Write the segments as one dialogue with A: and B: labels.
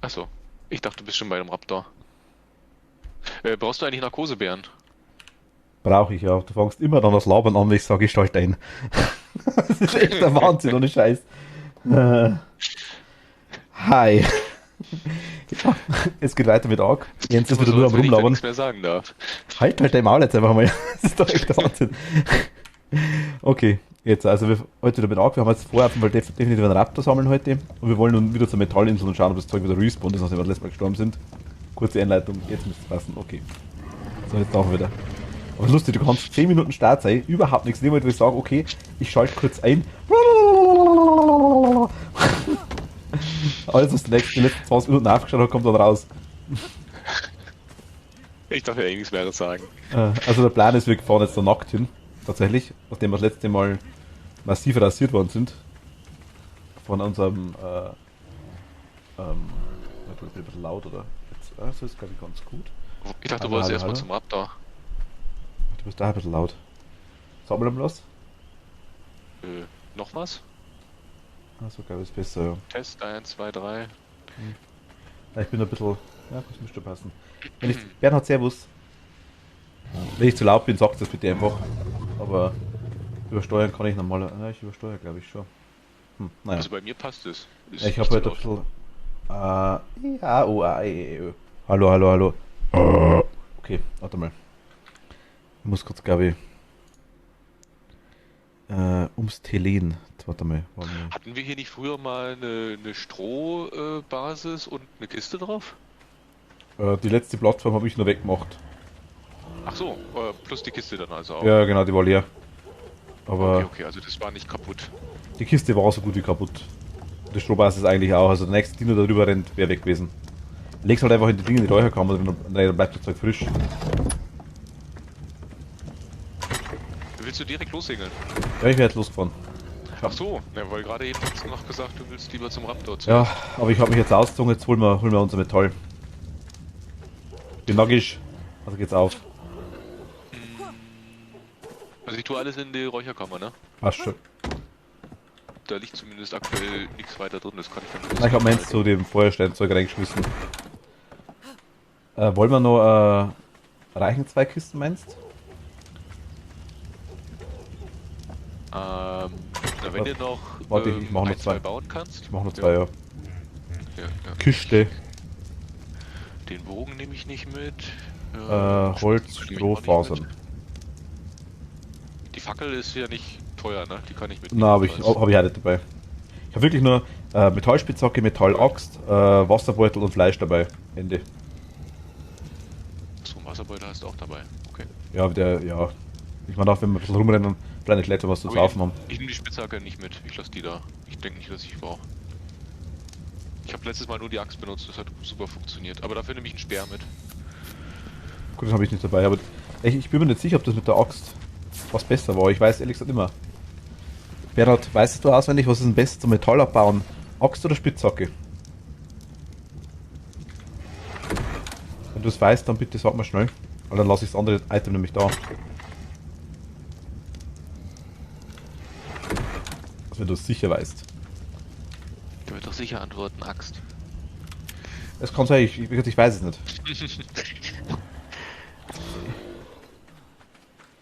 A: Achso. Ich dachte, du bist schon bei dem Raptor. Brauchst du eigentlich Narkosebeeren?
B: Brauche ich ja. Du fängst immer dann das Labern an, wenn ich sage, ich starte ein. Das ist echt der Wahnsinn, ohne Scheiß. Äh, Hi. Ja, es geht weiter mit Ark. Jens ist
A: Immer
B: wieder
A: so,
B: nur am
A: als wenn ich da
B: Rumlabern.
A: nichts mehr sagen darf.
B: Halt dein Maul jetzt einfach mal. Das ist doch echt der Wahnsinn. Okay, jetzt, also wir heute wieder mit Ark. Wir haben jetzt vorher mal definitiv einen Raptor sammeln heute. Und wir wollen nun wieder zur Metallinsel und schauen, ob das Zeug wieder respawnt ist, nachdem wir das letzte Mal gestorben sind. Kurze Einleitung, jetzt müsste es passen. Okay. So, jetzt laufen wir wieder. Aber lustig, du kannst 10 Minuten Start sein, überhaupt nichts nehmen, wo ich sage, okay, ich schalte kurz ein. Alles, was die letzten 20 Minuten aufgeschaut hat, kommt dann raus.
A: Ich darf ja eh nichts mehr sagen.
B: Also der Plan ist, wir fahren jetzt da nackt hin. Tatsächlich, nachdem wir das letzte Mal massiv rasiert worden sind. Von unserem, ich bin ein bisschen laut, oder? Jetzt, das ist, glaube ich, ganz gut.
A: Ich dachte, du
B: Hallo,
A: wolltest
B: hallo,
A: erstmal
B: hallo.
A: zum Raptor.
B: Du bist da ein bisschen laut. Sag mal was.
A: Noch was?
B: Also, glaube ich, ist besser, ja.
A: Test 1, 2, 3.
B: Ja, ich bin ein bisschen. Ja, das müsste passen. Wenn ich. Bernhard, Servus. Wenn ich zu laut bin, sagt das bitte einfach. Aber übersteuern kann ich normal. Ja, ich übersteuere, glaube ich schon. Naja.
A: Also bei mir passt es.
B: Ja,
A: Ist
B: ich
A: nicht
B: habe
A: zu
B: halt ein
A: laut.
B: bisschen. Ja, oh, Ö. Hallo, hallo, hallo. Okay, warte mal. Ich muss kurz, glaube ich. Ums Telen. Warte mal.
A: Hatten wir hier nicht früher mal eine Strohbasis und eine Kiste drauf?
B: Die letzte Plattform habe ich nur weggemacht.
A: Ach so, plus die Kiste dann also auch.
B: Ja, genau, die war leer.
A: Okay,
B: Aber
A: okay, also das war nicht kaputt.
B: die Kiste war so gut wie kaputt. Die Strohbasis eigentlich auch. Also der nächste Dino, der drüber rennt, wäre weg gewesen. Leg's halt einfach in die Dinge, die Räucherkammer drin, dann bleibt das Zeug frisch.
A: Willst du direkt lossegeln?
B: Ja, ich werde jetzt losgefahren.
A: Ach so, ja, weil gerade eben hast du noch gesagt, du willst lieber zum Raptor
B: Ja,
A: zuerst.
B: aber ich habe mich jetzt ausgezogen, jetzt holen wir unser Metall. Bin nackig, also geht's auf.
A: Also ich tue alles in die Räucherkammer, ne?
B: Passt schon.
A: Da liegt zumindest aktuell nichts weiter drin, das kann ich dann
B: Na, ich habe meins zu dem Feuersteinzeug reingeschmissen. Wollen wir noch, reichen 2 Kisten, meinst?
A: Na, wenn ihr noch
B: Warte, ich mache noch
A: ein, zwei
B: 2.
A: bauen kannst.
B: Ich mache noch 2, ja.
A: Ja, ja.
B: Kiste,
A: Den Bogen nehme ich nicht mit.
B: Holz,
A: Spitzhacke nehme ich
B: Stroh,
A: auch nicht
B: Fasern.
A: mit. Die Fackel ist ja nicht teuer, ne? Die kann ich mitnehmen.
B: Na, hab ich auch nicht dabei. Ich habe wirklich nur Metallspitzhacke, Metallaxt, Wasserbeutel und Fleisch dabei. Ende.
A: So, ein Wasserbeutel hast du auch dabei. Okay.
B: Ja, ja. Ich meine auch, wenn wir ein bisschen rumrennen, vielleicht nicht letzter was zu
A: Aber
B: saufen haben.
A: ich nehme die Spitzhacke nicht mit. Ich lasse die da. Ich denke nicht, dass ich brauche. Ich habe letztes Mal nur die Axt benutzt, das hat super funktioniert. Aber dafür nehme ich einen Speer mit.
B: Gut, das habe ich nicht dabei, aber ich bin mir nicht sicher, ob das mit der Axt was besser war. Ich weiß ehrlich gesagt immer. Bernhard, weißt du auswendig, was ist denn besser zum Metall abbauen? Axt oder Spitzhacke? Wenn du es weißt, dann bitte sag mal schnell. Weil dann lasse ich das andere Item nämlich da. Also wenn du es sicher weißt.
A: Der wird doch sicher antworten, Axt.
B: Es kann sein, ich weiß es nicht.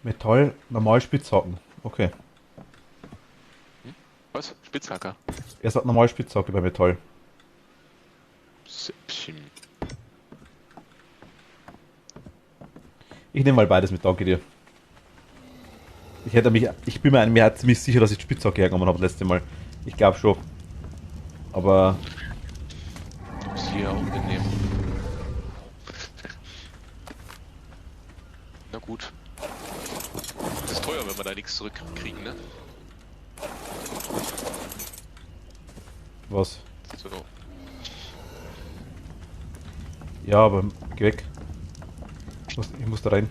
B: Metall, normal Spitzhacken. Okay.
A: Was? Spitzhacker?
B: Er sagt normal Spitzhacke bei Metall.
A: Säppchen.
B: Ich nehme mal beides mit, danke dir. Ich bin mir ziemlich sicher, dass ich die Spitzhacke hergenommen habe das letzte Mal. Ich glaube schon. Aber
A: Du musst hier auch mitnehmen. Na gut. Das ist teuer, wenn wir da nichts zurückkriegen, ne?
B: was?
A: So.
B: Ja, aber geh weg. Ich muss da rein.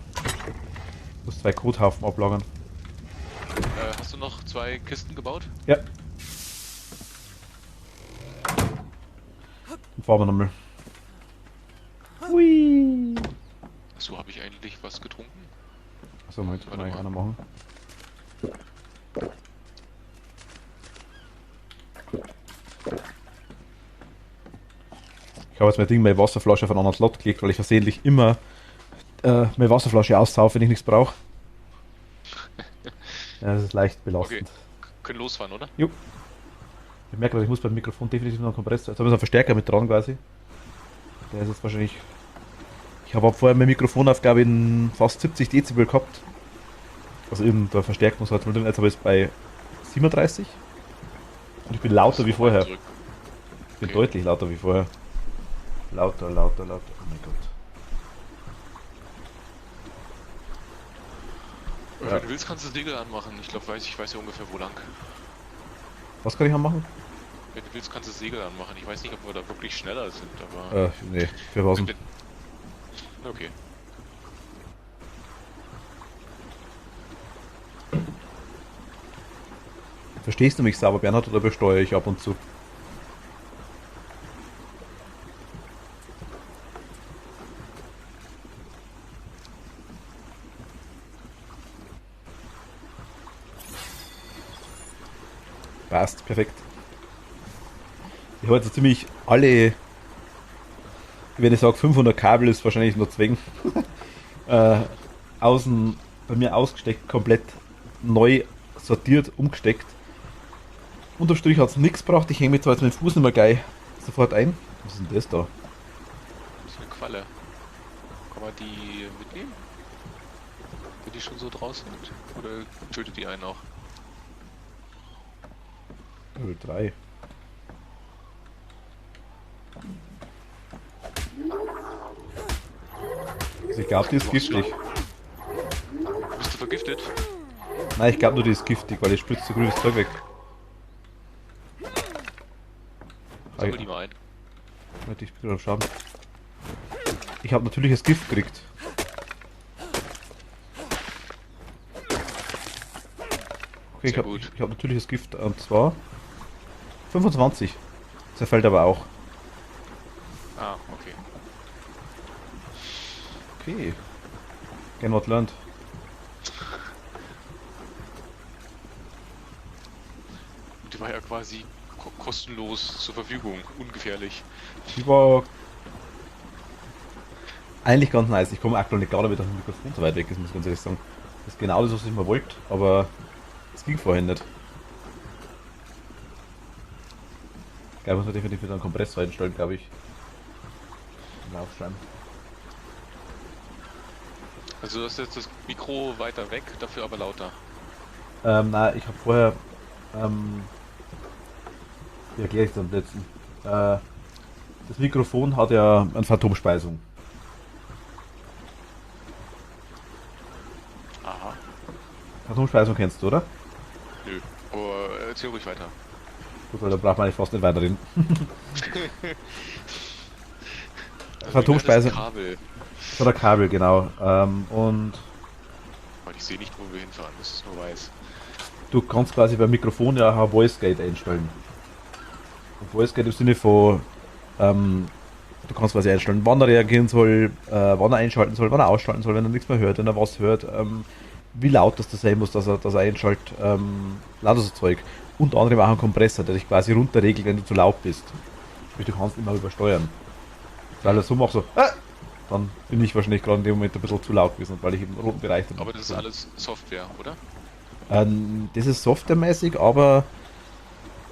B: Ich muss 2 Kothaufen ablagern.
A: Hast du noch 2 Kisten gebaut?
B: Ja. Dann fahren wir nochmal. Hui.
A: Achso, habe ich eigentlich was getrunken?
B: Achso, Moment, kann
A: Warte
B: ich
A: mal.
B: einer machen. Ich habe jetzt mein Ding, meine Wasserflasche auf einen anderen Slot gelegt, weil ich versehentlich immer meine Wasserflasche aussaufe, wenn ich nichts brauche. Ja, das ist leicht
A: Okay,
B: belastend.
A: können losfahren, oder?
B: Jo. Ich merke, ich muss beim Mikrofon definitiv noch einen Kompressor. Jetzt habe ich so einen Verstärker mit dran quasi. Der ist jetzt wahrscheinlich. Ich habe vorher meine Mikrofonaufgabe in fast 70 Dezibel gehabt. Also eben, da verstärkt man es halt mal drin. Jetzt habe ich es bei 37. Und ich bin lauter wie vorher.
A: Zurück.
B: Ich bin
A: Okay.
B: deutlich lauter wie vorher. Lauter, lauter, lauter. Oh mein Gott. Ja.
A: Wenn du willst, kannst du das Segel anmachen. Ich weiß ja ungefähr wo lang.
B: Was kann ich anmachen?
A: Wenn du willst, kannst du das Segel anmachen. Ich weiß nicht, ob wir da wirklich schneller sind, aber...
B: Nee, für was?
A: Okay.
B: Verstehst du mich sauber, Bernhard, oder besteuere ich ab und zu? Passt, perfekt. Ich habe jetzt so ziemlich alle, wenn ich sage 500 Kabel ist wahrscheinlich nur Zwang, außen bei mir ausgesteckt, komplett neu sortiert, umgesteckt. Unterm Strich hat es nichts gebracht, ich hänge mir zwar jetzt mit dem Fuß nicht mehr gleich sofort ein. Was ist denn das da?
A: Das ist eine Qualle. Kann man die mitnehmen? Wenn die schon so draußen sind? Oder tötet die einen auch?
B: Level 3. Also ich glaube, die ist giftig.
A: Bist du vergiftet?
B: Nein, ich glaube nur, die ist giftig, weil ich spritze so grünes Zeug weg.
A: Sammel die mal ein.
B: Warte, ich bin gerade am Schaden. Ich habe natürliches Gift gekriegt. Okay,
A: Sehr gut.
B: ich hab natürliches Gift und zwar 25. Zerfällt aber auch.
A: Ah, okay.
B: Okay. Again what learned.
A: Die war ja quasi kostenlos zur Verfügung. Ungefährlich.
B: Die war eigentlich ganz nice. Ich komme aktuell nicht klar damit, dass das Mikrofon so weit weg ist, muss ich ganz ehrlich sagen. Das ist genau das, was ich mal wollte, aber es ging vorhin nicht. Ich muss man definitiv wieder einen Kompressor einstellen, glaube ich. Aufschreiben.
A: Also du hast jetzt das Mikro weiter weg, dafür aber lauter.
B: Nein, ich habe vorher. Wie erkläre ich das am letzten? Das Mikrofon hat ja eine Phantomspeisung.
A: Aha.
B: Phantomspeisung kennst du, oder?
A: Nö. Aber erzähl ruhig weiter.
B: Gut, weil da braucht man eigentlich fast nicht weiterreden.
A: Also
B: Phantomspeisung.
A: das Kabel.
B: Oder Kabel, genau. Und
A: Weil ich sehe nicht, wo wir hinfahren, das ist nur weiß.
B: du kannst quasi beim Mikrofon ja auch ein Voice Gate einstellen. Und Voice Gate im Sinne von, du kannst quasi einstellen, wann er reagieren soll, wann er einschalten soll, wann er ausschalten soll, wenn er nichts mehr hört, wenn er was hört, wie laut das sein muss, dass er einschaltet, lauter so Zeug. Unter anderem auch ein Kompressor, der dich quasi runterregelt, wenn du zu laut bist. Sprich, du kannst immer übersteuern. Weil er so macht, so, dann bin ich wahrscheinlich gerade in dem Moment ein bisschen zu laut gewesen, weil ich im roten Bereich bin.
A: Aber das ist alles Software, oder?
B: Das ist softwaremäßig, aber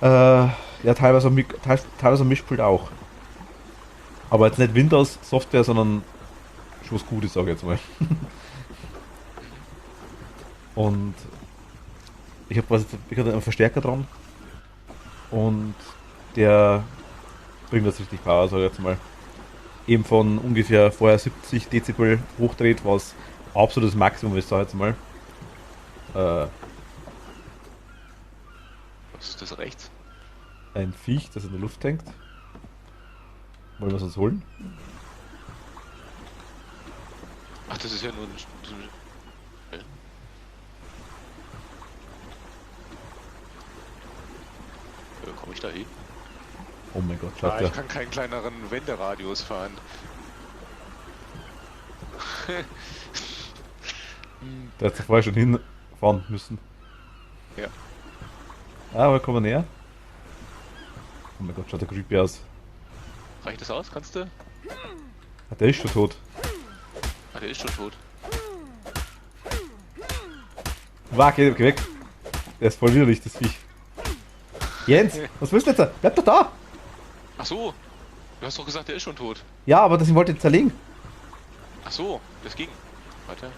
B: ja, teilweise am Mischpult auch. Aber jetzt nicht Windows Software, sondern schon was Gutes, sage ich jetzt mal. Und ich habe einen Verstärker dran und der bringt das richtig Power, sage ich jetzt mal. Eben von ungefähr vorher 70 Dezibel hochdreht, was absolutes Maximum ist, sage ich jetzt mal.
A: Was ist das rechts?
B: Ein Viech, das in der Luft hängt. Wollen wir es uns holen?
A: Ach, das ist ja nur ein... Komme ich da hin?
B: Oh mein Gott, schaut
A: Ah,
B: ja.
A: ich kann keinen kleineren Wenderadius fahren.
B: Da hätte vorher schon hinfahren müssen.
A: Ja.
B: Ah, aber komm mal näher. Oh mein Gott, schaut der creepy aus.
A: Reicht das aus? Kannst du?
B: Ah, der ist schon tot.
A: Ah, der ist schon tot.
B: Wah, geh weg. Der ist voll widerlich, das Viech. Jens, was willst du jetzt? Bleib doch da!
A: Ach so. Du hast doch gesagt, der ist schon tot.
B: Ja, aber das wollte ich zerlegen.
A: Ach so, das ging. Warte.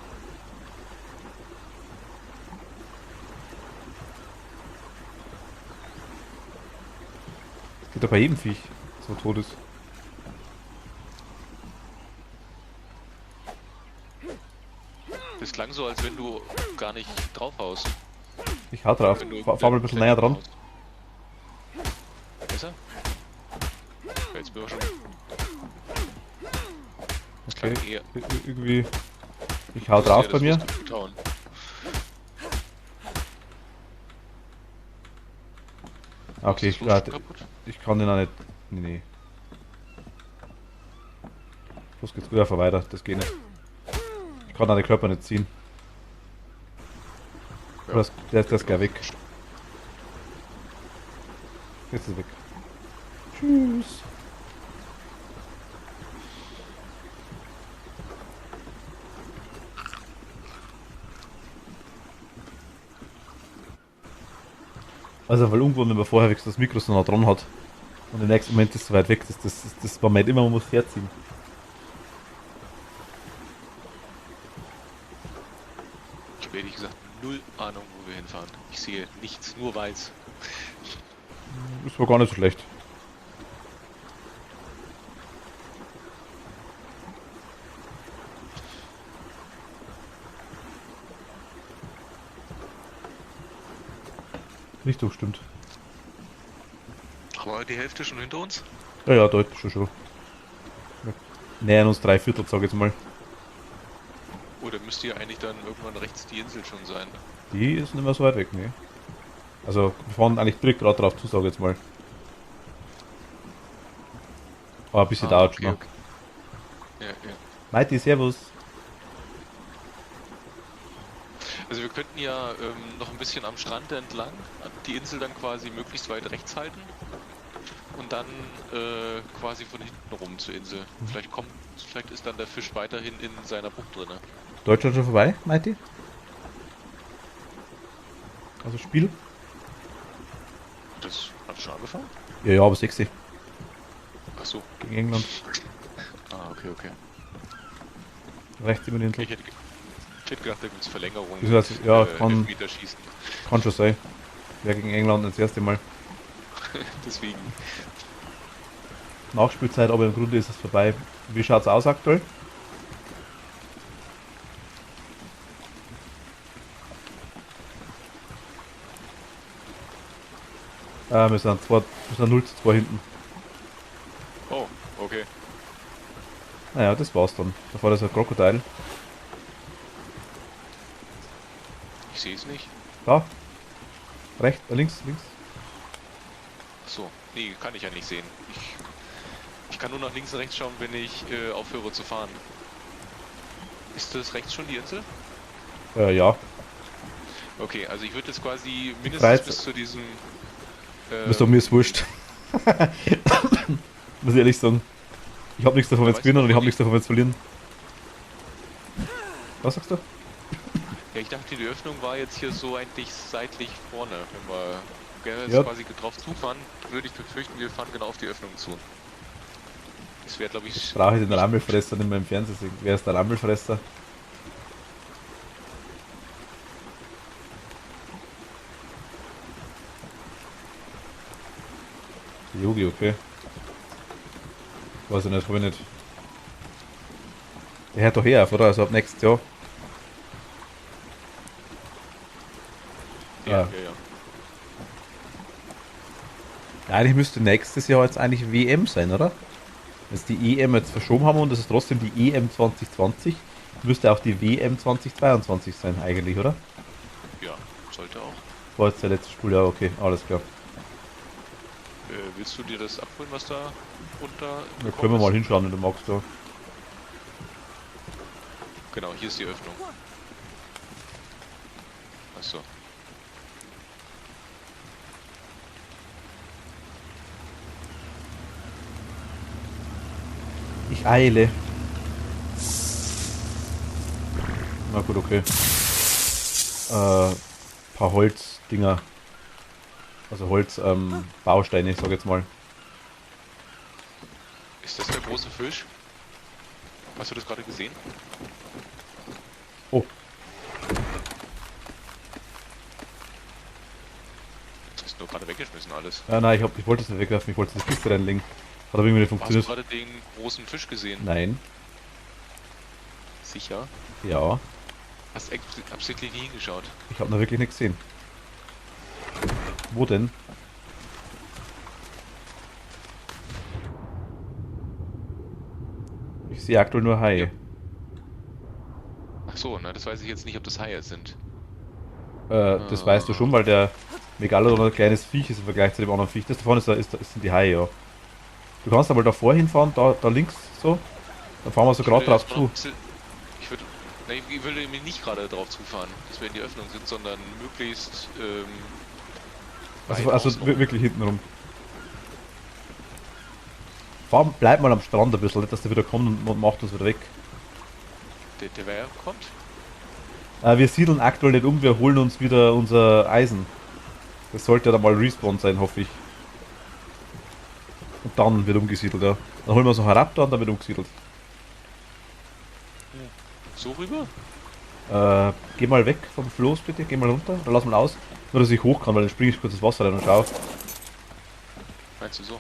B: Geht doch bei jedem Viech, so tot ist.
A: Das klang so, als wenn du gar nicht draufhaust.
B: Ich hau drauf.
A: Wenn du
B: Fahr mal ein bisschen näher dran.
A: Besser? Ja, jetzt bin ich schon. Das
B: Okay.
A: klang eher.
B: Irgendwie. Ich hau drauf bei mir. Okay, ich kann den auch nicht. Nee. Los geht's gut einfach weiter, das geht nicht. Ich kann auch den Körper nicht ziehen.
A: Ja.
B: Der ist gleich weg. Jetzt ist er weg. Tschüss. Also, weil irgendwo, wenn man vorher weg das Mikro so nah dran hat und im nächsten Moment ist es so weit weg, das man meint immer, man muss herziehen.
A: Ich habe ehrlich gesagt null Ahnung, wo wir hinfahren. Ich sehe nichts, nur weiß.
B: Das war gar nicht so schlecht. Richtung stimmt.
A: Haben wir die Hälfte schon hinter uns?
B: Ja, ja, deutlich schon. Wir nähern uns 3/4, sag ich jetzt mal.
A: Oder müsste ja eigentlich dann irgendwann rechts die Insel schon sein?
B: Die ist nicht mehr so weit weg, ne? Also, wir fahren eigentlich direkt gerade drauf zu, sag ich jetzt mal. Aber ein bisschen dauert schon noch.
A: Okay. Ja, ja.
B: Mighty, servus.
A: Also wir könnten ja noch ein bisschen am Strand entlang die Insel dann quasi möglichst weit rechts halten und dann quasi von hinten rum zur Insel. Vielleicht ist dann der Fisch weiterhin in seiner Bucht drin.
B: Deutschland schon vorbei, Mighty? Also Spiel?
A: Das hat schon angefangen?
B: Ja, ja, aber 6
A: Ach so.
B: gegen England.
A: Ah, okay.
B: Rechts über die Insel.
A: Ich hätte gedacht, da gibt es Verlängerungen.
B: Das heißt, ja, kann
A: Elfmeterschießen.
B: schon sein. Wer gegen England das erste Mal.
A: Deswegen.
B: Nachspielzeit, aber im Grunde ist es vorbei. Wie schaut's aus aktuell? Wir sind 0:2 hinten.
A: Oh, okay.
B: Naja, das war's dann. Da war das ein Krokodil.
A: Ich sehe es nicht.
B: Da. Rechts, links.
A: Ach so. Nee, kann ich ja nicht sehen. Ich kann nur nach links und rechts schauen, wenn ich aufhöre zu fahren. Ist das rechts schon die Insel?
B: Ja.
A: Okay, also ich würde jetzt quasi mindestens
B: Reiz.
A: bis zu diesem...
B: Mir ist wurscht. Muss ich ehrlich sagen. Ich hab nichts davon, wenn es gewinnen und ich hab nichts davon, wenn es verlieren. Was sagst du?
A: Ja, ich dachte, die Öffnung war jetzt hier so eigentlich seitlich vorne. Wenn wir gerne jetzt
B: Ja.
A: quasi drauf zufahren, würde ich befürchten, wir fahren genau auf die Öffnung zu. Das wäre, glaube ich...
B: Brauche ich den Rammelfresser nicht mehr im Fernsehen sehen. Wer ist der Rammelfresser? Yogi, okay. Weiß ich nicht, hab ich nicht. Der hört doch her auf, oder? Also ab nächstes Jahr.
A: Ja.
B: Ja, eigentlich müsste nächstes Jahr jetzt eigentlich WM sein, oder? Wenn sie die EM jetzt verschoben haben und es ist trotzdem die EM 2020, müsste auch die WM 2022 sein, eigentlich, oder?
A: Ja, sollte auch.
B: War jetzt der letzte Spiel, ja, okay, alles klar.
A: Willst du dir das abholen, was da runter
B: Da können wir mal hinschauen, wenn du magst, da.
A: Genau, hier ist die Öffnung. Achso.
B: Ich eile. Na gut, okay. Paar Holzdinger. Also Bausteine, sag jetzt mal.
A: Ist das der große Fisch? Hast du das gerade gesehen?
B: Oh,
A: Das ist nur gerade weggeschmissen alles.
B: nein, ich wollte es nicht wegwerfen, ich wollte es in die Kiste reinlegen. Hat aber irgendwie nicht
A: Hast du
B: funktioniert.
A: gerade den großen Fisch gesehen?
B: Nein.
A: Sicher?
B: Ja.
A: Hast absichtlich nie hingeschaut?
B: Ich habe noch wirklich nichts gesehen. Wo denn? Ich sehe aktuell nur Haie.
A: Ach so, na, das weiß ich jetzt nicht, ob das Haie sind.
B: Das weißt du schon, weil der Megalodon ein kleines Viech ist im Vergleich zu dem anderen Viech. Das da vorne sind die Haie, ja. Du kannst aber davor hinfahren, da links so. Dann fahren wir so gerade drauf zu.
A: Ich würde, nein, ich würde mir nicht gerade drauf zufahren, dass wir in die Öffnung sind, sondern möglichst weit
B: Also
A: außenrum.
B: wirklich hinten rum. Bleib mal am Strand ein bisschen, nicht, dass der wieder kommt und macht uns wieder weg.
A: Der wer kommt?
B: Wir siedeln aktuell nicht um, wir holen uns wieder unser Eisen. Das sollte dann mal Respawn sein, hoffe ich. Und dann wird umgesiedelt, ja. Dann holen wir uns noch ein Raptor und dann wird umgesiedelt.
A: So rüber?
B: Geh mal weg vom Floß bitte, geh mal runter, dann lass mal aus. Nur dass ich hoch kann, weil dann springe ich kurz ins Wasser rein und schau.
A: Meinst du so?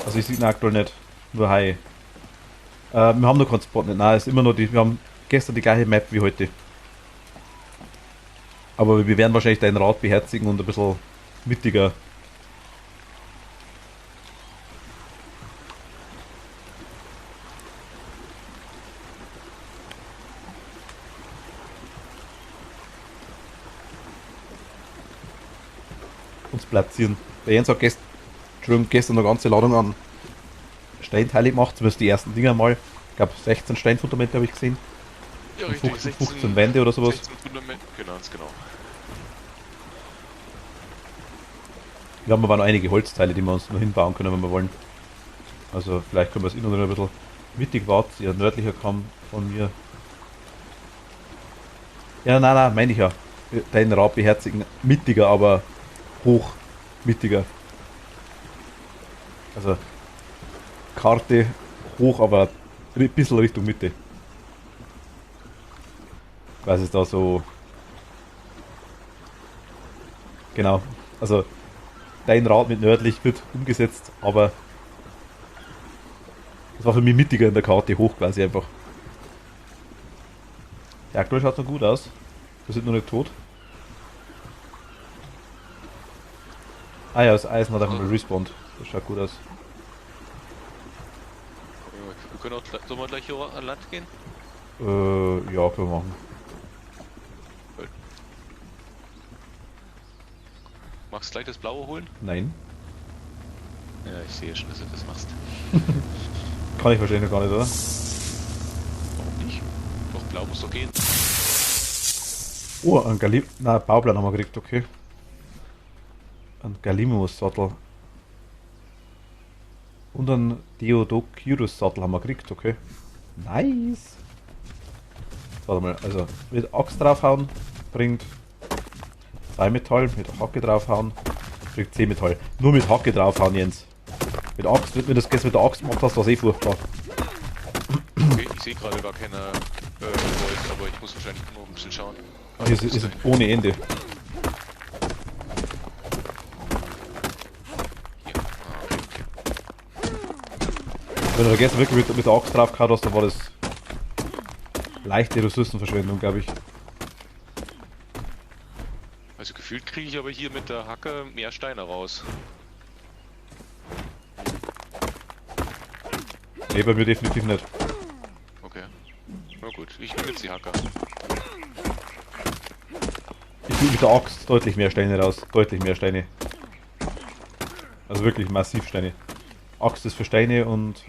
B: Also ich sehe ihn aktuell nicht, nur Haie. Wir haben noch keinen Spot nicht, nein, ist immer nur wir haben gestern die gleiche Map wie heute. Aber wir werden wahrscheinlich deinen Rat beherzigen und ein bisschen mittiger. Uns platzieren. Der Jens hat gestern eine ganze Ladung an Steinteile gemacht, zumindest die ersten Dinger mal. Ich glaube 16 Steinfundamente habe ich gesehen.
A: Ja,
B: Und
A: richtig.
B: 15 Wände oder sowas.
A: 16 Fundament, genau.
B: Wir haben aber noch einige Holzteile, die wir uns noch hinbauen können, wenn wir wollen. Also vielleicht können wir es innen ein bisschen mittig warten. Ja, nördlicher kam von mir. Ja, nein, meine ich ja. Deinen Rat beherzigen. Mittiger, aber hoch. Mittiger. Also Karte hoch, aber ein bisschen Richtung Mitte. Weiß es da so. Genau. Also dein Rat mit nördlich wird umgesetzt, aber das war für mich mittiger in der Karte, hoch quasi einfach. Ja, aktuell schaut es noch gut aus. Wir sind noch nicht tot. Ah ja, das Eisen hat einfach mal respawned. Das schaut gut aus.
A: Wir können auch sollen wir gleich hier an Land gehen?
B: Ja, können wir machen.
A: Magst du gleich das Blaue holen?
B: Nein.
A: Ja, ich sehe schon, dass du das machst.
B: Kann ich wahrscheinlich noch gar nicht, oder?
A: Warum nicht? Doch, Blau muss doch gehen.
B: Oh, ein Bauplan haben wir gekriegt, okay. Ein Gallimimus-Sattel. Und ein Diodocurus-Sattel haben wir gekriegt, okay. Nice. Warte mal, also mit Axt draufhauen bringt 2 Metall, mit Hacke draufhauen bringt 10 Metall. Nur mit Hacke draufhauen, Jens. Mit Axt, wenn du das mit der Axt machst, das ist eh furchtbar.
A: Okay, ich sehe gerade gar keine Gold, aber ich muss wahrscheinlich nur ein bisschen schauen.
B: Ah, hier ist es ohne Ende.
A: Hier. Okay.
B: Wenn du da gestern wirklich mit der Axt draufgehauen hast, dann war das leichte Ressourcenverschwendung, glaube ich.
A: Also gefühlt kriege ich aber hier mit der Hacke mehr Steine raus.
B: Nee, bei mir definitiv nicht.
A: Okay. Na gut, ich nehme jetzt die Hacke.
B: Ich kriege mit der Axt deutlich mehr Steine raus. Deutlich mehr Steine. Also wirklich massiv Steine. Axt ist für Steine und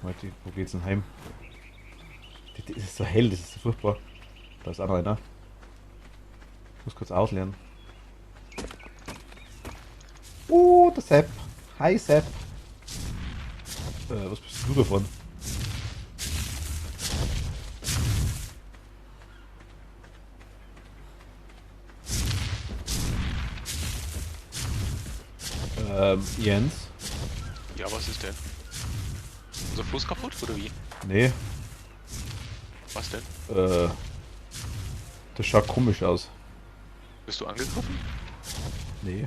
B: Warte, wo geht's denn heim? Das ist so hell, das ist so furchtbar. Da ist auch noch einer. Ich muss kurz auslernen. Der Sepp. Hi Sepp. Was bist du davon? Jens?
A: Ja, was ist denn? Unser Fluss kaputt oder wie?
B: Nee,
A: Was denn?
B: das schaut komisch aus.
A: Bist du angegriffen?
B: Nee.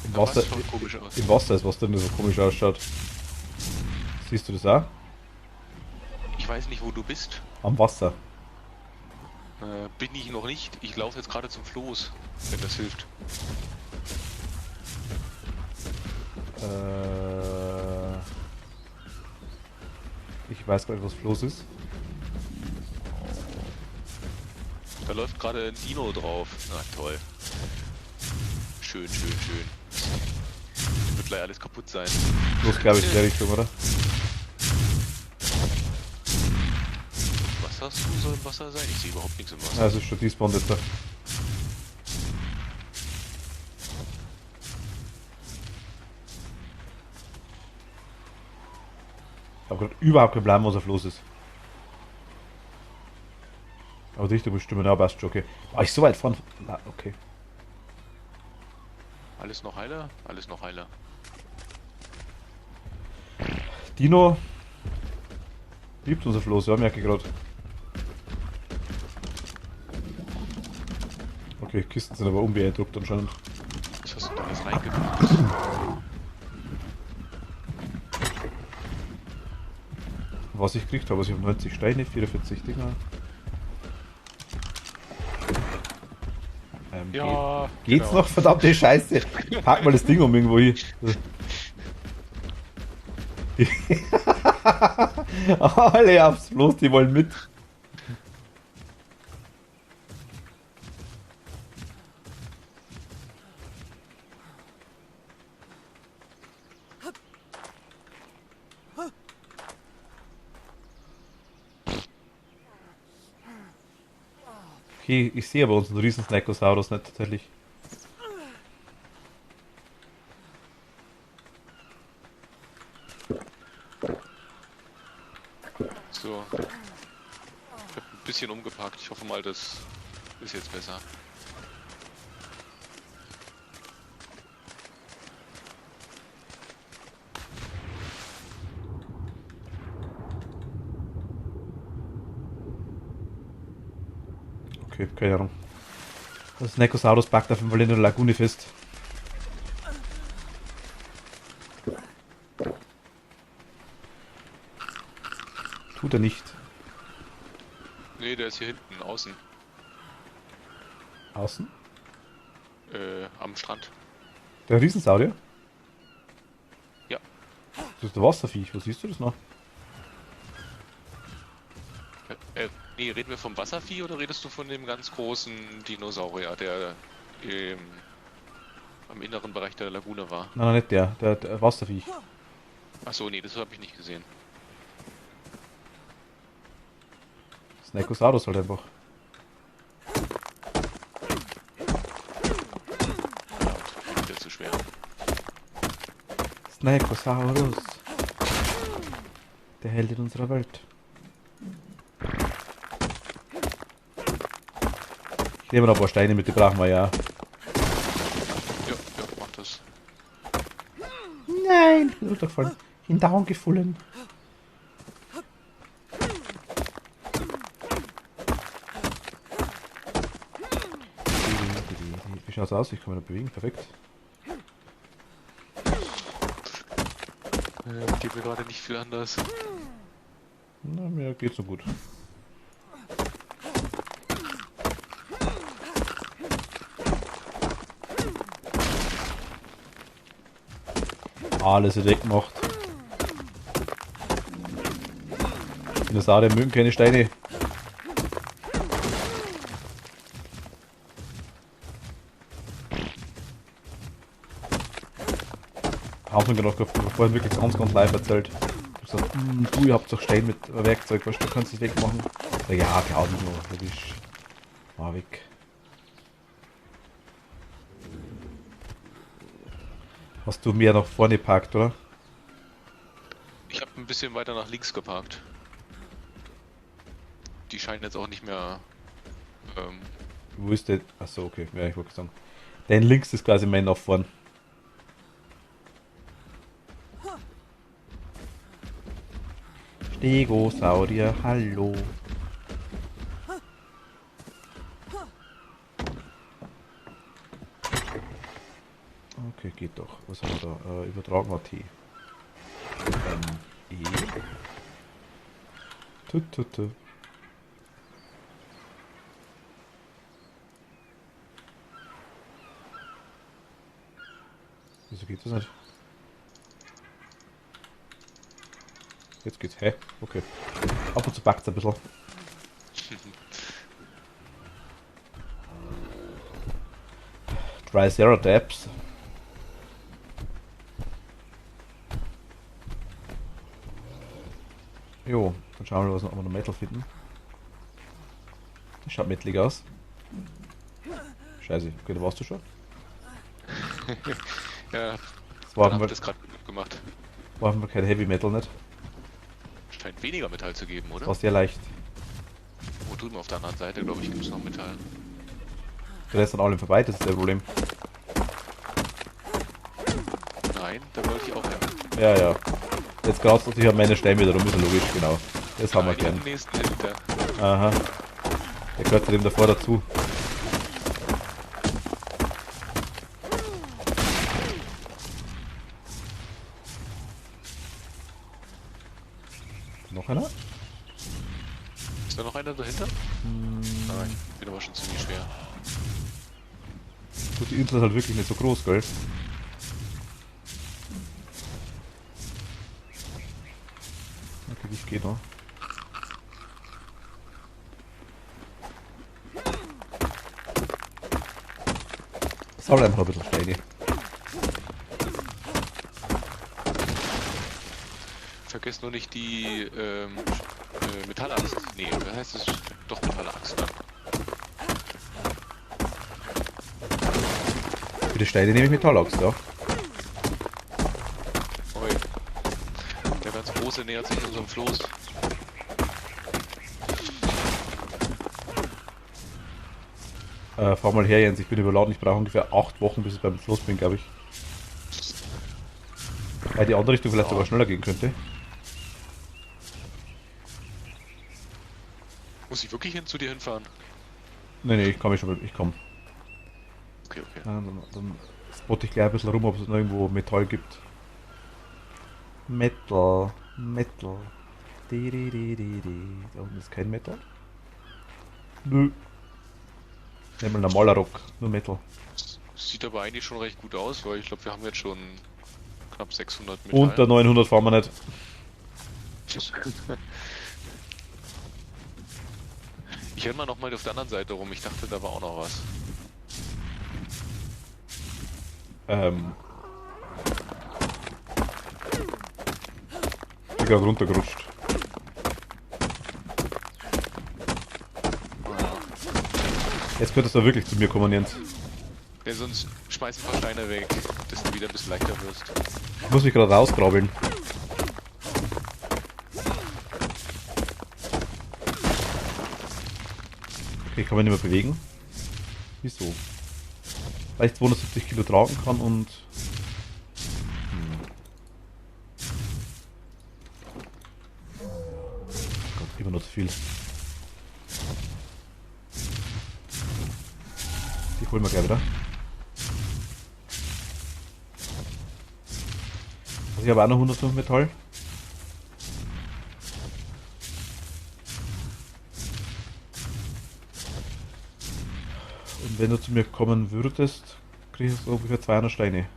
B: Im
A: Was
B: Wasser,
A: schaut komisch aus?
B: im Wasser ist was denn so komisch ausschaut. Siehst du das auch?
A: Ich weiß nicht, wo du bist.
B: Am Wasser.
A: Bin ich noch nicht. Ich laufe jetzt gerade zum Floß, wenn das hilft.
B: Ich weiß gar nicht, was Floß ist.
A: Da läuft gerade ein Dino drauf. Na toll. Schön, schön, schön. Wird gleich alles kaputt sein.
B: Floß, glaube ich, in der Richtung, oder?
A: Was hast du? Soll im Wasser sein? Ich sehe überhaupt nichts im Wasser.
B: Also ist schon despawned jetzt da. Ich habe gerade überhaupt keinen Plan, was auf los ist. Aber die Richtung bestimmen, ja, passt schon, okay. War ich so weit vorne? Na, okay.
A: Alles noch heiler? Alles noch heiler.
B: Dino liebt unser Floß, ja, merke ich gerade. Okay, Kisten sind aber unbeeindruckt anscheinend.
A: Was hast du da jetzt reingemacht?
B: Was ich gekriegt habe, also ich habe 90 Steine, 44 Dinger.
A: Ja,
B: Geht's
A: genau.
B: noch? Verdammte Scheiße! Pack mal das Ding um irgendwo hin. Alle aufs Floß, die wollen mit. Okay, ich sehe aber unseren riesen Snakosaurus nicht tatsächlich.
A: So. Ich hab ein bisschen umgepackt. Ich hoffe mal, das ist jetzt besser.
B: Okay, keine Ahnung. Das Snakosaurus packt auf jeden Fall in der Lagune fest. Tut er nicht.
A: Nee, der ist hier hinten, außen.
B: Außen?
A: Am Strand.
B: Der Riesensaurier?
A: Ja.
B: Das ist der Wasserviech, wo siehst du das noch?
A: Nee, reden wir vom Wasservieh oder redest du von dem ganz großen Dinosaurier, der am inneren Bereich der Lagune war?
B: Nein, nein, nicht der Wasserviech.
A: Achso, nee, das habe ich nicht gesehen.
B: Snakosaurus halt einfach.
A: Der ist zu schwer.
B: Snakosaurus. Der Held in unserer Welt. Ich nehme noch ein paar Steine mit, die brauchen wir ja.
A: Ja, mach das.
B: Nein, ich bin runtergefallen. In Down gefallen. Wie schaut's aus? Ich kann mich noch bewegen, perfekt.
A: Geht mir gerade nicht viel anders.
B: Na, mir geht's so gut. Alles wird weggemacht. Dinosaurier mögen keine Steine. Haben wir noch vorhin wirklich ganz live erzählt. Ich hab gesagt, du, ihr habt doch Stein mit Werkzeug, weißt du, kannst das wegmachen. Ja, klar, nicht nur, das ist mal weg. Hast du mehr nach vorne geparkt, oder?
A: Ich habe ein bisschen weiter nach links geparkt. Die scheinen jetzt auch nicht mehr.
B: Wo ist der? Achso, okay, ja, ich wollte sagen. Dein links ist quasi mein nach vorn. Stegosaurier, hallo. Okay, geht doch. Was haben wir da? Übertragen wir T. E. Tut, tut, tut. Wieso geht das nicht? Jetzt geht's. Hä? Okay. Ab und zu packt's ein bisschen. Triceratops. Jo, dann schauen wir mal, ob wir noch Metal finden. Das schaut metlig aus. Scheiße, okay, da warst du schon.
A: Ja,
B: Das war
A: dann hab
B: offenbar,
A: ich das gerade gemacht.
B: war offenbar kein Heavy Metal nicht.
A: Scheint weniger Metall zu geben,
B: Das
A: oder?
B: war sehr leicht.
A: Wo drüben auf der anderen Seite, glaube ich, gibt es noch Metall.
B: Der ist an allem vorbei, das ist das Problem.
A: Nein, da wollte ich auch her.
B: Ja, ja. Jetzt graust du dich an meine Steine wieder rum, ist ja logisch, genau. Das haben wir
A: Nein,
B: gern.
A: im nächsten Winter.
B: Aha. Der gehört zu dem davor dazu. Noch einer?
A: Ist da noch einer dahinter? Nein, bin aber schon ziemlich schwer.
B: Gut, die Insel ist halt wirklich nicht so groß, gell? Okay, ich gehe noch. Sammle einfach ein bisschen Steine.
A: Vergesst nur nicht die Metallachs. Nee, wie heißt es? Doch Metallachs dann.
B: Für die Steine nehme ich Metallachs, ja.
A: Oi. Der ganz große nähert sich unserem Floß.
B: Fahr mal her, Jens, ich bin überladen. Ich brauche ungefähr 8 Wochen, bis ich beim Fluss bin, glaube ich. Weil die andere Richtung vielleicht sogar schneller gehen könnte.
A: Muss ich wirklich hin zu dir hinfahren?
B: Nee, ich komme schon, ich komme.
A: Okay, okay.
B: Dann spotte ich gleich ein bisschen rum, ob es noch irgendwo Metall gibt. Metal, Metal. Da unten ist kein Metal. Nö. Nehmen wir normaler Rock, nur Metal.
A: Sieht aber eigentlich schon recht gut aus, weil ich glaube, wir haben jetzt schon knapp 600 Metall.
B: Unter 900 fahren wir nicht.
A: Ich renn mal noch mal auf der anderen Seite rum. Ich dachte, da war auch noch was.
B: Ich bin gerade runtergerutscht. Jetzt könntest du wirklich zu mir kommen, Jens.
A: Ja, sonst schmeiß ein paar Steine weg, dass du wieder ein bisschen leichter wirst.
B: Ich muss mich gerade rausgrabbeln. Okay, ich kann mich nicht mehr bewegen. Wieso? Weil ich 270 Kilo tragen kann und... Gott, immer noch zu viel. Die holen wir gleich wieder. Also ich habe auch noch 105 Metall. Und wenn du zu mir kommen würdest, kriegst du ungefähr 200 Steine.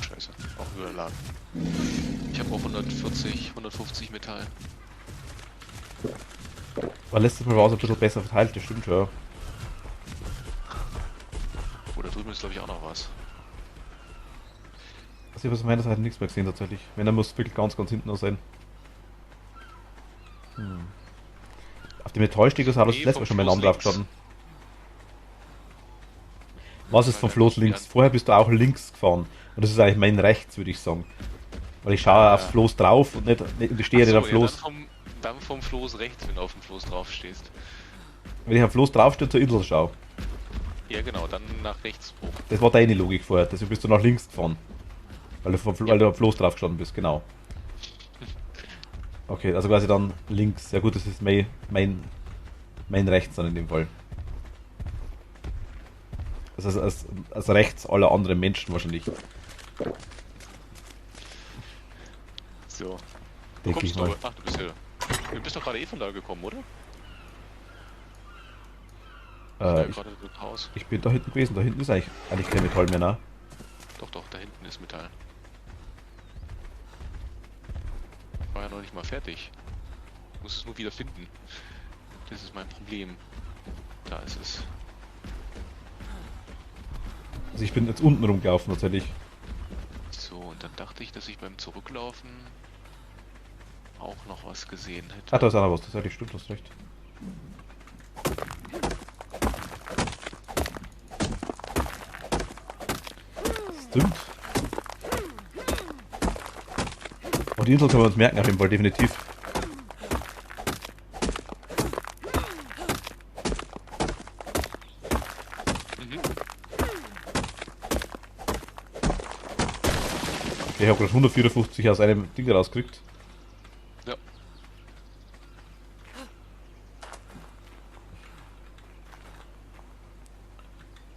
A: Scheiße, auch überladen. Ich habe auch 140, 150 Metall.
B: War letztes Mal war es ein bisschen besser verteilt, das stimmt schon.
A: Oh, da drüben ist glaube ich auch noch was.
B: Also ich habe auf meiner Seite nichts mehr gesehen tatsächlich. Wenn, dann muss es wirklich ganz, ganz hinten noch sein. Auf dem Metallstegosaurus ist
A: Nee,
B: letztes Mal
A: vom
B: schon mein Name
A: Fluss
B: drauf gestanden. Was ist vom Floß links? Vorher bist du auch links gefahren. Und das ist eigentlich mein rechts, würde ich sagen. Weil ich schaue aufs Floß drauf und ich stehe nicht am Floß.
A: Ja, dann vom Floß rechts, wenn du auf dem Floß drauf stehst.
B: Wenn ich am Floß draufstehe, zur Insel schaue.
A: Ja genau, dann nach rechts hoch.
B: Das war deine Logik vorher, deswegen bist du nach links gefahren. Weil du am Floß drauf gestanden bist, genau. Okay, also quasi dann links. Ja gut, das ist mein rechts dann in dem Fall. Also als rechts aller anderen Menschen wahrscheinlich.
A: So.
B: Denke ich mal.
A: Ach, du bist doch gerade von da gekommen, oder?
B: Ich bin da hinten gewesen, da hinten ist eigentlich kein Metall mehr, ne?
A: Doch, da hinten ist Metall. Ich war ja noch nicht mal fertig. Ich muss es nur wieder finden. Das ist mein Problem. Da ist es.
B: Also ich bin jetzt unten rumgelaufen tatsächlich.
A: So, und dann dachte ich, dass ich beim Zurücklaufen auch noch was gesehen hätte.
B: Ah, da ist auch noch was, tatsächlich stimmt, hast recht. Stimmt. Und die Insel können wir uns merken auf jeden Fall, definitiv. Ich habe gerade 154 aus einem Ding rausgekriegt.
A: Ja.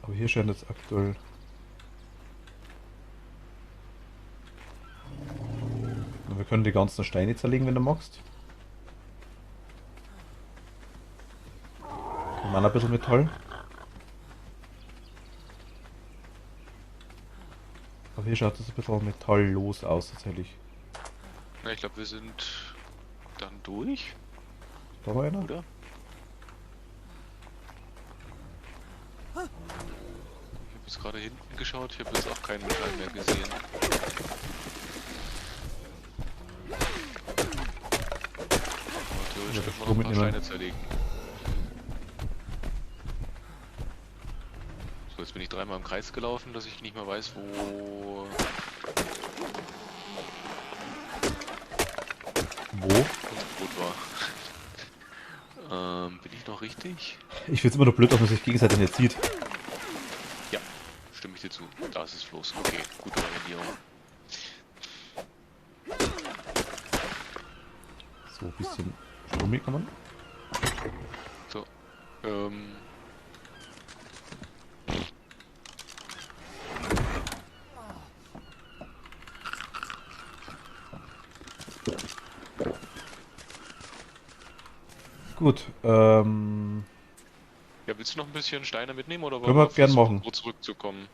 B: Aber hier scheint jetzt aktuell... Wir können die ganzen Steine zerlegen, wenn du magst. Wir machen ein bisschen Metall. Aber hier schaut es ein bisschen metalllos aus tatsächlich.
A: Na, ich glaube, wir sind dann durch,
B: Da war einer.
A: oder? Ich habe jetzt gerade hinten geschaut, ich habe jetzt auch kein Metall mehr gesehen.
B: Ja,
A: Theoretisch könnte man noch ein paar Steine zerlegen. So, jetzt bin ich dreimal im Kreis gelaufen, dass ich nicht mehr weiß, wo unser Boot war. Bin ich noch richtig?
B: Ich finde es immer noch blöd, dass man sich gegenseitig nicht sieht.
A: Ja, stimme ich dir zu. Da ist es Floß. Okay, gute Orientierung.
B: So ein bisschen Strom mitkommen.
A: So,
B: Gut,
A: ja, willst du noch ein bisschen Steine mitnehmen oder
B: können wir gern machen.
A: so zurückzukommen?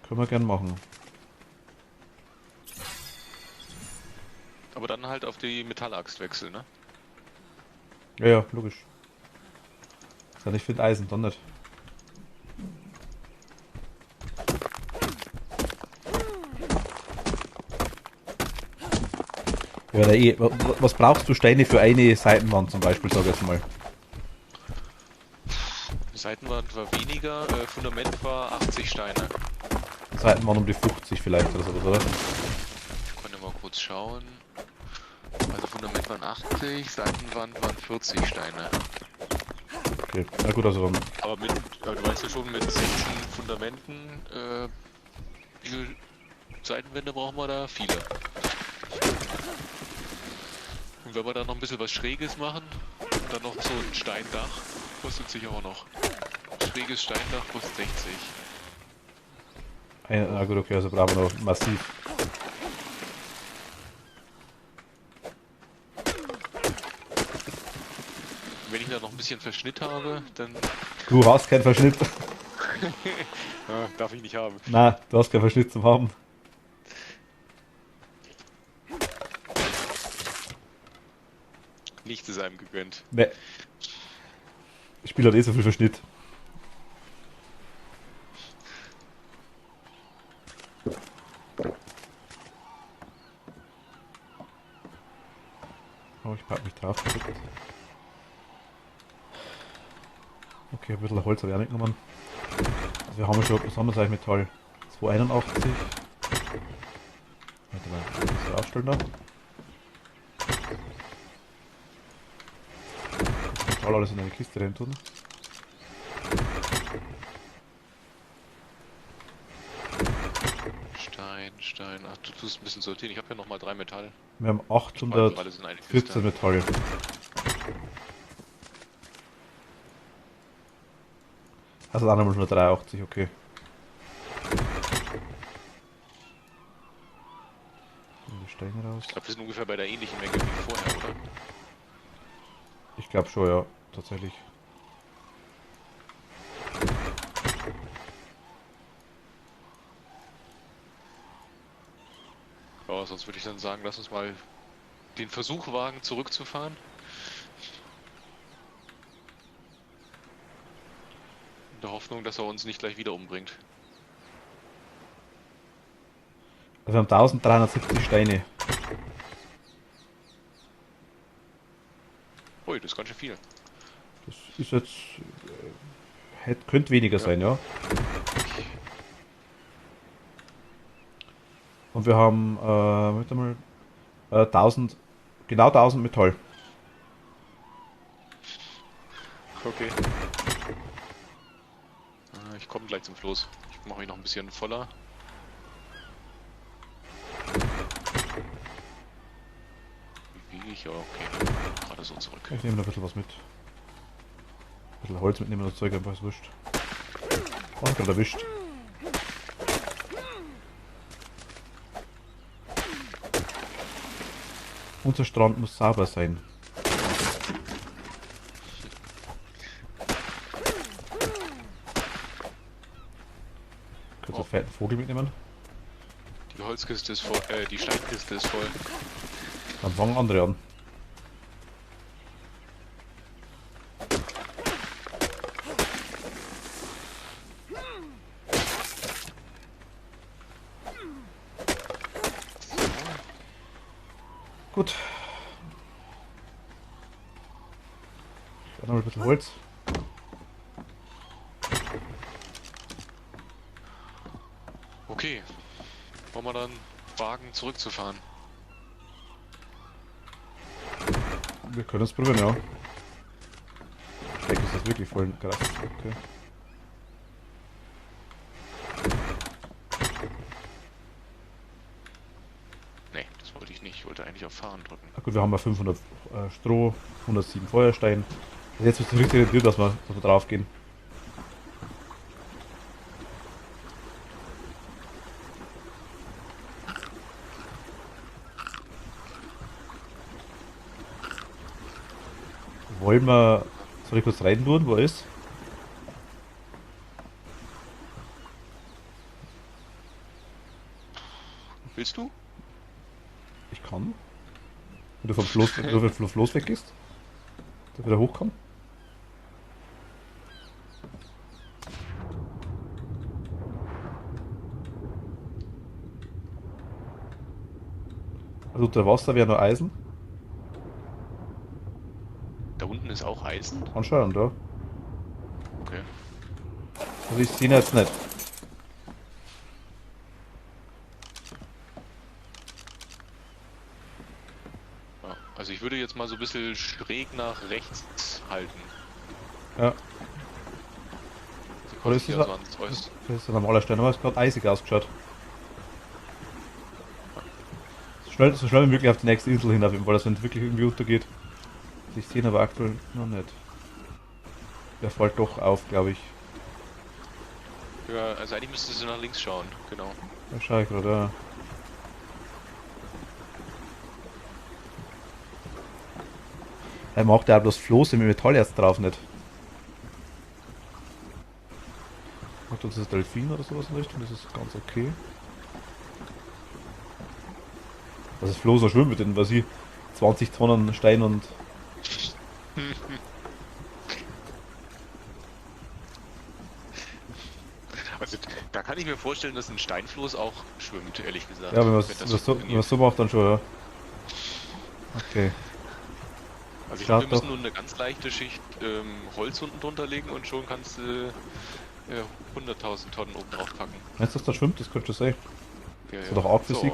B: Können wir gern machen.
A: Aber dann halt auf die Metallaxt wechseln, ne?
B: Ja, ja, logisch. Ist ich finde Eisen, dann nicht. Ja, was brauchst du Steine für eine Seitenwand zum Beispiel, sag ich jetzt mal?
A: Die Seitenwand war weniger, Fundament war 80 Steine.
B: Seitenwand um die 50 vielleicht oder sowas, oder?
A: Ich konnte mal kurz schauen. Also Fundament waren 80, Seitenwand waren 40 Steine.
B: Okay, na gut, also dann.
A: Aber du weißt ja schon, mit 16 Fundamenten, wie viele Seitenwände brauchen wir da? Viele. Und wenn wir dann noch ein bisschen was Schräges machen, und dann noch so ein Steindach, kostet sich auch noch. Schräges Steindach kostet 60.
B: Na gut, okay, also brauchen wir noch massiv.
A: Wenn ich da noch ein bisschen Verschnitt habe, dann...
B: Du hast keinen Verschnitt.
A: Ja, darf ich nicht haben.
B: Na, du hast keinen Verschnitt zum haben.
A: Nichts ist einem gegönnt.
B: Ne. Ich spiele halt eh so viel Verschnitt. Oh, ich pack mich drauf. Okay, ein bisschen Holz habe ich auch mitgenommen. Wir haben ja schon, was haben wir eigentlich Metall? 281. Warte mal, das aufstellen da. Das Metall alles in eine Kiste rein tun.
A: Stein. Ach, du tust ein bisschen sortieren. Ich habe ja nochmal 3 Metall.
B: Wir haben
A: Spalten alles in eine
B: 814
A: Kiste.
B: Metalle. Also dann haben wir schon 83, okay. Die Steine raus.
A: Ich glaube, wir sind ungefähr bei der ähnlichen Menge wie vorher, oder?
B: Ich glaube schon, ja, tatsächlich.
A: Ja, sonst würde ich dann sagen, lass uns mal den Versuch wagen, zurückzufahren. In der Hoffnung, dass er uns nicht gleich wieder umbringt.
B: Also wir haben 1370 Steine.
A: Ui, das ist ganz schön viel.
B: Das ist jetzt. Könnte weniger sein, ja. Und wir haben, warte mal, 1000, genau 1000 Metall.
A: Okay. Ich komme gleich zum Floß. Ich mache mich noch ein bisschen voller. Wie wiege ich? Ja, okay. Gerade so zurück.
B: Ich nehme noch ein bisschen was mit. Ein bisschen Holz mitnehmen, das Zeug einfach ist wurscht. Oh, ich gerade erwischt. Unser Strand muss sauber sein. Kannst du einen fetten Vogel mitnehmen?
A: Die Holzkiste ist voll, die Steinkiste ist voll.
B: Dann fangen andere an. Gut. Dann noch ein bisschen Holz.
A: Okay. Wollen wir dann wagen, zurückzufahren?
B: Wir können es probieren, ja. Ich denke, es ist wirklich voll krass. Okay.
A: Nee, das wollte ich nicht. Ich wollte eigentlich auf Fahren drücken.
B: Na gut, wir haben ja 500 Stroh, 107 Feuerstein. Also jetzt ist es richtig rentiert, dass wir drauf gehen. Wollen wir. Soll ich kurz rein tun, wo er ist?
A: Willst du?
B: Ich kann. Wenn du vom Floß weggehst. Der wieder hochkommt. Also unter Wasser wäre nur Eisen.
A: Da unten ist auch Eisen?
B: Anscheinend, ja.
A: Okay.
B: Also ich sehe ihn jetzt nicht.
A: Ja, also ich würde jetzt mal so ein bisschen schräg nach rechts halten.
B: Ja.
A: Also
B: Oder ist
A: quasi
B: das,
A: hier so ans Ost.
B: das ist ein normaler Stein, aber es hat gerade eisig ausgeschaut. So schnell wie möglich auf die nächste Insel hin, weil das wenn wirklich irgendwie untergeht. Ich sehe ihn aber aktuell noch nicht. Der fällt doch auf, glaube ich.
A: Ja, also eigentlich müsstest du nach links schauen, genau.
B: Da schaue ich gerade, ja. Er macht ja bloß Floß mit Metallerz drauf nicht. Macht uns das Delfin oder sowas in Richtung, das ist ganz okay. Das ist Floß noch schwimmen mit den, was ich, 20 Tonnen Stein und.
A: Also da kann ich mir vorstellen, dass ein Steinfloß auch schwimmt, ehrlich gesagt.
B: Ja, wenn man
A: das
B: es so macht, dann schon, ja. Okay.
A: Also ich
B: Schaut
A: glaube, wir müssen
B: doch.
A: nur eine ganz leichte Schicht Holz unten drunter legen und schon kannst du 100.000 Tonnen oben drauf packen.
B: Meinst du, dass da schwimmt? Das könnte schon sein.
A: Ja,
B: Das war doch auch Physik.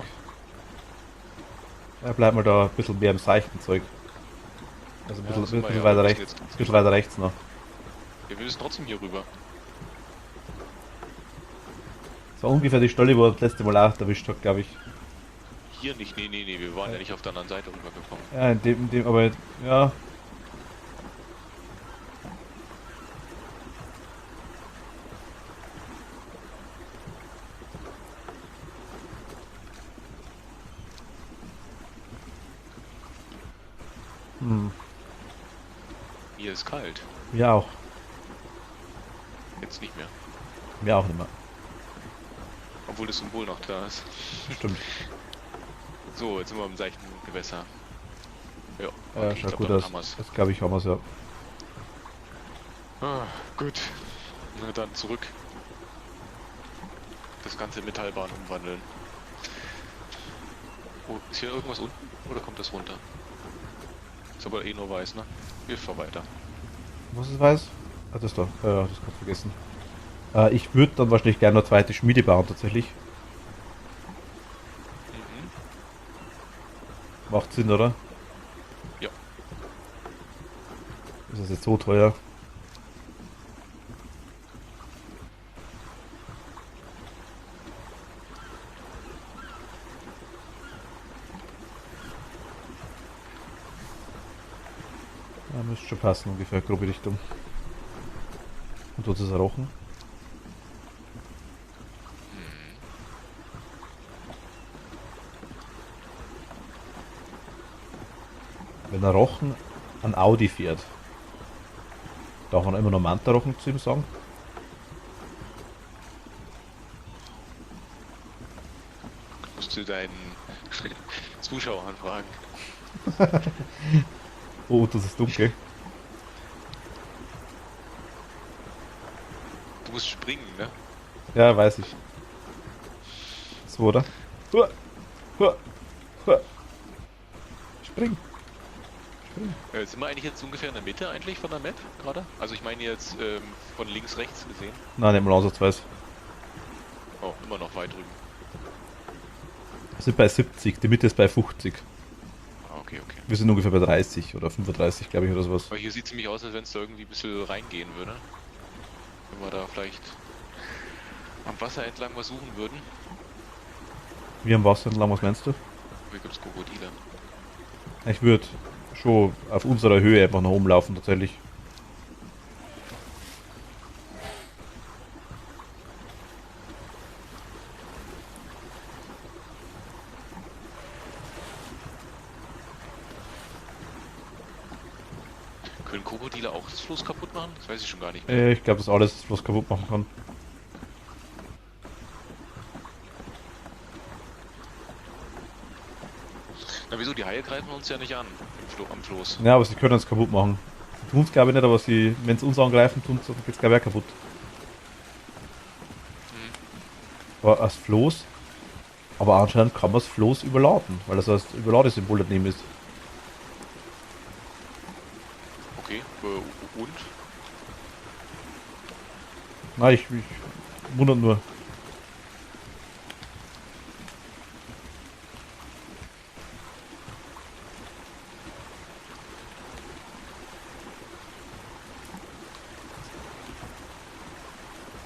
B: Ja, bleib mal da ein bisschen mehr im seichten Zeug. Also ein bisschen, bisschen weiter rechts. Ein bisschen weiter rechts noch.
A: Ja, wir müssen trotzdem hier rüber.
B: Das war ungefähr die Stelle, wo er das letzte Mal auch erwischt hat, glaube ich.
A: Hier nicht, nee, wir waren ja nicht auf der anderen Seite rübergekommen.
B: Ja, aber ja.
A: Mir ist kalt.
B: Mir auch.
A: Jetzt nicht mehr.
B: Mir auch nicht mehr.
A: Obwohl das Symbol noch da ist.
B: Stimmt.
A: So, jetzt sind wir im seichten Gewässer. Ja,
B: Ja,
A: ich
B: schaut
A: glaub,
B: gut
A: damit
B: aus.
A: haben wir's.
B: Das glaube ich haben wir es ja.
A: Ah, gut. Na dann zurück. Das ganze Metallbahn umwandeln. Oh, ist hier irgendwas unten? Oder kommt das runter? Ist aber eh nur weiß, ne? Wir fahren weiter.
B: Was ist weiß? Ah, das da. Ja, das kannst du vergessen. Ich würde dann wahrscheinlich gerne eine zweite Schmiede bauen, tatsächlich.
A: Mhm.
B: Macht Sinn, oder?
A: Ja.
B: Ist das jetzt so teuer? Ja, müsste schon passen, ungefähr, grobe Richtung. Und dort ist er Rochen. Wenn ein Rochen an Audi fährt, darf man immer noch Manta-Rochen zu ihm sagen?
A: Musst du deinen Zuschauern fragen.
B: Oh, das ist dunkel.
A: Du musst springen, ne?
B: Ja, weiß ich. So, oder? Hua, hua, hua. Spring.
A: Sind wir eigentlich jetzt ungefähr in der Mitte eigentlich von der Map gerade? Also ich meine jetzt von links rechts gesehen.
B: Nein, nicht mal ansatzweise.
A: Oh, immer noch weit drüben.
B: Wir sind bei 70, die Mitte ist bei 50.
A: Ah, okay.
B: Wir sind ungefähr bei 30 oder 35, glaube ich, oder sowas.
A: Aber hier sieht es ziemlich aus, als wenn es da irgendwie ein bisschen reingehen würde. Wenn wir da vielleicht am Wasser entlang was suchen würden.
B: Wie am Wasser entlang, was meinst du?
A: Hier gibt es Krokodile.
B: Ich würde schon auf unserer Höhe einfach nach oben laufen, tatsächlich.
A: Können Krokodile auch das Floß kaputt machen? Das weiß ich schon gar nicht mehr.
B: Ich glaube, dass alles was kaputt machen kann.
A: Na wieso, die Haie greifen uns ja nicht an am Floß.
B: Ja, aber sie können es kaputt machen. Sie tun es glaube ich nicht, aber sie, wenn sie uns angreifen, tun sie, geht es glaube ich auch kaputt. Aber das Floß, aber anscheinend kann man das Floß überladen, weil das heißt Überladesymbol daneben ist.
A: Okay, und?
B: Nein, ich wundert nur.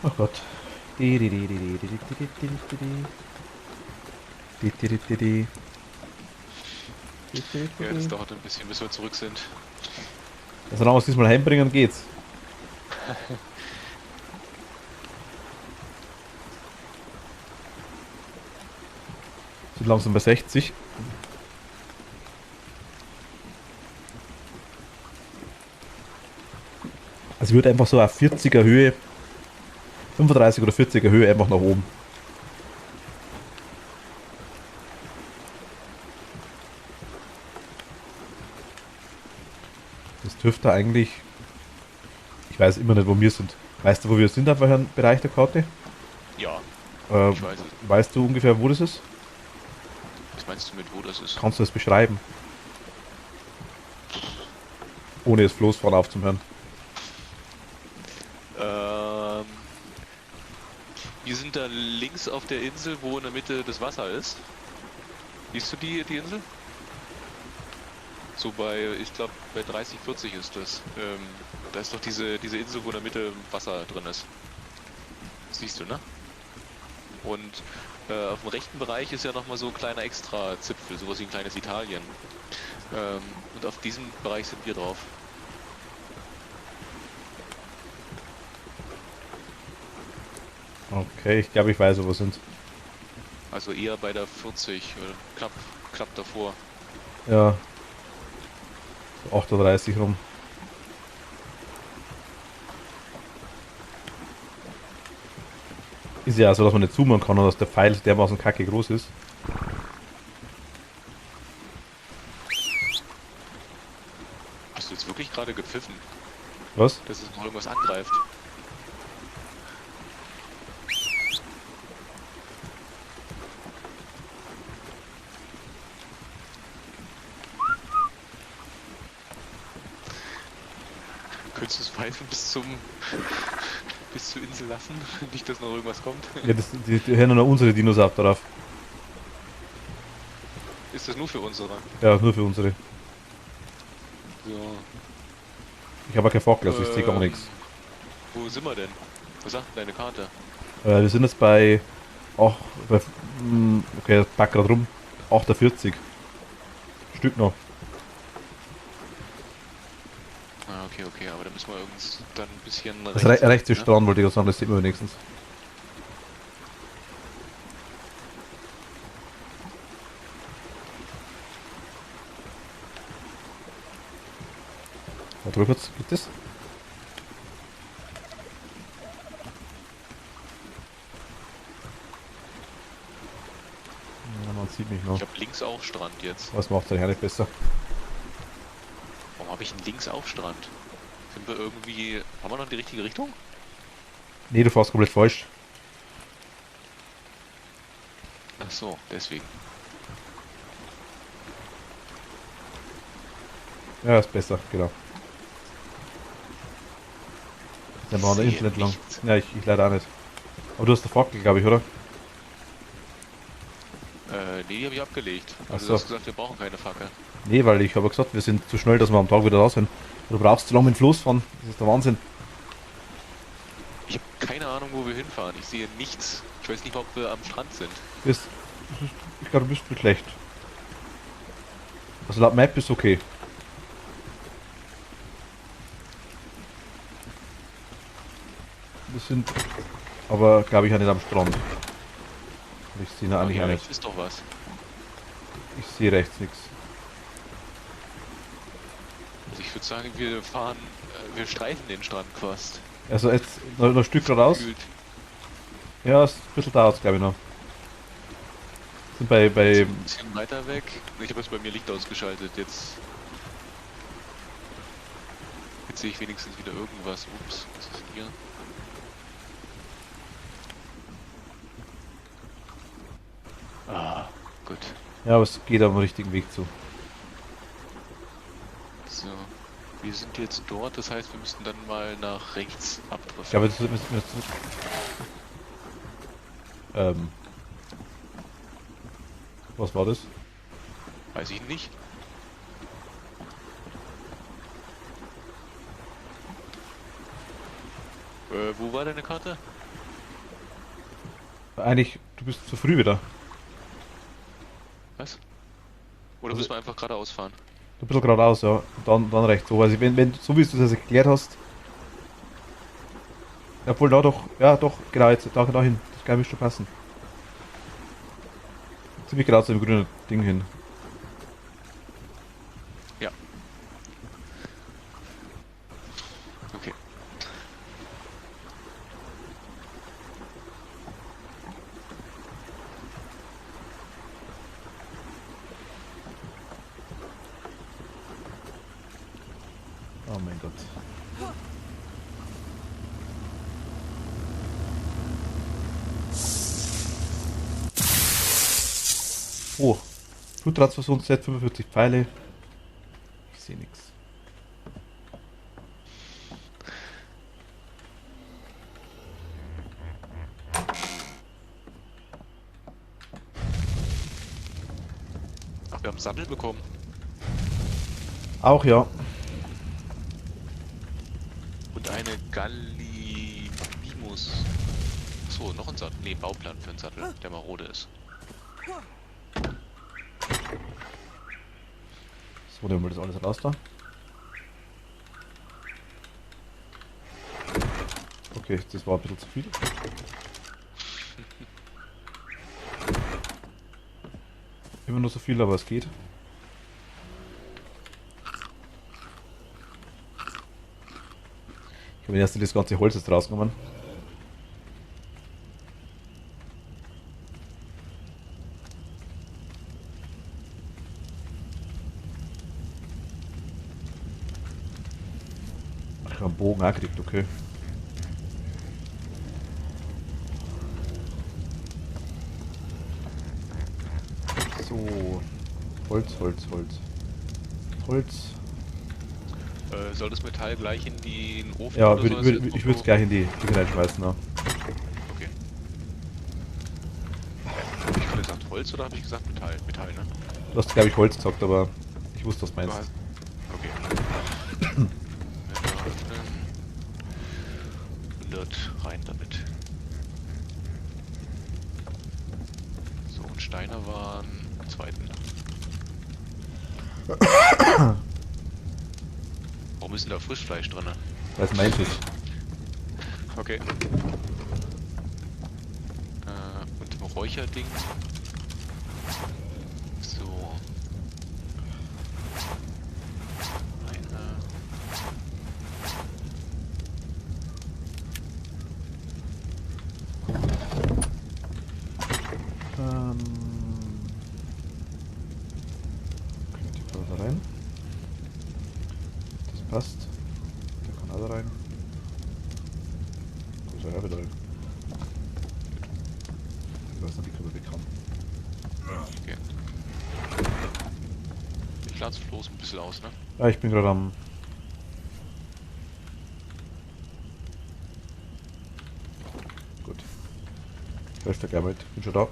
B: Oh Gott.
A: Ja, das dauert ein bisschen, bis wir zurück sind.
B: Also, wenn wir es diesmal heimbringen, geht's. Sind langsam bei 60. Also ich würde einfach so auf 40er Höhe, 35 oder 40er Höhe einfach nach oben. Das dürfte eigentlich, ich weiß immer nicht, wo wir sind. Weißt du, wo wir sind, auf welchem Bereich der Karte?
A: Ja, ich weiß es.
B: Weißt du ungefähr, wo das ist?
A: Was meinst du mit, wo das ist?
B: Kannst du das beschreiben? Ohne das Floßfahren aufzuhören.
A: Wir sind da links auf der Insel, wo in der Mitte das Wasser ist. Siehst du die Insel? So bei, ich glaube bei 30, 40 ist das. Da ist doch diese Insel, wo in der Mitte Wasser drin ist. Siehst du, ne? Und auf dem rechten Bereich ist ja nochmal so ein kleiner Extra-Zipfel, sowas wie ein kleines Italien. Und auf diesem Bereich sind wir drauf.
B: Okay, ich glaube, ich weiß, wo wir sind.
A: Also eher bei der 40, knapp davor.
B: Ja, so 38 rum. Ist ja so, dass man nicht zoomen kann und dass der Pfeil dermaßen kacke groß ist.
A: Hast du jetzt wirklich gerade gepfiffen,
B: Was?
A: dass es noch irgendwas angreift? Könntest du es pfeifen bis zur Insel lassen? Nicht, dass noch irgendwas kommt?
B: Ja, die hören nur unsere Dinos ab darauf.
A: Ist das nur für unsere?
B: Ja, nur für unsere.
A: So.
B: Ich habe ja kein Fahrglas, ich sehe gar nichts.
A: Wo sind wir denn? Was sagt denn deine Karte?
B: Wir sind jetzt bei, auch bei, okay, das packt gerade rum, 48 Stück noch.
A: Ah, okay, aber da müssen wir uns dann ein bisschen
B: Das rechts ist Strand, wollte ich gerade sagen, das sieht man wenigstens. Da drüber geht das? Ja, man sieht mich noch.
A: Ich habe links auch Strand jetzt.
B: Was macht ja nicht besser?
A: Warum habe ich einen links auch Strand? Sind wir irgendwie... Haben wir noch die richtige Richtung?
B: Nee, du fährst komplett falsch.
A: Ach so, deswegen.
B: Ja, ist besser, genau. Dann machen wir
A: Sehe
B: Insel entlang.
A: nichts.
B: Ja, ich leider auch nicht. Aber du hast eine Fackel, glaube ich, oder?
A: Nee, die habe ich abgelegt.
B: Ach
A: Also
B: so.
A: du hast gesagt, wir brauchen keine Fackel.
B: Nee, weil ich habe gesagt, wir sind zu schnell, dass wir am Tag wieder da sind. Du brauchst zu lange mit dem Fluss fahren. Das ist der Wahnsinn.
A: Ich habe keine Ahnung, wo wir hinfahren. Ich sehe nichts. Ich weiß nicht, ob wir am Strand sind.
B: Ich glaube, du bist nicht schlecht. Also laut Map ist okay. Wir sind aber, glaube ich, auch nicht am Strand. Ich sehe ihn eigentlich auch nicht.
A: Rechts ist doch was.
B: Ich sehe rechts nichts.
A: Also ich würde sagen, wir streifen den Strand fast.
B: Also jetzt noch ein Stück geradeaus.
A: Gefühlt.
B: Ja, ist ein bisschen dauert glaube ich noch. Sind bei
A: Ein bisschen weiter weg. Ich habe jetzt bei mir Licht ausgeschaltet. Jetzt sehe ich wenigstens wieder irgendwas. Ups, was ist denn hier? Ah, gut.
B: ja, aber es geht am richtigen Weg zu.
A: So. Wir sind jetzt dort, das heißt, wir müssten dann mal nach rechts
B: Ich
A: abdriften.
B: glaube, jetzt was war das?
A: Weiß ich nicht. Wo war deine Karte?
B: Eigentlich, du bist zu früh wieder.
A: Was? Oder
B: Also-
A: müssen wir einfach geradeaus fahren?
B: Ein bisschen geradeaus, ja. Und dann rechts. So, also wenn so wie du das erklärt hast. Obwohl da doch, ja doch, genau jetzt, da hin. Das kann schon passen. Ziemlich genau zu dem grünen Ding hin.
A: Ja. Okay.
B: Oh mein Gott. Oh, Bluttransfusionsset 45 Pfeile. Ich sehe nichts.
A: Sattel bekommen.
B: Auch ja.
A: Und eine Gallibimus. So, noch ein Sattel. Nee, Bauplan für einen Sattel, der marode ist.
B: So, nehmen wir das alles raus da. Okay, das war ein bisschen zu viel. Immer nur so viel, aber es geht. Ich habe erst das ganze Holz jetzt rausgenommen. Ach, ich habe einen Bogen auch gekriegt, okay. So. Holz, Holz, Holz. Holz.
A: Soll das Metall gleich in den Ofen
B: Ja,
A: oder soll es jetzt
B: ich
A: noch
B: würde es
A: so-
B: gleich in die reinschmeißen. Ja.
A: Okay. Habe ich gerade gesagt Holz oder habe ich gesagt Metall? Metall, ne?
B: Du hast, glaube ich, Holz gesagt, aber ich wusste, was du
A: Du
B: meinst.
A: hast... Okay. Messer öffnen. 100 rein damit. So, und Steiner waren im zweiten. Warum ist denn da Frischfleisch drin?
B: Weil es meins ist.
A: Okay. Und im Räucherding. So. Eine.
B: Okay, die kann da rein. Das passt. Der kann auch da rein. Wo ist er wieder rein? Ich weiß nicht, wie können wir bekommen.
A: Okay. Ich lade es bloß ein bisschen aus, ne?
B: Ja, ich bin gerade am. Gut. Ich helfe dir gleich mit. Bin schon da.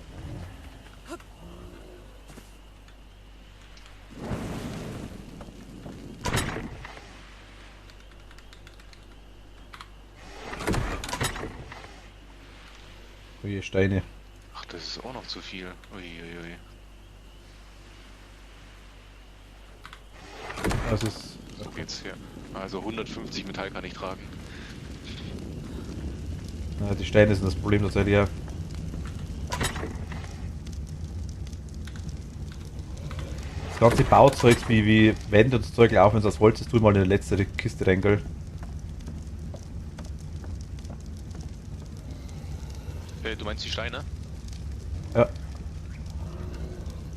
B: Oh je, Steine.
A: Ach, das ist auch noch zu viel. Uiuiui.
B: Das ist.
A: So geht's hier. Also 150 Metall kann ich tragen.
B: Ja, die Steine sind das Problem tatsächlich, ja. Das ganze Bauzeugs wie Wände und so Zeug laufen, wenn es aus Holz ist, tun mal in die letzte Kiste rein, gell?
A: Du meinst die Steine?
B: Ja.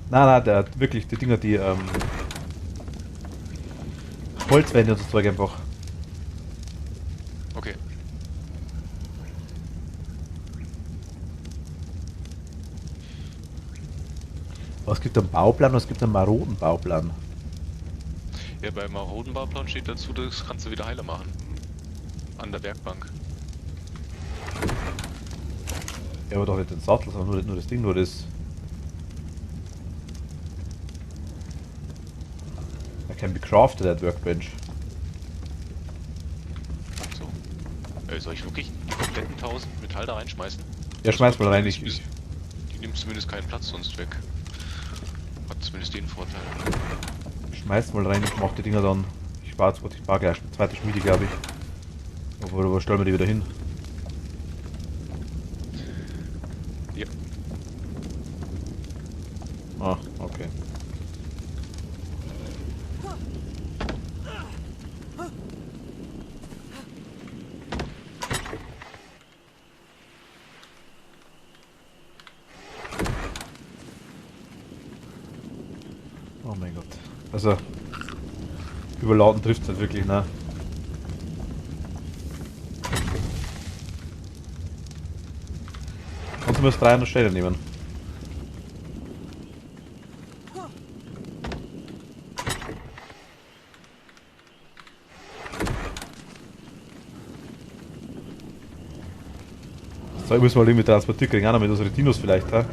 B: Nein, der hat wirklich die Dinger, die Holzwände und so Zeug einfach.
A: Okay.
B: Aber es gibt einen Bauplan und es gibt einen maroden Bauplan.
A: Ja, beim Marodenbauplan steht dazu, das kannst du wieder heile machen. An der Werkbank.
B: Ja, aber doch nicht den Sattel, sondern nur das Ding, nur das. Er can be crafted at Workbench.
A: So. Soll ich wirklich die kompletten 1000 Metall da reinschmeißen?
B: Ja, schmeiß mal rein,
A: Die nimmt zumindest keinen Platz sonst weg. Hat zumindest den Vorteil.
B: schmeiß mal rein, ich mach die Dinger dann. Ich spare gleich eine zweite Schmiede, glaube ich. Obwohl, wo stellen wir die wieder hin?
A: Ja.
B: Ah, okay. Oh mein Gott. Also, überladen trifft es halt wirklich, ne? Kannst du mir das 300 Stelle nehmen? So, ich muss mal irgendwie transportiert kriegen, auch noch mit unseren Dinos vielleicht, ha?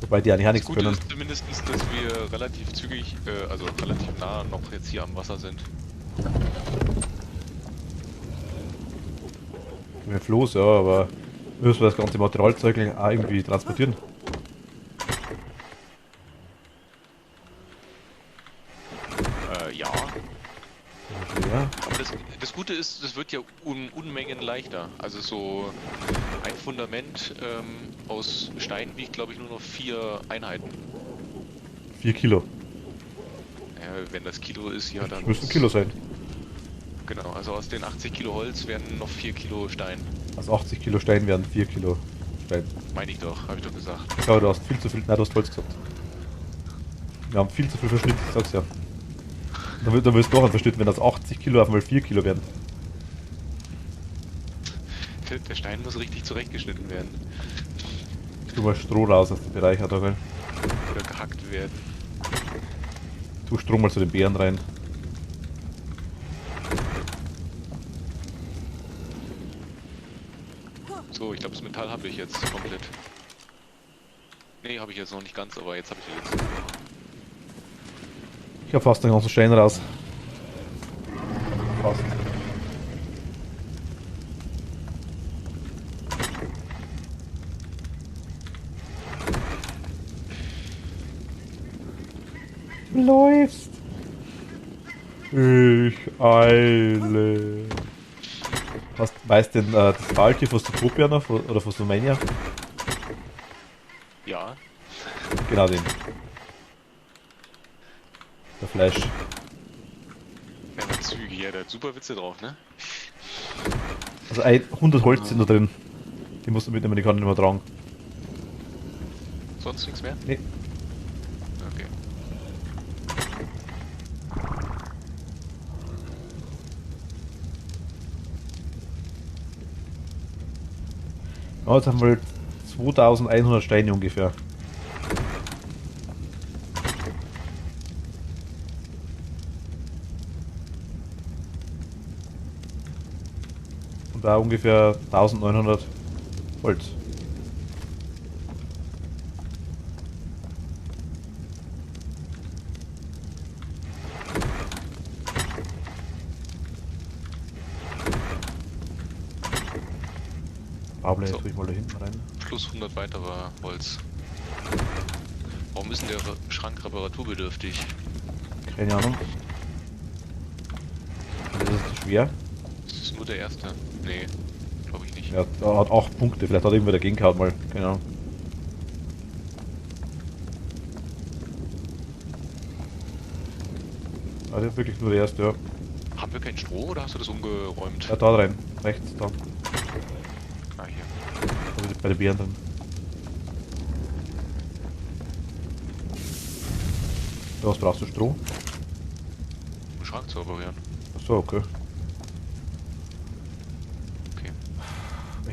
B: Wobei die eigentlich auch
A: Das
B: nichts
A: Gute
B: können.
A: ist zumindest, dass wir relativ zügig, also relativ nah noch jetzt hier am Wasser sind.
B: Mit Floß, ja, aber müssen wir das ganze Materialzeug auch irgendwie transportieren.
A: Ja,
B: Ja,
A: aber das Gute ist, das wird ja Unmengen leichter. Also so ein Fundament aus Stein wiegt, glaube ich, nur noch 4 Einheiten.
B: 4 Kilo.
A: Wenn das Kilo ist, ja,
B: Das
A: dann
B: müssen Kilo sein.
A: genau, also aus den 80 Kilo Holz werden noch 4 Kilo Stein.
B: Also 80 Kilo Stein werden 4 Kilo Stein.
A: Meine ich doch, habe ich doch gesagt.
B: Ich glaube, du hast viel zu viel. Nein, du hast Holz gesagt. Wir haben viel zu viel Verschnitt, ich sag's ja. Da wirst du noch einen Verschnitt, wenn das 80 Kilo auf einmal 4 Kilo werden.
A: Der Stein muss richtig zurechtgeschnitten werden.
B: Tu mal Stroh raus aus dem Bereich, hat er, gell?
A: Oder gehackt werden.
B: Tu Strom mal zu den Bären rein.
A: So, ich glaube, das Metall habe ich jetzt komplett. Nee, habe ich jetzt noch nicht ganz, aber jetzt habe ich jetzt.
B: Ich hab fast den ganzen Stein raus. Fast. Du läufst. Ich eile. Weißt du denn das Falltier von Zootopia noch? Oder von Zoomania?
A: Ja,
B: Genau den. Der Flash.
A: der war zügig, ja, der hat super Witze drauf, ne?
B: Also 100 Holz sind da drin. Die musst du mitnehmen, die kann ich nicht mehr tragen.
A: Sonst nichts mehr?
B: Nee.
A: Okay.
B: Ja, jetzt haben wir 2100 Steine ungefähr. Und da ungefähr 1900 Holz. Baublech
A: So.
B: tue ich mal da hinten rein.
A: Plus 100 weiterer Holz. Warum ist denn der Schrank reparaturbedürftig?
B: Keine Ahnung. Das ist zu schwer.
A: Das ist nur der erste. Nee, glaube ich nicht.
B: Ja, er hat 8 Punkte. Vielleicht hat er irgendwer dagegen gehauen mal. Keine Ahnung. Also wirklich nur der erste, ja.
A: Haben wir kein Stroh oder hast du das umgeräumt?
B: Ja, da rein. Rechts, da.
A: Ah, hier.
B: Also bei den Bären drin. Ja, was brauchst du? Stroh?
A: Um den Schrank zu operieren.
B: Achso, okay.
A: Okay.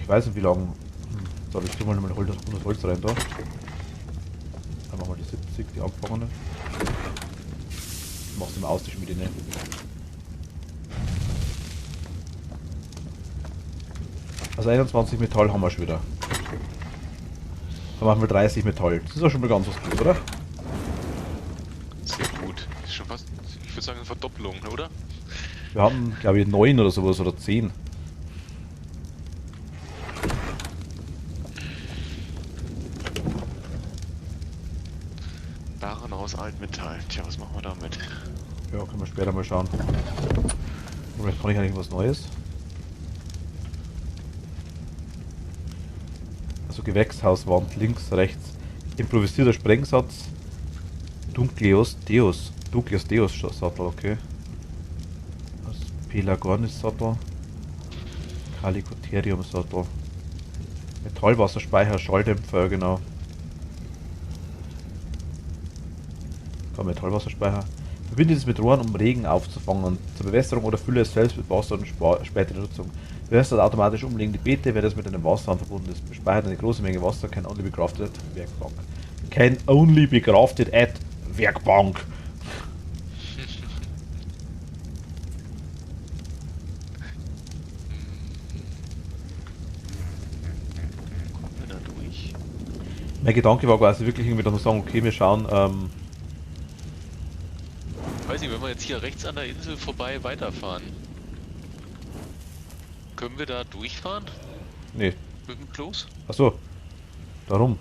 B: Ich weiß nicht wie lange. So, ich tue mal nochmal 100 Holz rein da. Dann machen wir die 70, die angefangene. Machst du mal aus, die Schmiede, ne? Also 21 Metall haben wir schon wieder. Dann machen wir 30 Metall. Das ist auch schon mal ganz was gut, oder?
A: Sehr gut. Das ist schon fast, ich würde sagen, eine Verdopplung, oder?
B: Wir hatten, glaube ich, 9 oder sowas oder 10.
A: Waren aus Altmetall. Tja, was machen wir damit?
B: Ja, können wir später mal schauen. Vielleicht kann ich eigentlich was Neues. Also Gewächshauswand, links, rechts. Improvisierter Sprengsatz. Dunkleus Deus. Dunkleus Deus Sattel, okay. Das Pelagornis Sattel. Calicotherium Sattel. Metallwasserspeicher, Schalldämpfer, genau. Metallwasserspeicher. Verbindet es mit Rohren, um Regen aufzufangen. Zur Bewässerung oder fülle es selbst mit Wasser und spätere Nutzung. Bewässert automatisch umliegende Beete, wenn es mit einem Wasserhahn verbunden ist. Bespeichert eine große Menge Wasser, can only be crafted at Werkbank. Can only be crafted at Werkbank.
A: Kommen wir da durch?
B: Mein Gedanke war quasi wirklich irgendwie, dass wir sagen, okay, wir schauen,
A: Weiß nicht, wenn wir jetzt hier rechts an der Insel vorbei weiterfahren, können wir da durchfahren
B: nee,
A: mit dem Kloß?
B: achso, darum.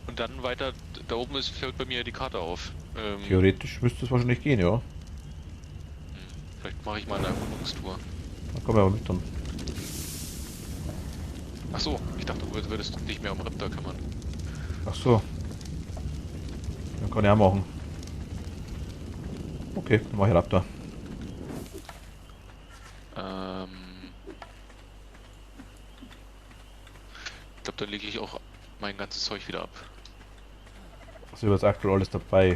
A: Und dann weiter, da oben ist, fällt bei mir die Karte auf.
B: Theoretisch müsste es wahrscheinlich gehen, ja.
A: Vielleicht mache ich mal eine Erkundungstour.
B: Da kommen wir aber mit dann.
A: Ach so, ich dachte, du würdest nicht mehr um Raptor kümmern.
B: Achso. Dann kann ich auch machen. Okay, dann mache ich Raptor.
A: Ich glaube, dann lege ich auch mein ganzes Zeug wieder ab.
B: Also jetzt aktuell alles dabei.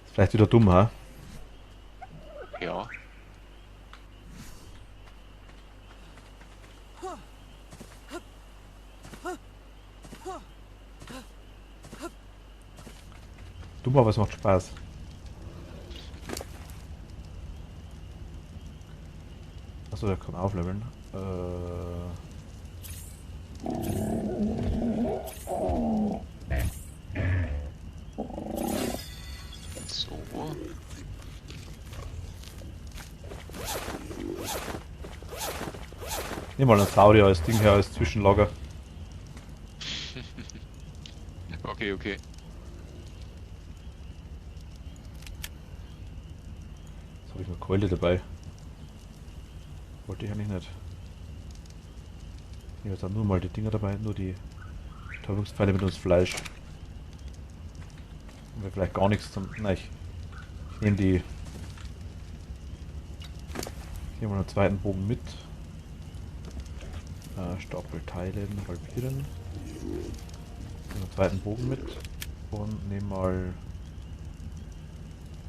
B: Ist vielleicht wieder dumm, ha?
A: Ja.
B: Dumm, aber es macht Spaß. Achso, der kann aufleveln.
A: So.
B: Ich nehme mal einen Saurier als Ding her, als Zwischenlager.
A: Okay, okay.
B: Jetzt habe ich eine Keule dabei. Wollte ich eigentlich nicht. Ich nehme jetzt auch nur mal die Dinger dabei, nur die Betäubungspfeile mit uns Fleisch. Und wir vielleicht gar nichts zum. Nein, ich nehme die. Ich nehme mal einen zweiten Bogen mit. Stapel teilen, halbieren. Nehme einen zweiten Bogen mit. Und nehme mal.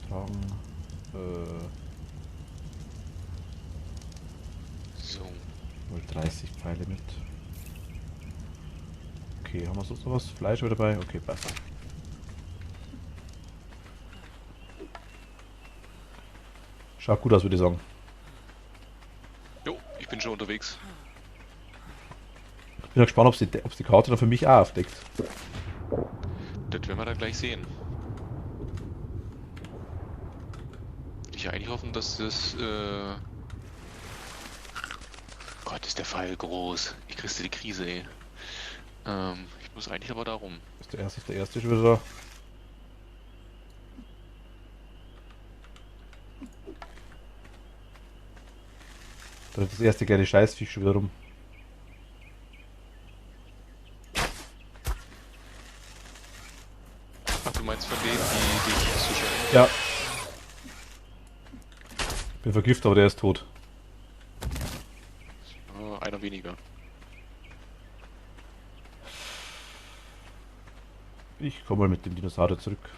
B: Tragen.
A: So.
B: Mal 30 Pfeile mit. Okay, haben wir sonst noch was? Fleisch wieder dabei? Okay, passt. Schaut gut aus, würde ich sagen.
A: Jo, ich bin schon unterwegs.
B: Bin gespannt, ob die Karte dann für mich auch aufdeckt.
A: Das werden wir dann gleich sehen. Ich eigentlich hoffen, dass das, Gott, ist der Pfeil groß. Ich kriegste die Krise, ey. Ich muss eigentlich aber darum.
B: Ist der erste schon wieder da? Da ist das erste kleine Scheißviech schon wieder rum.
A: Ach, du meinst von denen, die dich zuschauen?
B: Ja. Bin vergiftet, aber der ist tot.
A: Einer weniger.
B: Ich komme mal mit dem Dinosaurier zurück.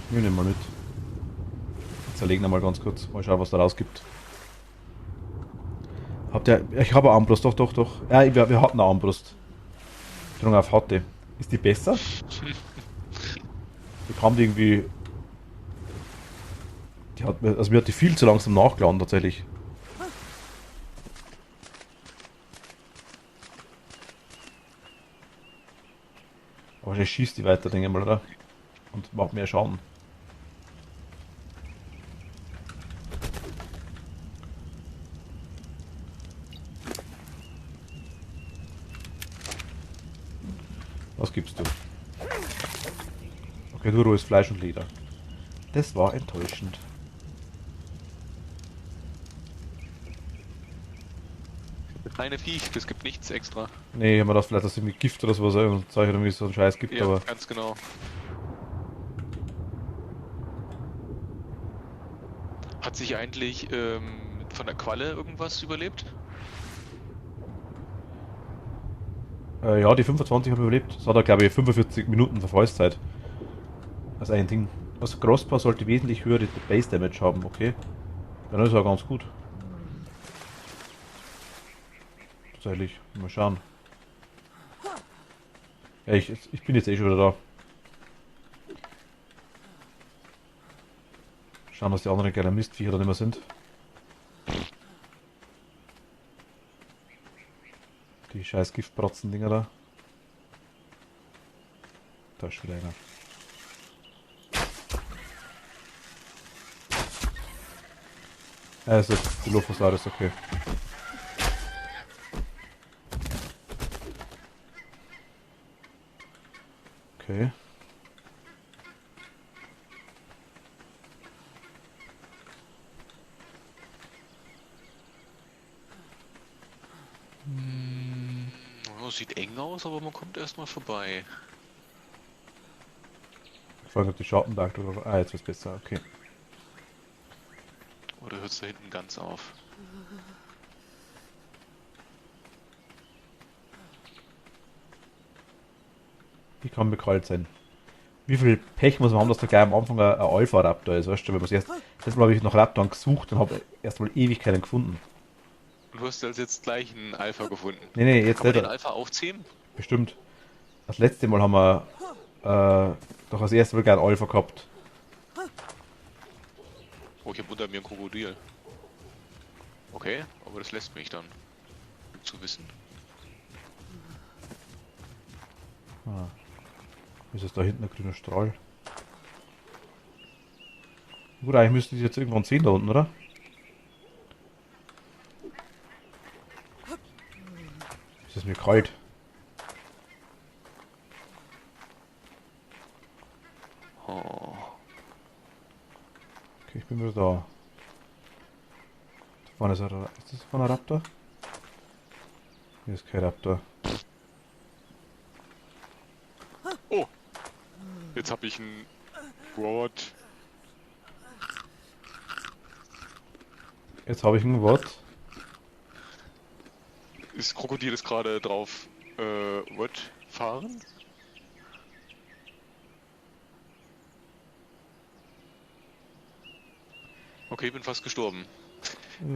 B: Wir nehmen mal mit. Zerlegen wir mal ganz kurz. Mal schauen, was da rausgibt. Habt ihr. Ich habe eine Armbrust, doch. Ja, wir hatten eine Armbrust. Drung auf hatte. Ist die besser? Die kam die irgendwie. Mir hat die viel zu langsam nachgeladen tatsächlich. Aber ich schießt die weiter, denke ich mal, oder? Und macht mehr Schaden. Was gibst du? Okay, nur rohes Fleisch und Leder. Das war enttäuschend.
A: Eine Viech, das gibt nichts extra.
B: Nee, ich hab mir das vielleicht, dass es irgendwie Gift oder sowas und Zeug oder irgendwie so einen Scheiß gibt,
A: Ja,
B: aber.
A: ganz genau. Hat sich eigentlich von der Qualle irgendwas überlebt?
B: Ja, die 25 haben überlebt. Das hat er, glaube ich, 45 Minuten Verfallszeit. Das ist ein Ding. Das Crossbar sollte wesentlich höhere Base Damage haben, okay. Dann ist er ganz gut. Tatsächlich. Mal schauen. Ja, ich bin jetzt eh schon wieder da. Schauen, dass die anderen kleinen Mistviecher da nicht mehr sind. Die scheiß Giftbratzen-Dinger da. Da ist wieder einer. Also, Dilophosaurus, okay. Okay.
A: Oh, sieht eng aus, aber man kommt erstmal vorbei.
B: Ich frage, ob die Schattenjagd oder... Ah, jetzt wird's besser, okay.
A: Oder hört es da hinten ganz auf?
B: Die kann mir kalt sein. Wie viel Pech muss man haben, dass da gleich am Anfang ein Alpha-Raptor ist, weißt du? Wenn man das Mal habe ich nach Raptoren gesucht und habe erst mal ewig keinen gefunden.
A: Du hast also jetzt gleich einen Alpha gefunden.
B: Nee, jetzt
A: Kann man
B: nicht.
A: den Alpha aufziehen?
B: Bestimmt. Das letzte Mal haben wir doch das erste Mal gleich einen Alpha gehabt.
A: Oh, ich habe unter mir ein Krokodil. Okay, aber das lässt mich dann. Gut zu wissen.
B: Ah. Ist es da hinten ein grüner Strahl? Gut, eigentlich müsste ich jetzt irgendwann sehen da unten, oder? Ist es mir kalt?
A: Oh.
B: Okay, ich bin wieder da. Da vorne ist ein Ist das von ein Raptor? Hier ist kein Raptor.
A: Oh! Jetzt habe ich ein What?
B: Jetzt habe ich ein Wort.
A: Das Krokodil ist gerade drauf. What? Fahren? Okay, ich bin fast gestorben.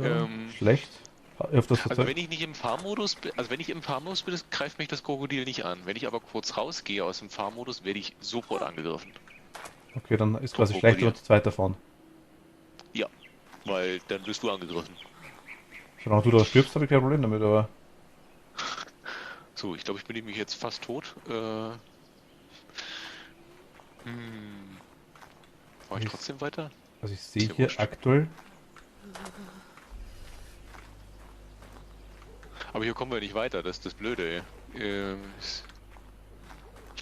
B: Ja, schlecht. Auf das
A: Also wenn ich nicht im Fahrmodus bin, also wenn ich im Fahrmodus bin, greift mich das Krokodil nicht an. Wenn ich aber kurz rausgehe aus dem Fahrmodus, werde ich sofort angegriffen.
B: Okay, dann ist quasi schlecht, wenn wir zu zweit davon.
A: Ja, weil dann wirst du angegriffen.
B: Solange du da stirbst, habe ich kein Problem damit, aber...
A: So, ich glaube, ich bin nämlich jetzt fast tot. Fahr ich trotzdem weiter?
B: Also ich sehe
A: ja
B: hier
A: wurscht.
B: aktuell...
A: Aber hier kommen wir nicht weiter, das ist das Blöde. Ich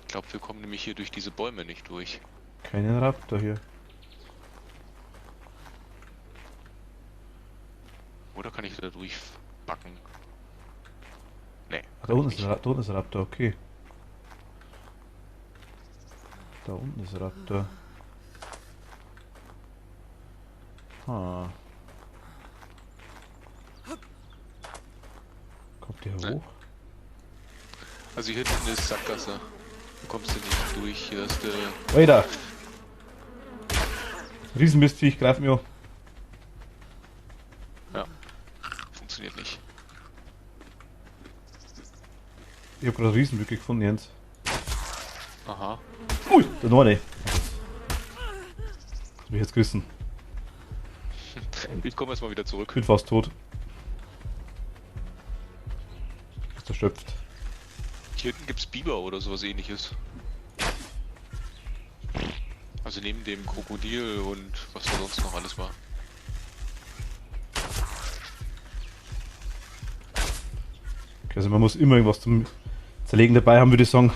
A: glaube, wir kommen nämlich hier durch diese Bäume nicht durch.
B: Keinen Raptor hier.
A: Oder kann ich da durchbacken? Nee.
B: Ah, da unten ist da unten ist ein Raptor, okay. Da unten ist ein Raptor. Ah. Kommt der
A: Nee.
B: hoch?
A: Also hier hinten ist Sackgasse. Du kommst hier nicht durch. Hier ist der...
B: Weiter! Riesenmistviech, greif mir an.
A: Ja. Funktioniert nicht.
B: Ich hab gerade eine Riesenlücke gefunden, Jens.
A: Aha.
B: Ui, der Neune. Hab mich jetzt gerissen.
A: Ich komme erstmal wieder zurück.
B: Bin fast tot. Ist erschöpft.
A: Hier hinten gibt's Biber oder sowas ähnliches. Also neben dem Krokodil und was da sonst noch alles war.
B: Okay, also man muss immer irgendwas zum Zerlegen dabei haben, würde ich sagen.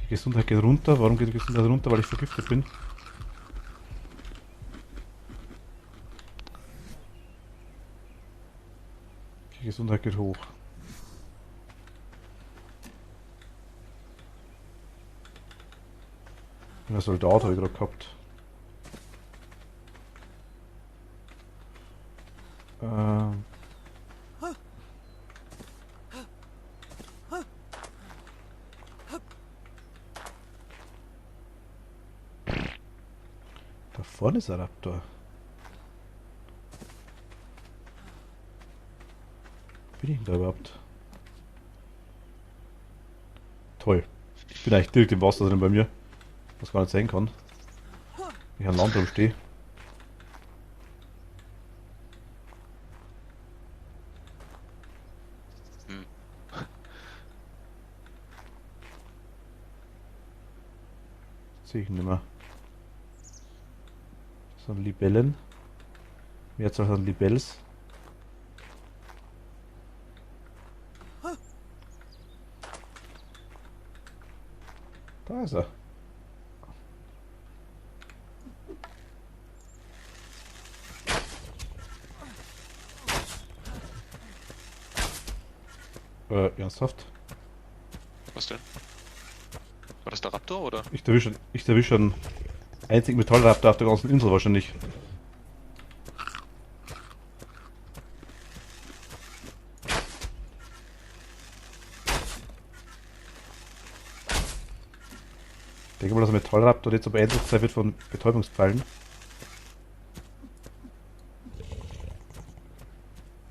B: Die Gesundheit geht runter. Warum geht die Gesundheit runter? Weil ich vergiftet bin. Die Gesundheit geht hoch. Ein Soldat habe ich gerade gehabt. Da vorne ist ein Raptor. Bin ich denn da überhaupt? Toll. Ich bin eigentlich direkt im Wasser drin bei mir. Was gar nicht sein kann. Ich an Land rumstehe. sehe ich nicht mehr. Das sind Libellen. Mehrzahl sind Libells. Da ist er. Ernsthaft?
A: Was denn? War das der Raptor oder?
B: Ich erwische einen einzigen Metallraptor auf der ganzen Insel wahrscheinlich. Ich denke mal, dass ein Metallraptor jetzt aber beeindruckt sein wird von Betäubungspfeilen.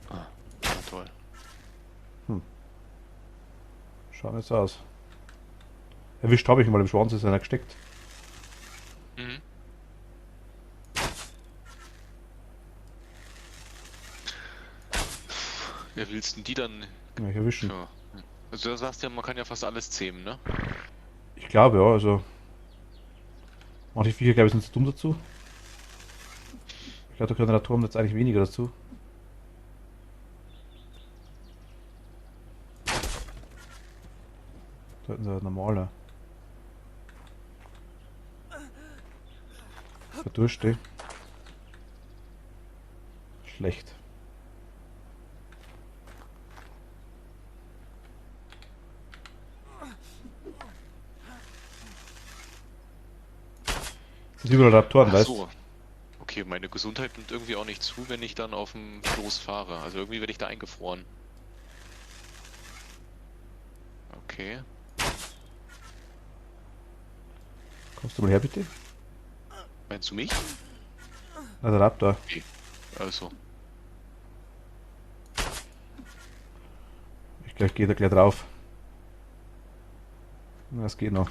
A: Ah, ja, toll.
B: Schaut jetzt aus. Erwischt habe ich ihn mal im Schwanz, ist einer gesteckt.
A: Mhm. Wer willst denn die dann?
B: Ja, ich erwischen.
A: Ja. Also du sagst ja, man kann ja fast alles zähmen, ne?
B: Ich glaube, ja, also. Manche Viecher, glaube ich, sind zu dumm dazu. Ich glaube, da können der Turm jetzt eigentlich weniger dazu. Da hätten sie ein normaler. Verdurste. Schlecht. Es sind überall Raptoren,
A: Ach
B: weißt du?
A: so. Okay, meine Gesundheit nimmt irgendwie auch nicht zu, wenn ich dann auf dem Floß fahre. Also irgendwie werde ich da eingefroren. Okay.
B: Kommst du mal her, bitte?
A: Meinst du mich?
B: Na, der Raptor.
A: Also.
B: Ich gehe da gleich drauf. Na, es geht noch.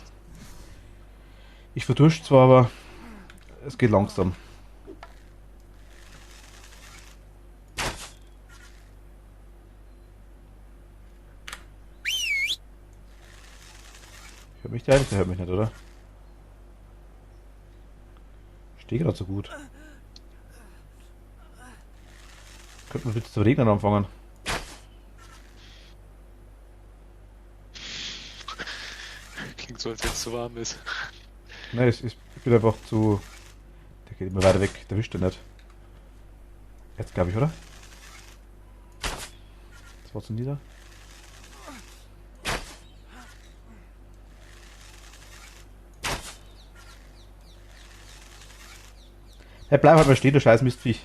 B: Ich verdurst zwar, aber es geht langsam. Hört mich der eigentlich? Der hört mich nicht, oder? Ich stehe gerade so gut. Könnte man bitte zu regnen anfangen?
A: Klingt so, als wenn es zu warm ist.
B: Nein, ich bin einfach zu... Der geht immer weiter weg, der wischt er nicht. Jetzt glaube ich, oder? Das war zu nieder. Hey, bleib halt mal stehen, du scheiß Mistviech.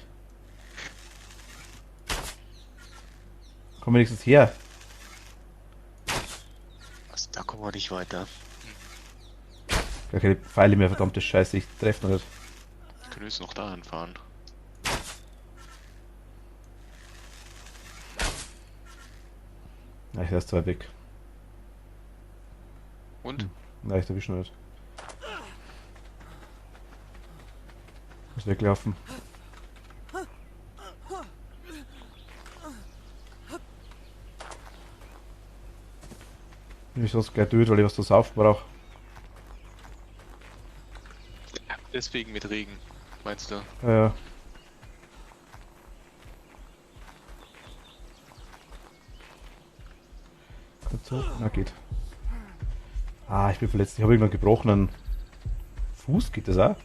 B: Komm wenigstens her.
A: Also, da kommen wir nicht weiter.
B: Gar keine Pfeile mehr, verdammte Scheiße, ich treffe noch nicht.
A: Ich könnte jetzt noch da anfahren.
B: Na, ich lasse zwei weg.
A: Und?
B: Nein, ich erwische noch nicht. Muss weglaufen. Bin ich sonst gleich tot, weil ich was zu saufen brauche.
A: Deswegen mit Regen, meinst du?
B: Ja, ja. Kurz hoch. Na, geht. Ah, ich bin verletzt. Ich habe irgendwann gebrochenen Fuß. Geht das auch?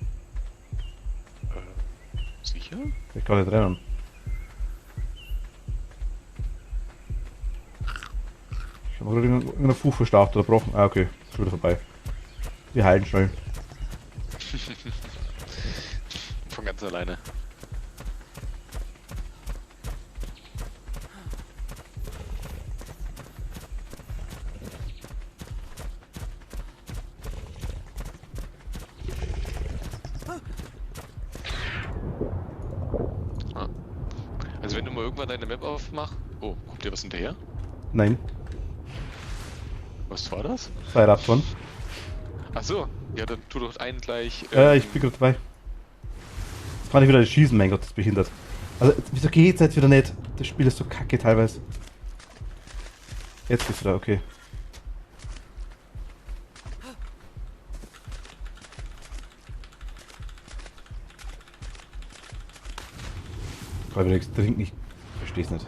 A: Sicher?
B: Ich kann nicht rennen. Ich habe gerade irgendeinen Fuß verstaucht oder gebrochen. Ah, okay. Ist wieder vorbei. Wir heilen schnell.
A: Von ganz alleine. Ah. Also wenn du mal irgendwann deine Map aufmachst... Oh, kommt dir was hinterher?
B: Nein.
A: Was war das?
B: Zwei Raptoren.
A: Ach so, ja, dann tu doch einen gleich.
B: Ich bin gerade dabei. Jetzt kann ich wieder schießen, mein Gott, das ist behindert. Also, wieso geht's jetzt wieder nicht? Das Spiel ist so kacke teilweise. Jetzt geht's wieder, okay. Aber nichts trinken, ich versteh's nicht.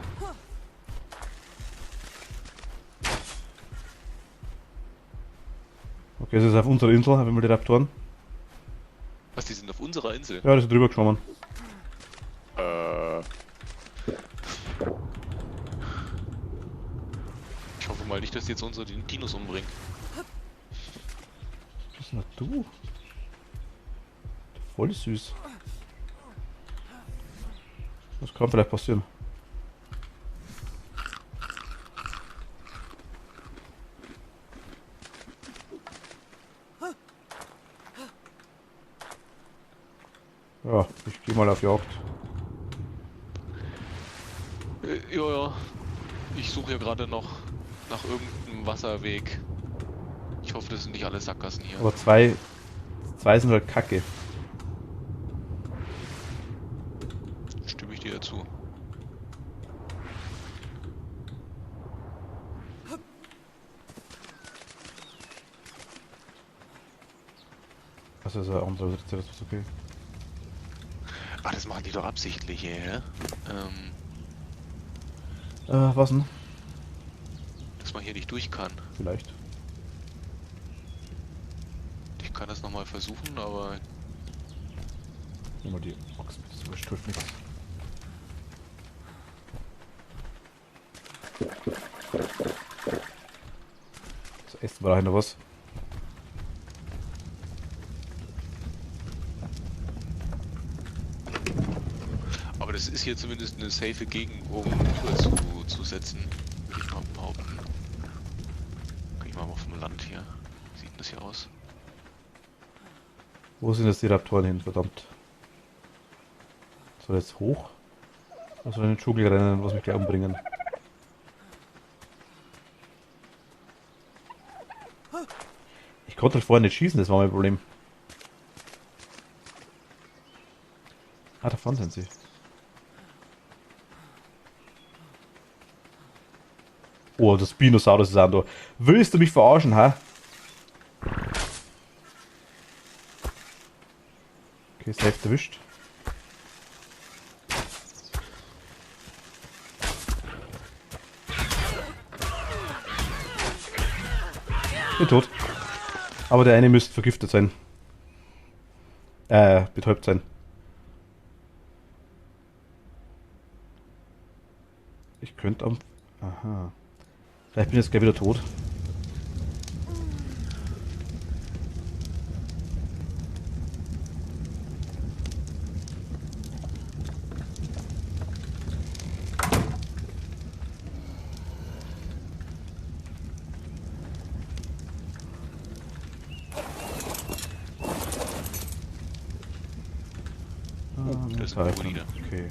B: Okay, das ist auf unserer Insel, haben wir die Raptoren.
A: Was, die sind auf unserer Insel?
B: Ja, die sind drüber geschwommen.
A: Ich hoffe mal nicht, dass die jetzt unsere Dinos umbringen.
B: Was ist denn du? Voll süß. Was kann vielleicht passieren? Ja, ich gehe mal auf Jagd.
A: Ja. Ich suche ja gerade noch nach irgendeinem Wasserweg. Ich hoffe, das sind nicht alle Sackgassen hier.
B: Aber zwei sind halt kacke.
A: Stimme ich dir dazu.
B: Also ist ein anderer Rezept, das ist okay.
A: Ah, das machen die doch absichtlich, ja?
B: Was denn?
A: Dass man hier nicht durch kann.
B: Vielleicht.
A: Ich kann das nochmal versuchen, aber
B: Nimm mal die Axt, das überstülpt nichts. Das Essen war noch was.
A: Aber das ist hier zumindest eine safe Gegend, um Uhr zu setzen, würde ich mal behaupten. Guck ich mal auf dem Land hier. Wie sieht denn das hier aus?
B: Wo sind jetzt die Raptoren hin, verdammt? Soll jetzt hoch? Oder soll in den Dschungel rennen, was mich gleich umbringen? Ich konnte halt vorher nicht schießen, das war mein Problem. Ah, da vorne sind sie. Oh, das Spinosaurus ist auch da. Willst du mich verarschen, ha? Okay, ist Hälfte erwischt. Bin tot. Aber der eine müsste vergiftet sein. Betäubt sein. Ich könnte am... Aha. Vielleicht bin ich jetzt gleich wieder tot.
A: Das ist ein
B: Zeichen.
A: Bolide.
B: Okay.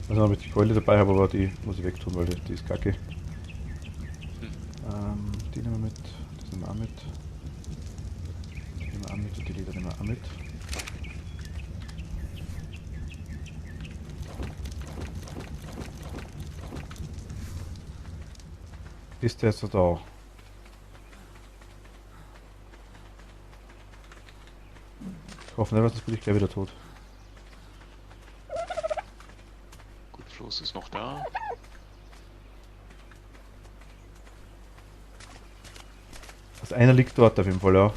B: Also ob ich die Keule dabei habe, aber die muss ich wegtun, weil die ist kacke. Die nehmen wir mit, das nehmen wir auch mit. Die nehmen wir auch mit und die Leder nehmen wir auch mit. Ist der jetzt da? Ich hoffe nicht, sonst bin ich gleich wieder tot.
A: Gut, Floß ist noch da.
B: Also einer liegt dort auf jeden Fall, ja.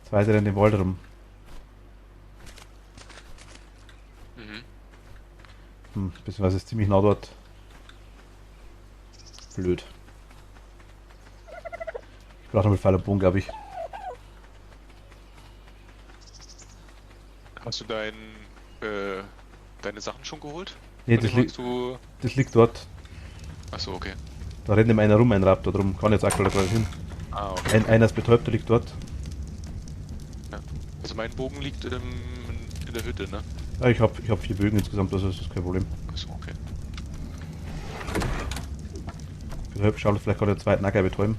B: Zwei sind in dem Wald rum. Beziehungsweise ist ziemlich nah dort. Blöd. Ich brauche noch mit Pfeil und Bogen, glaube ich.
A: Hast du deine Sachen schon geholt?
B: Nee,
A: Oder
B: das,
A: du...
B: das liegt dort.
A: Achso, okay.
B: Da rennt ihm einer rum, ein Raptor, darum kann ich jetzt aktuell gerade hin.
A: Ah, okay.
B: Einer ist betäubt, der liegt dort.
A: Ja. Also mein Bogen liegt in der Hütte, ne?
B: Ja, ich hab 4 Bögen insgesamt, also das ist kein Problem.
A: Achso, okay.
B: Betäubt, schau, vielleicht kann der zweiten Acker betäuben.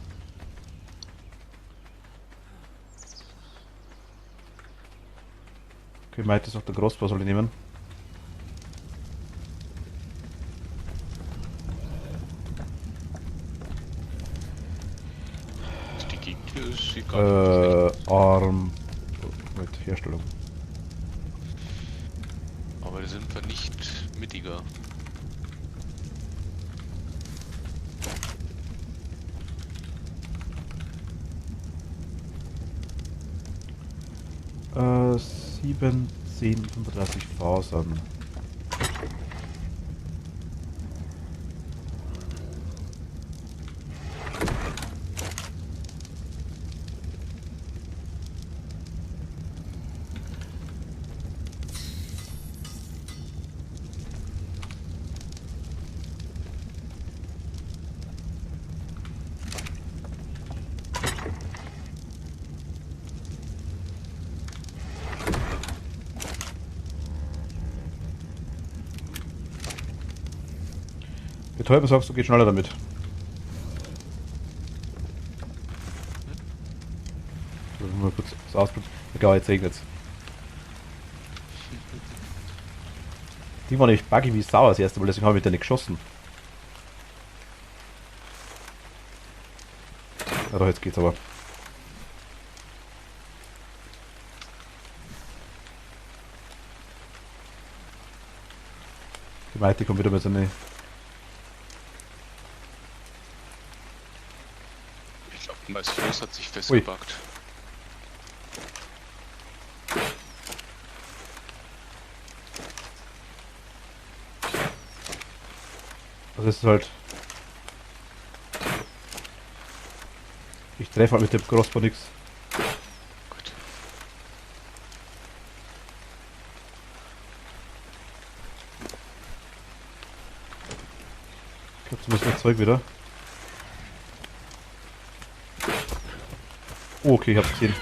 B: Okay, meint ist auch der Großbau soll ich nehmen.
A: sieht gar nicht aus.
B: Arm. Mit Herstellung.
A: Aber die sind wir nicht mittiger.
B: Äh, 7, 10, 35 Fasern. Betäuber sagst du, geht schneller damit. Mal kurz das ausprobieren. Egal, jetzt regnet's. Die war nämlich buggy wie Sau das erste Mal, deswegen habe ich mit der nicht geschossen. Ja, doch, jetzt geht's aber. Die Meite kommt wieder mit so eine.
A: Ich glaube, das Floß hat sich festgebackt.
B: Also es ist halt. Ich treffe halt mit dem Crossbow nix.
A: Gut.
B: Ich glaube zumindest das Zeug wieder. Oh, okay, ich hab's gesehen.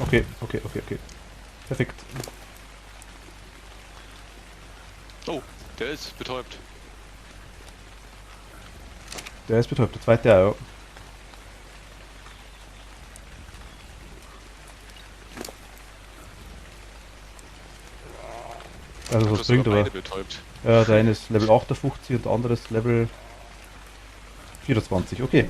B: Okay. Perfekt.
A: Oh, der ist betäubt.
B: Der ist betäubt, der zweite, ja. Also was
A: Das
B: bringt aber.
A: beide betäubt.
B: Ja, der eine ist Level 58 und der andere ist Level 24, okay.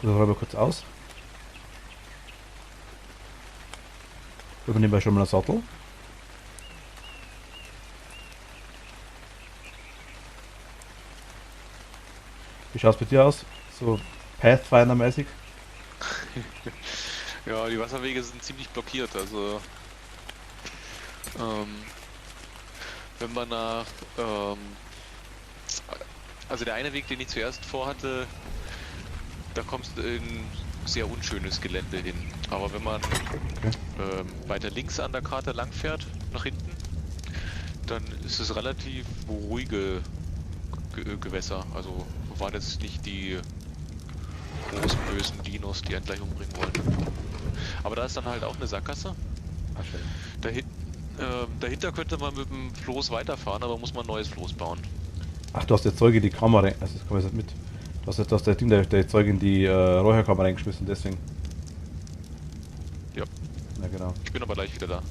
B: Gut, dann räumen wir kurz aus. Übernehmen wir schon mal einen Sattel. Wie schaut es bei dir aus? So Pathfinder-mäßig?
A: Ja, die Wasserwege sind ziemlich blockiert, also wenn man nach also der eine Weg, den ich zuerst vorhatte, da kommst du in sehr unschönes Gelände hin. Aber wenn man weiter links an der Karte lang fährt, nach hinten, dann ist es relativ ruhige Gewässer. Also waren jetzt nicht die großen bösen Dinos, die einen gleich umbringen wollen. Aber da ist dann halt auch eine Sackgasse.
B: Ah, schön.
A: Dahinter könnte man mit dem Floß weiterfahren, aber muss man ein neues Floß bauen.
B: Ach, du hast jetzt Zeug in die Kamera rein. Also das kann man jetzt nicht mit. Du hast jetzt das Ding, der Zeug in die Räucherkammer reingeschmissen, deswegen.
A: Ja.
B: Ja, genau.
A: Ich bin aber gleich wieder da.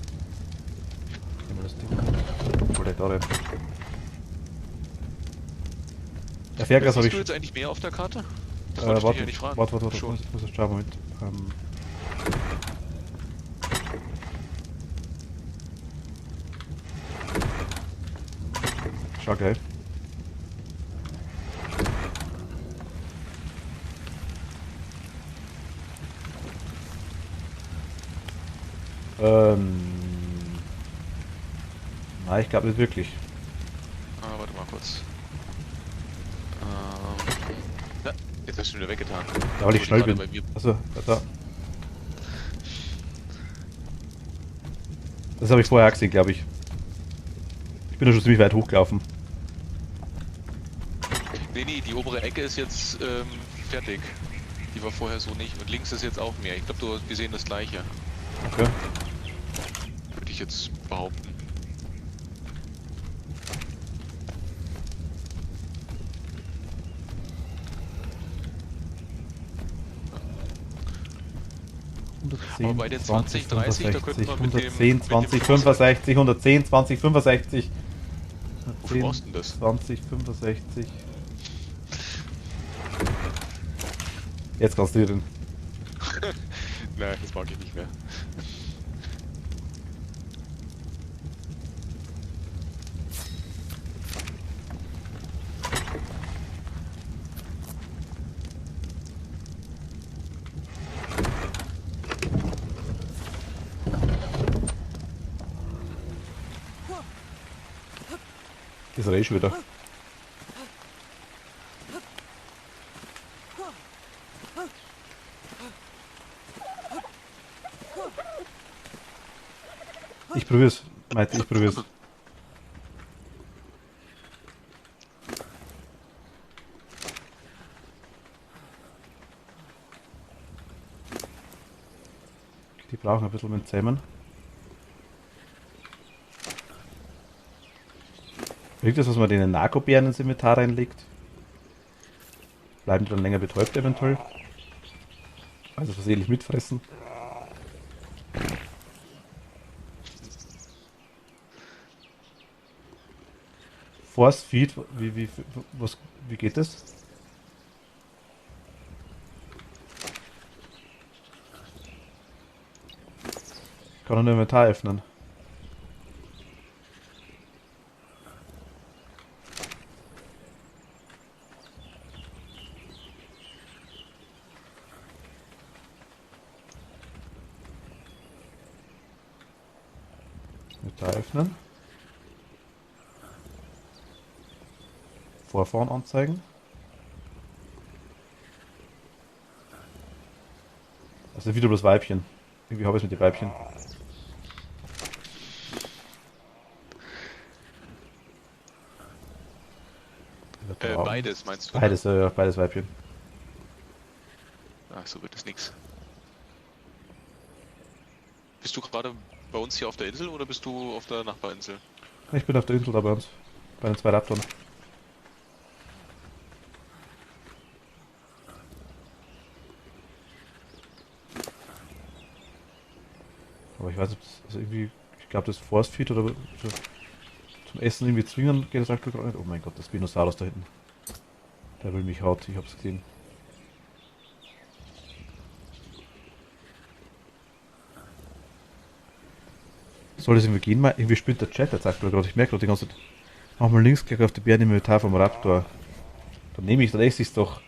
B: Nehmen wir das Ding. Oder da rein. Der Fergas habe
A: Siehst
B: ich.
A: du jetzt eigentlich mehr auf der Karte? Das wollte ich dich ja nicht fragen.
B: Warte.
A: Schon.
B: Ich muss jetzt schauen, Moment. Schau gleich. Nein, ich glaube nicht wirklich.
A: Warte mal kurz. Ja, jetzt hast du ihn wieder weggetan.
B: Ja, weil ich
A: Wo
B: schnell
A: die
B: bin.
A: gerade bei mir-
B: Also, da. Das habe ich vorher auch gesehen, glaube ich. Ich bin ja schon ziemlich weit hochgelaufen.
A: Nee, die obere Ecke ist jetzt fertig. Die war vorher so nicht. Und links ist jetzt auch mehr. Ich glaube, wir sehen das gleiche.
B: Okay.
A: Würde ich jetzt behaupten.
B: 110,
A: Aber bei den
B: 20,
A: 20, 30, da könnten
B: 65,
A: wir
B: 110,
A: mit dem
B: 20, 65, 110, 20, 65.
A: Wofür
B: 110,
A: brauchst du denn das?
B: 20, 65. Jetzt kannst du drin.
A: Nein, das mag ich nicht mehr.
B: Das ist schon wieder. Ich probier's, Maite, ich probier's. Die brauchen ein bisschen mit Zähmen. Irgendwas, was man den Narkobären ins Inventar reinlegt. Bleiben die dann länger betäubt eventuell. Also versehentlich mitfressen. Force Feed, wie geht das? Ich kann nur ein Inventar öffnen. Inventar öffnen. Vorfahren anzeigen. Also wieder bloß Weibchen. Irgendwie habe ich es mit den Weibchen.
A: Beides meinst du?
B: Beides, ja, beides Weibchen.
A: Ach, so wird es nix. Bist du gerade bei uns hier auf der Insel oder bist du auf der Nachbarinsel?
B: Ich bin auf der Insel da bei uns. Bei den zwei Raptoren. Aber ich weiß nicht, ob das, also irgendwie, ich glaube das Force Feed oder so zum Essen irgendwie zwingen geht das aktuell gerade nicht. Oh mein Gott, das Spinosaurus da hinten. Der will mich haut, ich hab's gesehen. Soll das irgendwie gehen? Mal? Irgendwie spinnt der Chat jetzt aktuell gerade. Ich merke gerade die ganze Zeit. Mach mal Linksklick auf die Bären im Inventar vom Raptor. Dann nehme ich, dann esse ich's doch.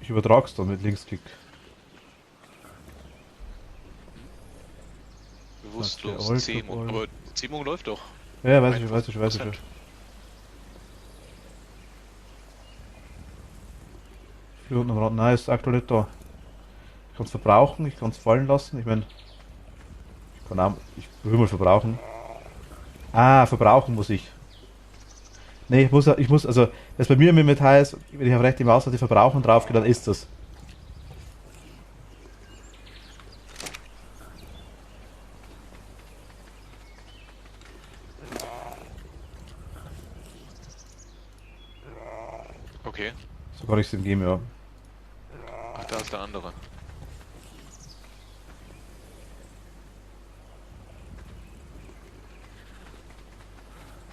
B: Ich übertrag's dann mit Linksklick.
A: Bewusstlos,
B: Okay,
A: Zähmung. Aber Zähmung läuft doch.
B: Ja, weiß ich, weiß ich, weiß ich. Hier unten am Rand, nein, ist aktuell nicht da. Ich kann es verbrauchen, ich kann es fallen lassen. Ich meine, ich will mal verbrauchen. Ah, verbrauchen muss ich. Nee, ich muss, also, das bei mir im Inventar ist, wenn ich auf rechte Maus auf die Verbrauchen drauf gehe, dann ist das.
A: Okay.
B: So kann ich es ihm geben, ja.
A: Ach, da ist der andere.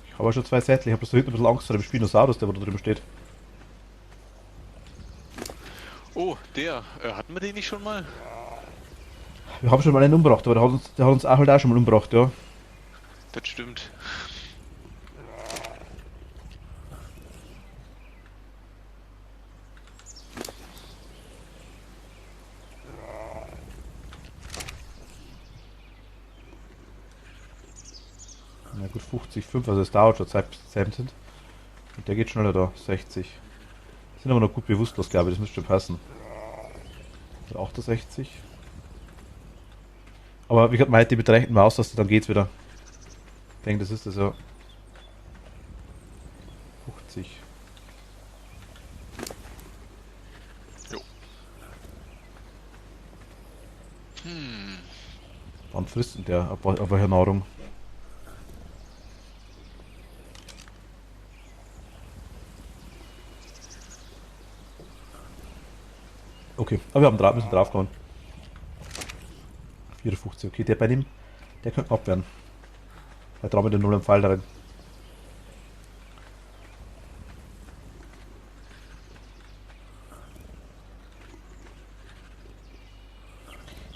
B: Ich habe schon zwei Sättel, ich habe bloß da hinten ein bisschen Angst vor dem Spinosaurus, der wo da drüben steht.
A: Oh, der. Hatten wir den nicht schon mal?
B: Wir haben schon mal einen umgebracht, aber der hat uns auch halt auch schon mal umgebracht, ja.
A: Das stimmt.
B: Na gut, 50, 5, also es dauert schon Zeit, bis die Zeit sind. Und der geht schneller da, 60. Sind aber noch gut bewusstlos, glaube ich, das müsste schon passen. 68. Aber wie gesagt, meint die mit der rechten Maustaste, dann geht's wieder. Ich denke, das ist das ja. 50.
A: Jo.
B: Wann frisst denn der? Auf welcher Nahrung? Okay, aber wir haben müssen draufgehauen. 54, okay, der bei dem, der könnte abwehren. Da trauen wir den 0 am Pfeil da rein.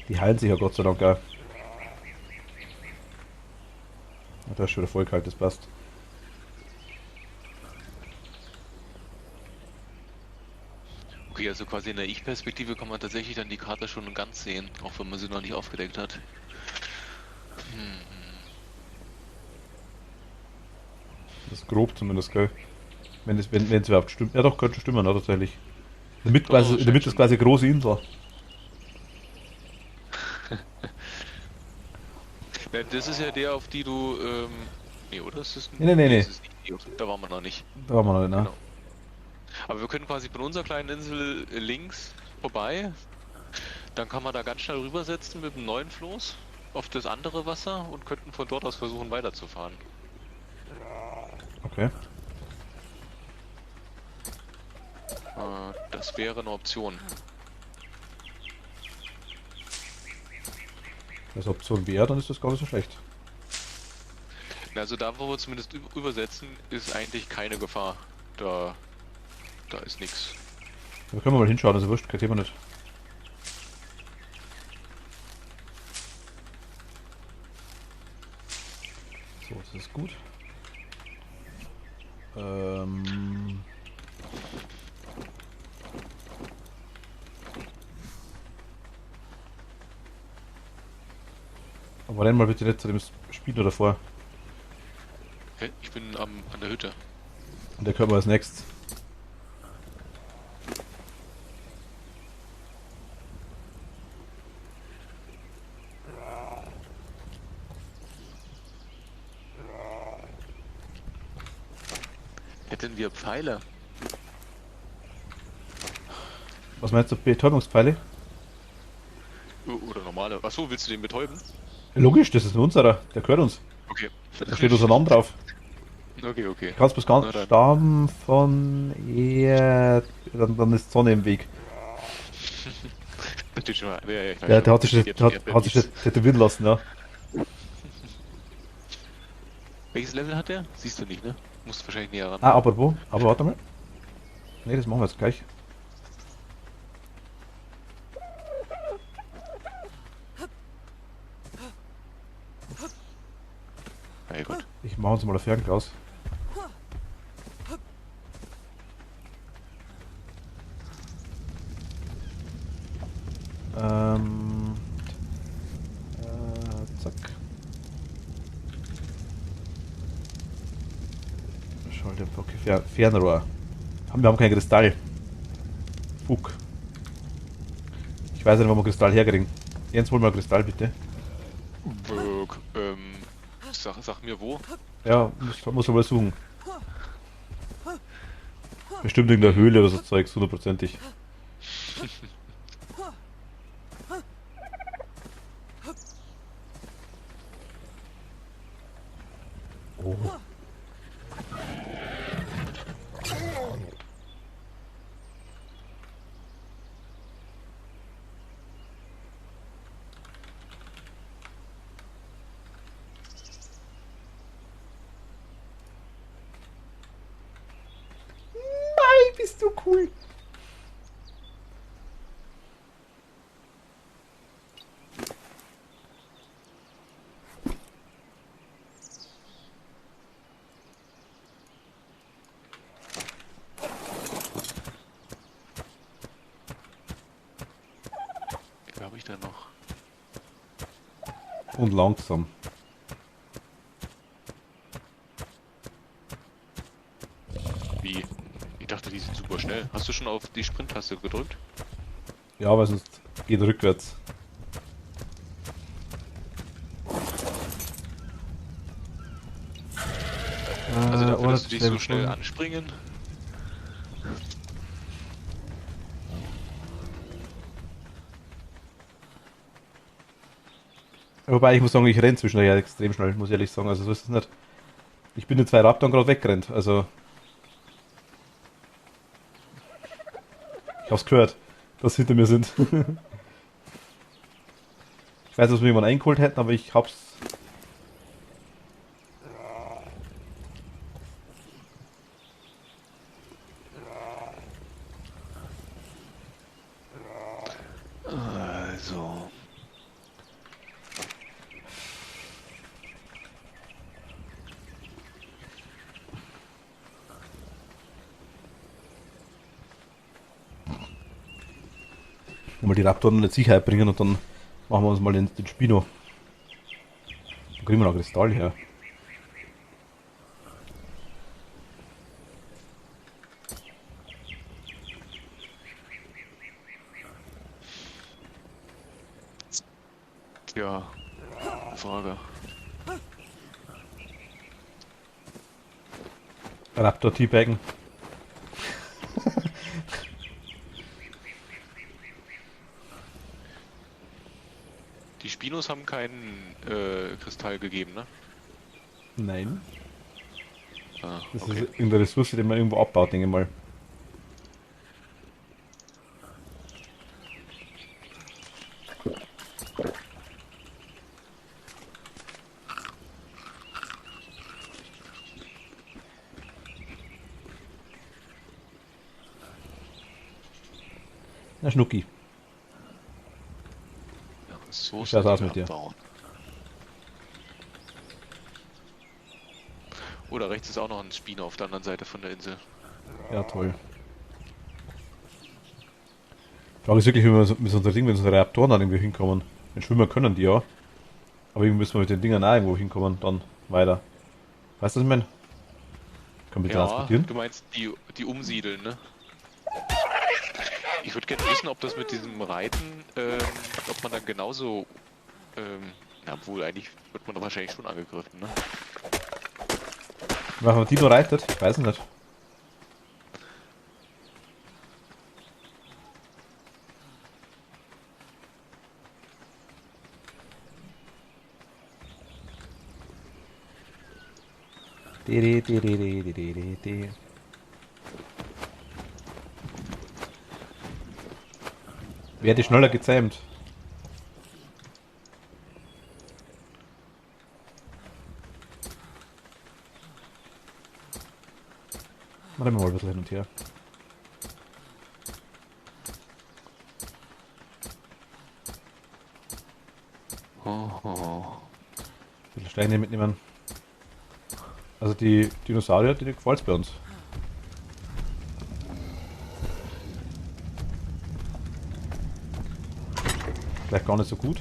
B: Die heilen sich ja Gott sei Dank auch. Ja, da ist schon wieder voll kalt, das passt.
A: Okay, also quasi in der Ich-Perspektive kann man tatsächlich dann die Karte schon ganz sehen, auch wenn man sie noch nicht aufgedeckt hat.
B: Das ist grob zumindest, gell? Wenn es überhaupt stimmt. Ja doch, könnte stimmen, ja, tatsächlich. In der Mitte ist quasi eine große Insel.
A: Ja, das ist ja der, auf die du, nee, oder? Ist das
B: Nee.
A: das ist nicht die, da waren wir noch nicht.
B: Da waren wir noch nicht, ne?
A: Genau. Aber wir können quasi von unserer kleinen Insel links vorbei, dann kann man da ganz schnell rübersetzen mit dem neuen Floß auf das andere Wasser und könnten von dort aus versuchen weiterzufahren.
B: Okay.
A: Das wäre eine Option.
B: Wenn es Option wäre, dann ist das gar nicht so schlecht.
A: Also da, wo wir zumindest übersetzen, ist eigentlich keine Gefahr. Da ist nichts.
B: Da können wir mal hinschauen, also wurscht, kein Thema nicht. So, das ist gut. Aber renn mal bitte nicht zu dem Spieler davor.
A: Okay, ich bin an der Hütte.
B: Und der können wir als nächstes.
A: Hätten wir Pfeile?
B: Was meinst du, Betäubungspfeile?
A: Oder normale? Achso, willst du den betäuben?
B: Logisch, das ist ein unserer, der gehört uns.
A: Okay.
B: Da steht unser Name drauf.
A: Okay.
B: Du kannst bloß ganz
A: Na dann.
B: Stamm von dann ist Sonne im Weg.
A: Das steht schon mal.
B: Ja, der hat sich das tätowieren lassen, ja.
A: Welches Level hat der? Siehst du nicht, ne? Musst wahrscheinlich näher ran.
B: Ah, aber warte mal. Ne, das machen wir jetzt gleich.
A: Na ja, gut.
B: Ich mache uns mal ein Fernglas. Zack. Schalte, okay, Fernrohr. Wir haben kein Kristall. Fuck. Ich weiß nicht, wo wir Kristall herkriegen. Jens, hol mal Kristall, bitte.
A: Sag mir wo.
B: Ja, muss man mal suchen. Bestimmt in der Höhle oder so Zeugs, hundertprozentig. Oh. Nein, bist du cool.
A: Wie habe ich denn noch?
B: Und langsam.
A: Wie? Ich dachte, die sind super schnell. Hast du schon auf die Sprint-Taste gedrückt?
B: Ja, aber sonst geht rückwärts.
A: Also dafür, dass du dich so schnell anspringen?
B: Wobei ich muss sagen, ich renne zwischendurch extrem schnell, muss ich ehrlich sagen. Also so ist es nicht. Ich bin den 2 Raptoren gerade weggerannt, also. Ich hab's gehört. dass sie hinter mir sind. Ich weiß, dass wir jemanden eingeholt hätten, aber ich hab's.
A: Also.
B: Mal die Raptoren in Sicherheit bringen und dann machen wir uns mal den Spino. Dann kriegen wir noch Kristall her.
A: Ja, Frage.
B: Raptor Teabaggen.
A: Die Spinos haben keinen Kristall gegeben, ne?
B: Nein.
A: Ah,
B: Das
A: okay.
B: ist irgendeine Ressource, die man irgendwo abbaut, denke ich mal. Na, Schnucki.
A: Ja, so
B: Wie schaut's aus
A: die
B: mit dir?
A: abbauen. Oh, da rechts ist auch noch ein Spino auf der anderen Seite von der Insel.
B: Ja, toll. Die Frage ist wirklich, wie wir mit unseren Dingen, mit unseren Reaktoren dann irgendwie hinkommen. Wenn schwimmen können die ja. Aber irgendwie müssen wir mit den Dingern auch irgendwo hinkommen, dann weiter. Weißt du, was ich meine? Können wir
A: Ja,
B: transportieren?
A: du meinst die umsiedeln, ne? Ich würde gerne wissen, ob das mit diesem Reiten, ob man dann genauso, na wohl, eigentlich wird man doch wahrscheinlich schon angegriffen, ne?
B: Machen wir Dino reitet? Ich weiß nicht. Wer hätte schneller gezähmt? Warte mal ein bisschen hin und her.
A: Oh, oh.
B: Ein bisschen Steine mitnehmen. Also die Dinosaurier, die gefällt's bei uns. Vielleicht gar nicht so gut.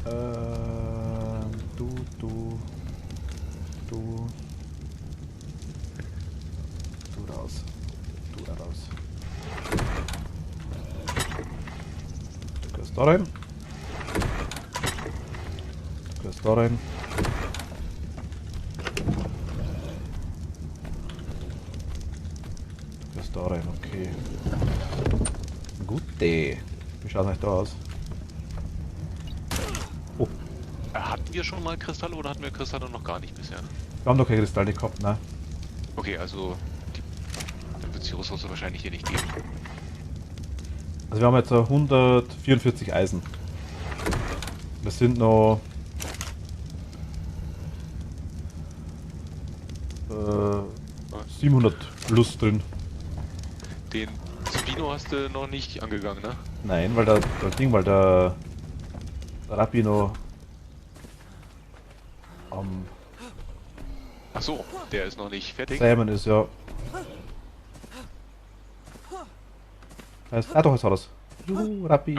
B: Du raus. Du da raus. Du gehst da rein. Du gehst da rein. Du gehst da rein, okay. Gute. Wie schaut es eigentlich da aus? Oh,
A: Hatten wir schon mal Kristalle oder hatten wir Kristalle noch gar nicht bisher?
B: wir haben doch keine Kristalle gehabt, ne?
A: Okay, also dann wird es die Ressource wahrscheinlich hier nicht geben.
B: Also wir haben jetzt 144 Eisen. Das sind noch 700 plus drin.
A: Den Spino hast du noch nicht angegangen, ne?
B: Nein, weil der Rapino am
A: Ach so, der ist noch nicht fertig.
B: Sämen ist, ja. Doch, jetzt hat er's. Rappi.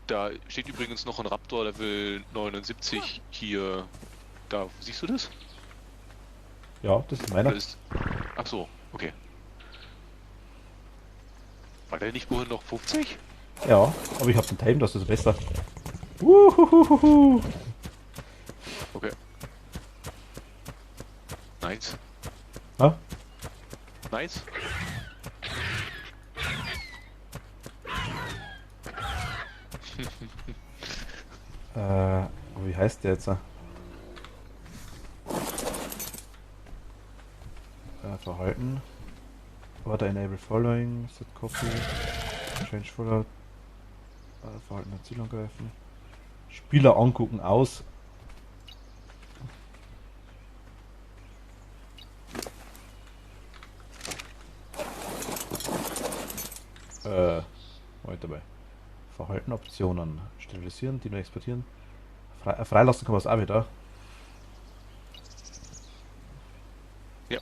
A: Da steht übrigens noch ein Raptor Level 79 hier. Da, siehst du das?
B: Ja, das ist meiner.
A: Oder ist... Ach so, okay. War der nicht vorhin noch 50?
B: Ja, aber ich hab den Time, das ist besser. Uhuhuhuhu.
A: Okay. Nice.
B: Ha?
A: Nice.
B: Wie heißt der jetzt? Verhalten. Order enable following, set copy, change follow, Verhalten der Ziel angreifen. Spieler angucken aus. Heute dabei. Verhalten Optionen. Sterilisieren, die nur exportieren. Freilassen kann man es auch wieder.
A: Ja.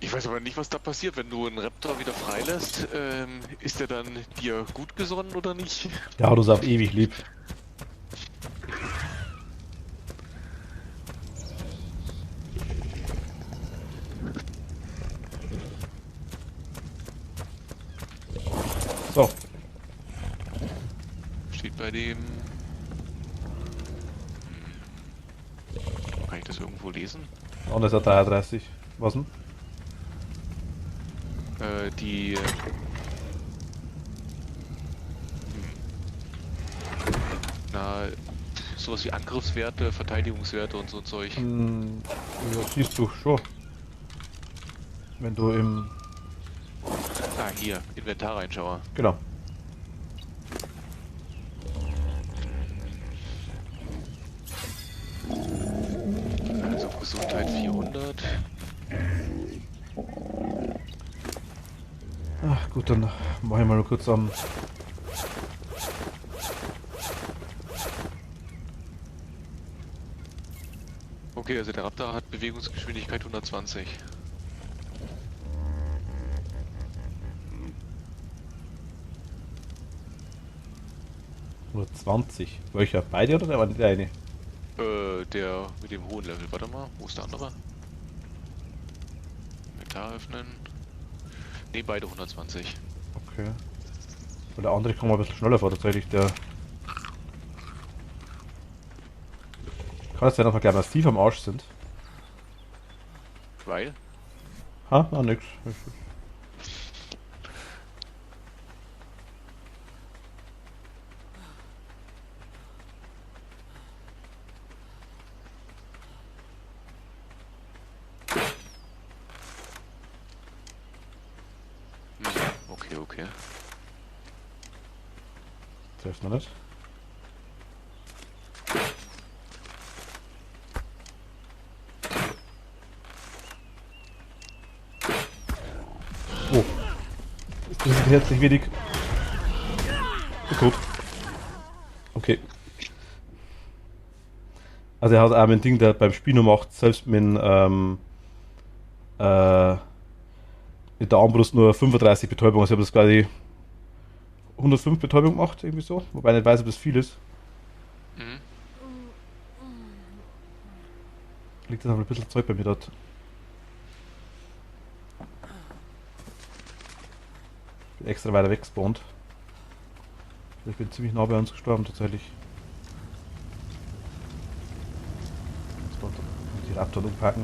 A: Ich weiß aber nicht, was da passiert, wenn du einen Raptor wieder freilässt. Ist der dann dir gut gesonnen oder nicht?
B: Ja, du sagst ewig lieb. So.
A: Steht bei dem... Kann ich das irgendwo lesen?
B: Und ist er 33. Was denn?
A: Die... Na, sowas wie Angriffswerte, Verteidigungswerte und so ein Zeug.
B: Ja, siehst du schon. Wenn du im...
A: Ah, hier, Inventar reinschaue.
B: Genau.
A: Also Gesundheit 400.
B: Ach gut, dann mache ich mal nur kurz am...
A: Okay, also der Raptor hat Bewegungsgeschwindigkeit 120.
B: Nur 20. Welcher? Beide oder der eine?
A: Der mit dem hohen Level. Warte mal, wo ist der andere? Inventar öffnen. Ne, beide 120.
B: Okay. Weil der andere kommt mal ein bisschen schneller vor, tatsächlich. Der... Kann es sein, dass wir gleich massiv am Arsch sind?
A: Weil?
B: Ha? Ah, nix.
A: Okay, okay.
B: Trifft man nicht. Oh. Das ist herzlich wenig. Tot. Okay. Also er hat auch ein Ding, der beim Spiel nur macht, selbst mit mit der Armbrust nur 35 Betäubung. Also ich habe das quasi 105 Betäubung gemacht, irgendwie so. Wobei ich nicht weiß, ob das viel ist.
A: Mhm.
B: Liegt jetzt noch ein bisschen Zeug bei mir dort. Bin extra weiter weggespawnt. Ich bin ziemlich nah bei uns gestorben tatsächlich. Und die Raptor umpacken.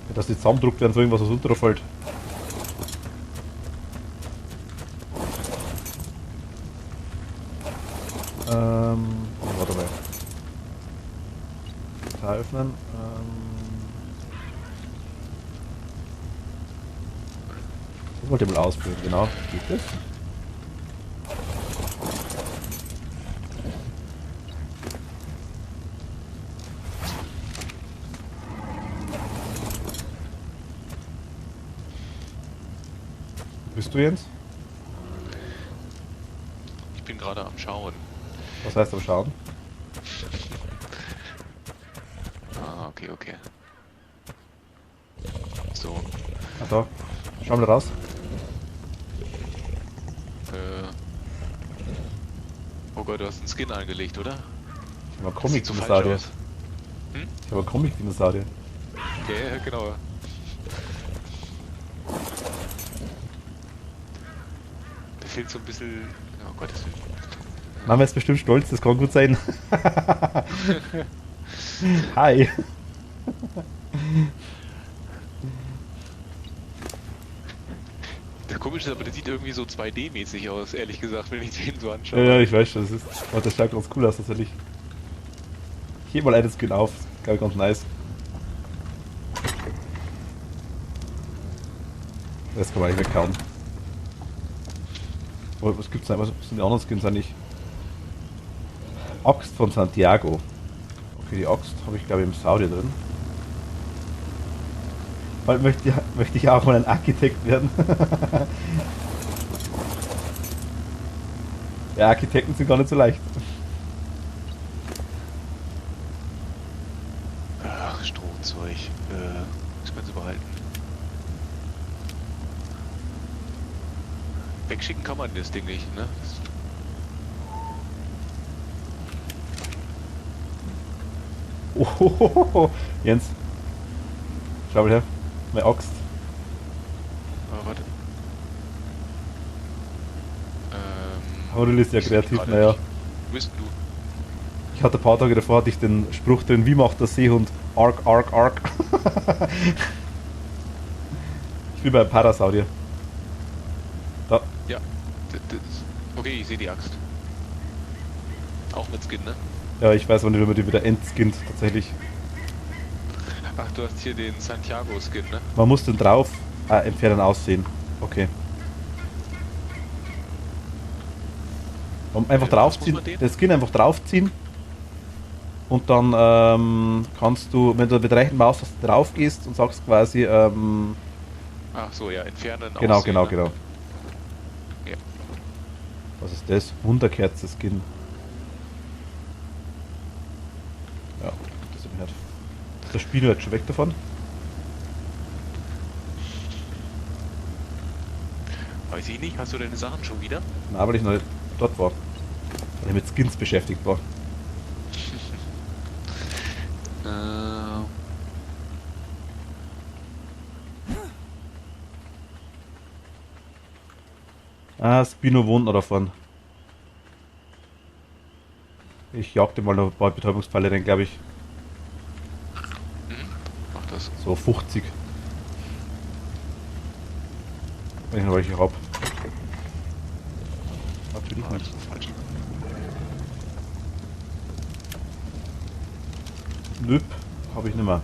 B: Ja, dass die zusammendruckt werden, so irgendwas aus runterfällt. Warte mal. Da öffnen. Ich wollte mal ausprobieren, genau. Geht das? Bist du Jens?
A: Ich bin gerade am Schauen.
B: Was heißt am Schaden?
A: Ah, okay, okay. So.
B: Ah, da. Schau mal raus.
A: Oh Gott, du hast einen Skin angelegt, oder?
B: Ich habe
A: Das sieht so falsch
B: Comic-Dinosaurier.
A: aus. Hm?
B: Ich habe Comic-Dinosaurier.
A: Ja, genau. Da fehlt so ein bisschen... Oh Gottes Willen.
B: Mama ist bestimmt stolz, das kann gut sein. Hi.
A: Komisch ist, aber der sieht irgendwie so 2D-mäßig aus, ehrlich gesagt, wenn ich den so anschaue.
B: Ja, ja, ich weiß schon, das ist. Oh, das schaut ganz cool aus tatsächlich. Ich heb mal einen Skin auf, das ist ganz nice. Das kann man eigentlich weghauen. Oh, was gibt's da? Was sind die anderen Skins eigentlich? Axt von Santiago. Okay, die Axt habe ich glaube ich im Saudi drin. Bald möchte ich auch mal ein Architekt werden. Ja, Architekten sind gar nicht so leicht.
A: Ach, Strohzeug. Das können sie behalten. Wegschicken kann man das Ding nicht, ne?
B: Oh, Jens. Schau mal her. Meine Axt.
A: Aber warte.
B: Aurel ist ja
A: ich seh
B: kreativ,
A: gerade
B: naja.
A: nicht. Wo bist du?
B: Ich hatte ein paar Tage davor hatte ich den Spruch drin, wie macht der Seehund? Ark, ark, ark. Ich bin bei Parasaurier. Da.
A: Ja. Okay, ich sehe die Axt. Auch mit Skin, ne?
B: Ja, ich weiß aber nicht, wie man die wieder entskinnt, tatsächlich.
A: Ach, du hast hier den Santiago-Skin, ne?
B: Man muss den drauf entfernen aussehen. Okay. Einfach
A: Was muss
B: draufziehen,
A: man den?
B: den Skin einfach draufziehen. Und dann kannst du, wenn du mit der rechten Maustaste drauf gehst und sagst quasi,
A: Ach so, ja, entfernen,
B: genau,
A: aussehen,
B: genau,
A: ne?
B: genau.
A: Ja.
B: Was ist das? Wunderkerze-Skin. Ja, das hab ich nicht. Ist der Spieler jetzt schon weg davon?
A: Weiß ich nicht, hast du deine Sachen schon wieder?
B: Na, weil ich noch nicht dort war. Weil ich mit Skins beschäftigt war. Ah, Spino wohnt noch davon. Ich jagte mal noch ein paar Betäubungspfeile rein, glaube ich.
A: Mach das.
B: So 50. Wenn ich noch welche hab. Natürlich
A: Ah,
B: nicht.
A: das ist falsch.
B: Nöp, habe ich nicht mehr.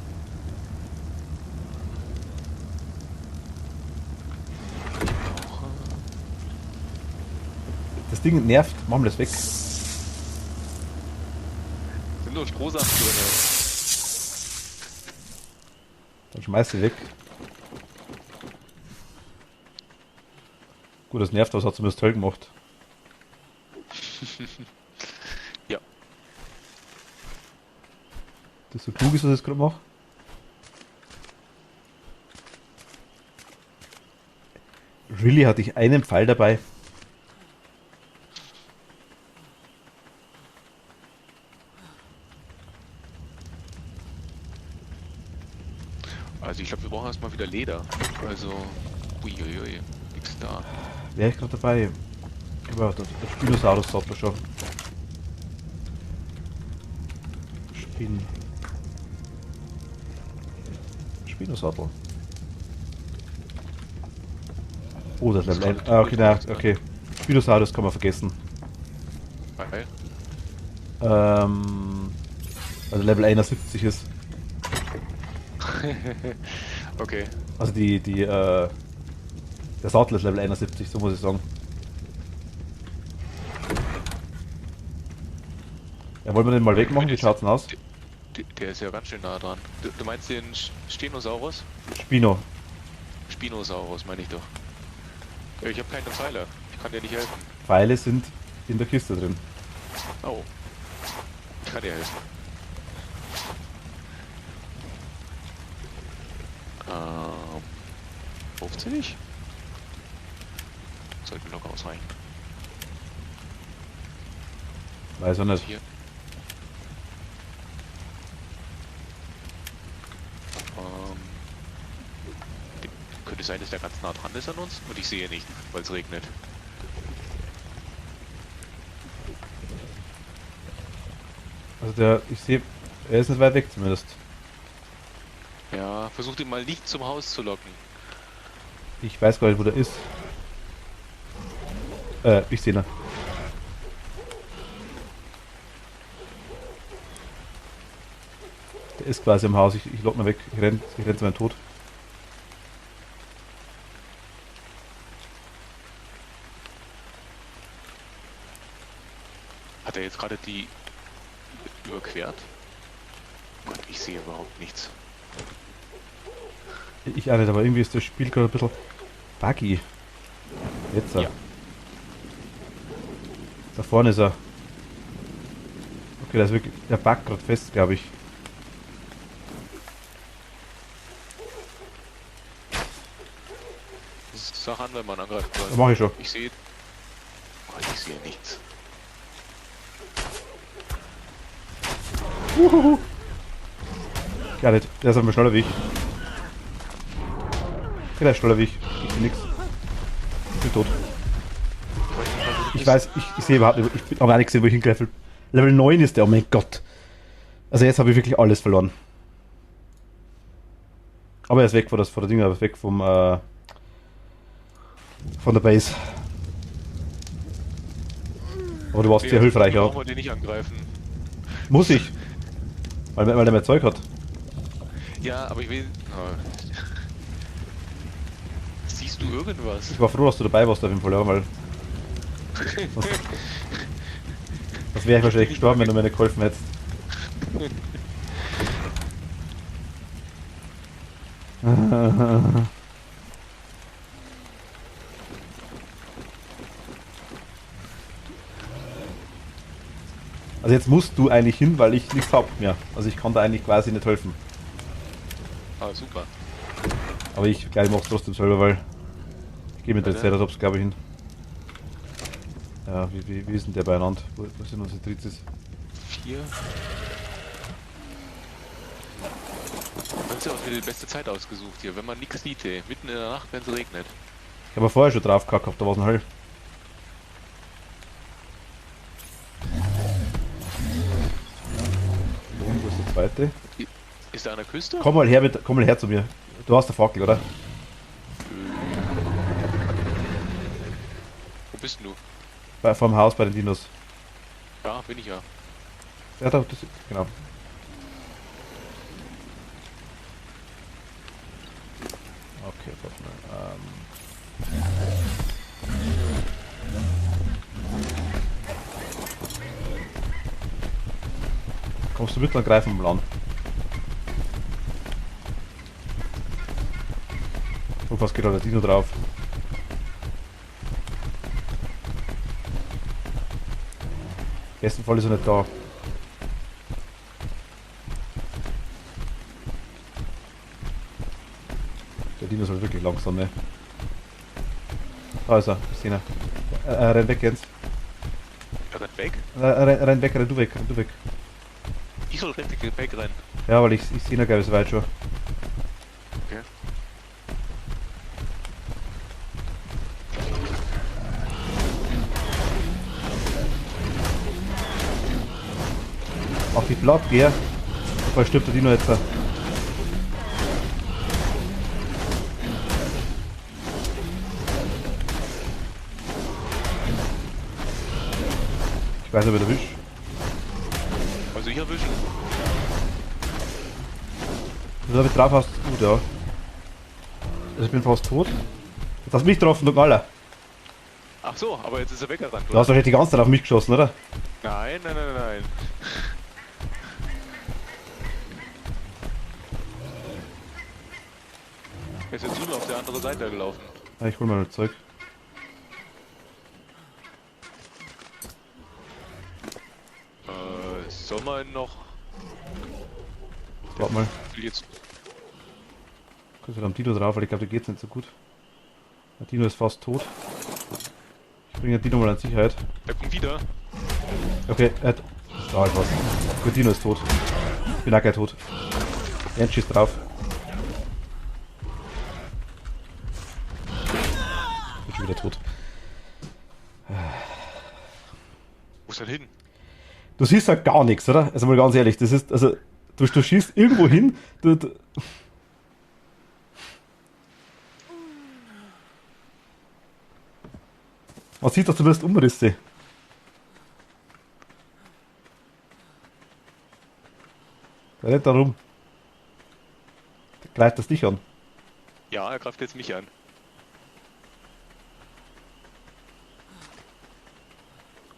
B: Das Ding nervt, machen wir das weg.
A: Sind nur Strohsachen drin.
B: Dann schmeiß sie weg. Gut, das nervt, aber es hat zumindest toll gemacht.
A: Ja.
B: Das so klug ist, was ich gerade mache. Really hatte ich einen Pfeil dabei.
A: Also ich glaube, wir brauchen erstmal wieder Leder. Also, uiuiui, nix da.
B: Wäre ich gerade dabei. Aber der Spinosaurus hat er schon. Spinosattel. Oh, das Level 1. Ah, okay, nein, okay. Spinosaurus kann man vergessen.
A: Weil,
B: Also Level 71 ist.
A: okay.
B: Also der Sattel ist Level 71, so muss ich sagen. Ja, wollen wir den mal wegmachen? Wie schaut's denn aus?
A: Der ist ja ganz schön nah dran. Du meinst den Stenosaurus?
B: Spino.
A: Spinosaurus, meine ich doch. Ja, ich habe keine Pfeile. Ich kann dir nicht helfen.
B: Pfeile sind in der Kiste drin.
A: Oh. Ich kann dir helfen. 50? Sollte locker ausreichen.
B: Weiß er nicht.
A: Hier. Könnte sein, dass der ganz nah dran ist an uns und ich sehe nicht, weil es regnet.
B: Also ich sehe, er ist nicht weit weg zumindest.
A: Ja, versucht ihn mal nicht zum Haus zu locken.
B: Ich weiß gar nicht, wo der ist. Ich sehe ihn. Der ist quasi am Haus. Ich lock mal weg. Ich renn zu meinem Tod.
A: Hat er jetzt gerade die überquert? Gott, ich sehe überhaupt nichts.
B: Ich auch nicht, aber irgendwie ist das Spiel gerade ein bisschen buggy. Jetzt.
A: Ja.
B: Da vorne ist er. Okay, da ist wirklich. Der buggt gerade fest, glaube ich.
A: Sag an, wenn man angreifen soll.
B: Das mache ich schon.
A: Ich sehe. Gott, ich sehe nichts.
B: Gar nicht. Der ist aber schneller wie ich. Ja, der ist schneller wie ich. Ich bin nix. Ich bin tot. Ich weiß, ich sehe überhaupt nicht. Ich habe auch nicht gesehen, wo ich hingreife. Level 9 ist der, oh mein Gott. Also jetzt habe ich wirklich alles verloren. Aber er ist weg von der Ding, er ist weg vom von der Base. Aber du warst sehr hilfreich auch.
A: Brauchen wir den nicht angreifen.
B: Muss ich. Weil der mehr Zeug hat.
A: Ja, aber ich will. Oh. Siehst du irgendwas?
B: Ich war froh, dass du dabei warst auf jeden Fall, ja, weil. Das wäre ich wahrscheinlich gestorben, wenn du mir nicht geholfen hättest. Also jetzt musst du eigentlich hin, weil ich nichts hab mehr. Also ich kann da eigentlich quasi nicht helfen.
A: Ah, super.
B: Aber ich glaube, ich mach's trotzdem selber, weil ich gehe mit der Ceratops, glaube ich, hin. Ja, wie ist denn der beieinander? Wo sind unsere Trizis?
A: 4. Das ist ja auch die beste Zeit ausgesucht hier, wenn man nichts sieht, ey. Mitten in der Nacht, wenn es regnet.
B: Ich habe vorher schon drauf gehabt, da war es ein hell. Wo ist der zweite?
A: Ist er an der Küste?
B: Komm mal her zu mir. Du hast eine Fackel, oder?
A: Wo bist denn du?
B: Vorm Haus bei den Dinos.
A: Ja, bin ich ja.
B: Ja, da, das, genau. Okay, warte mal. Kommst du mit, dann greifen wir mal an. Und was geht da der Dino drauf? Im besten Fall ist er nicht da. Der Dino ist halt wirklich langsam, ne? Da ist er, ich sehe ihn. Renn weg, Jens.
A: Er rennt weg?
B: Renn weg, renn du weg, renn du weg.
A: Ich soll wegrennen.
B: Ja, weil ich sehe ihn, glaube ich, so weit schon.
A: Okay.
B: Mach die platt, geh. Bevor stirbt der Dino jetzt. Ich weiß nicht, ob ich erwisch.
A: Also ich erwischen.
B: Also, wenn du drauf hast, ist gut, ja. Also, ich bin fast tot. Jetzt hast du mich getroffen, du Knaller.
A: Ach so, aber jetzt ist er weggerannt,
B: Du
A: oder?
B: hast doch die ganze Zeit auf mich geschossen, oder?
A: Nein, nein, nein, nein. Er ist jetzt nur auf der anderen Seite gelaufen.
B: Ja, ich hol mal das Zeug.
A: Soll man noch...
B: Warte mal.
A: Will jetzt...
B: Kurz wieder am Dino drauf, weil ich glaube, der geht's nicht so gut. Der Dino ist fast tot. Ich bringe den Dino mal an Sicherheit.
A: Der kommt wieder.
B: Okay, er hat... Da ist was. Der Dino ist tot. Ich bin auch gleich tot. Jens schießt drauf. Ich bin schon wieder tot.
A: Wo ist er hin?
B: Du siehst halt gar nichts, oder? Also mal ganz ehrlich, das ist, also, du schießt irgendwo hin, du Man sieht doch zumindest Umrisse. Der rennt da rum. Der greift das dich an.
A: Ja, er greift jetzt mich an.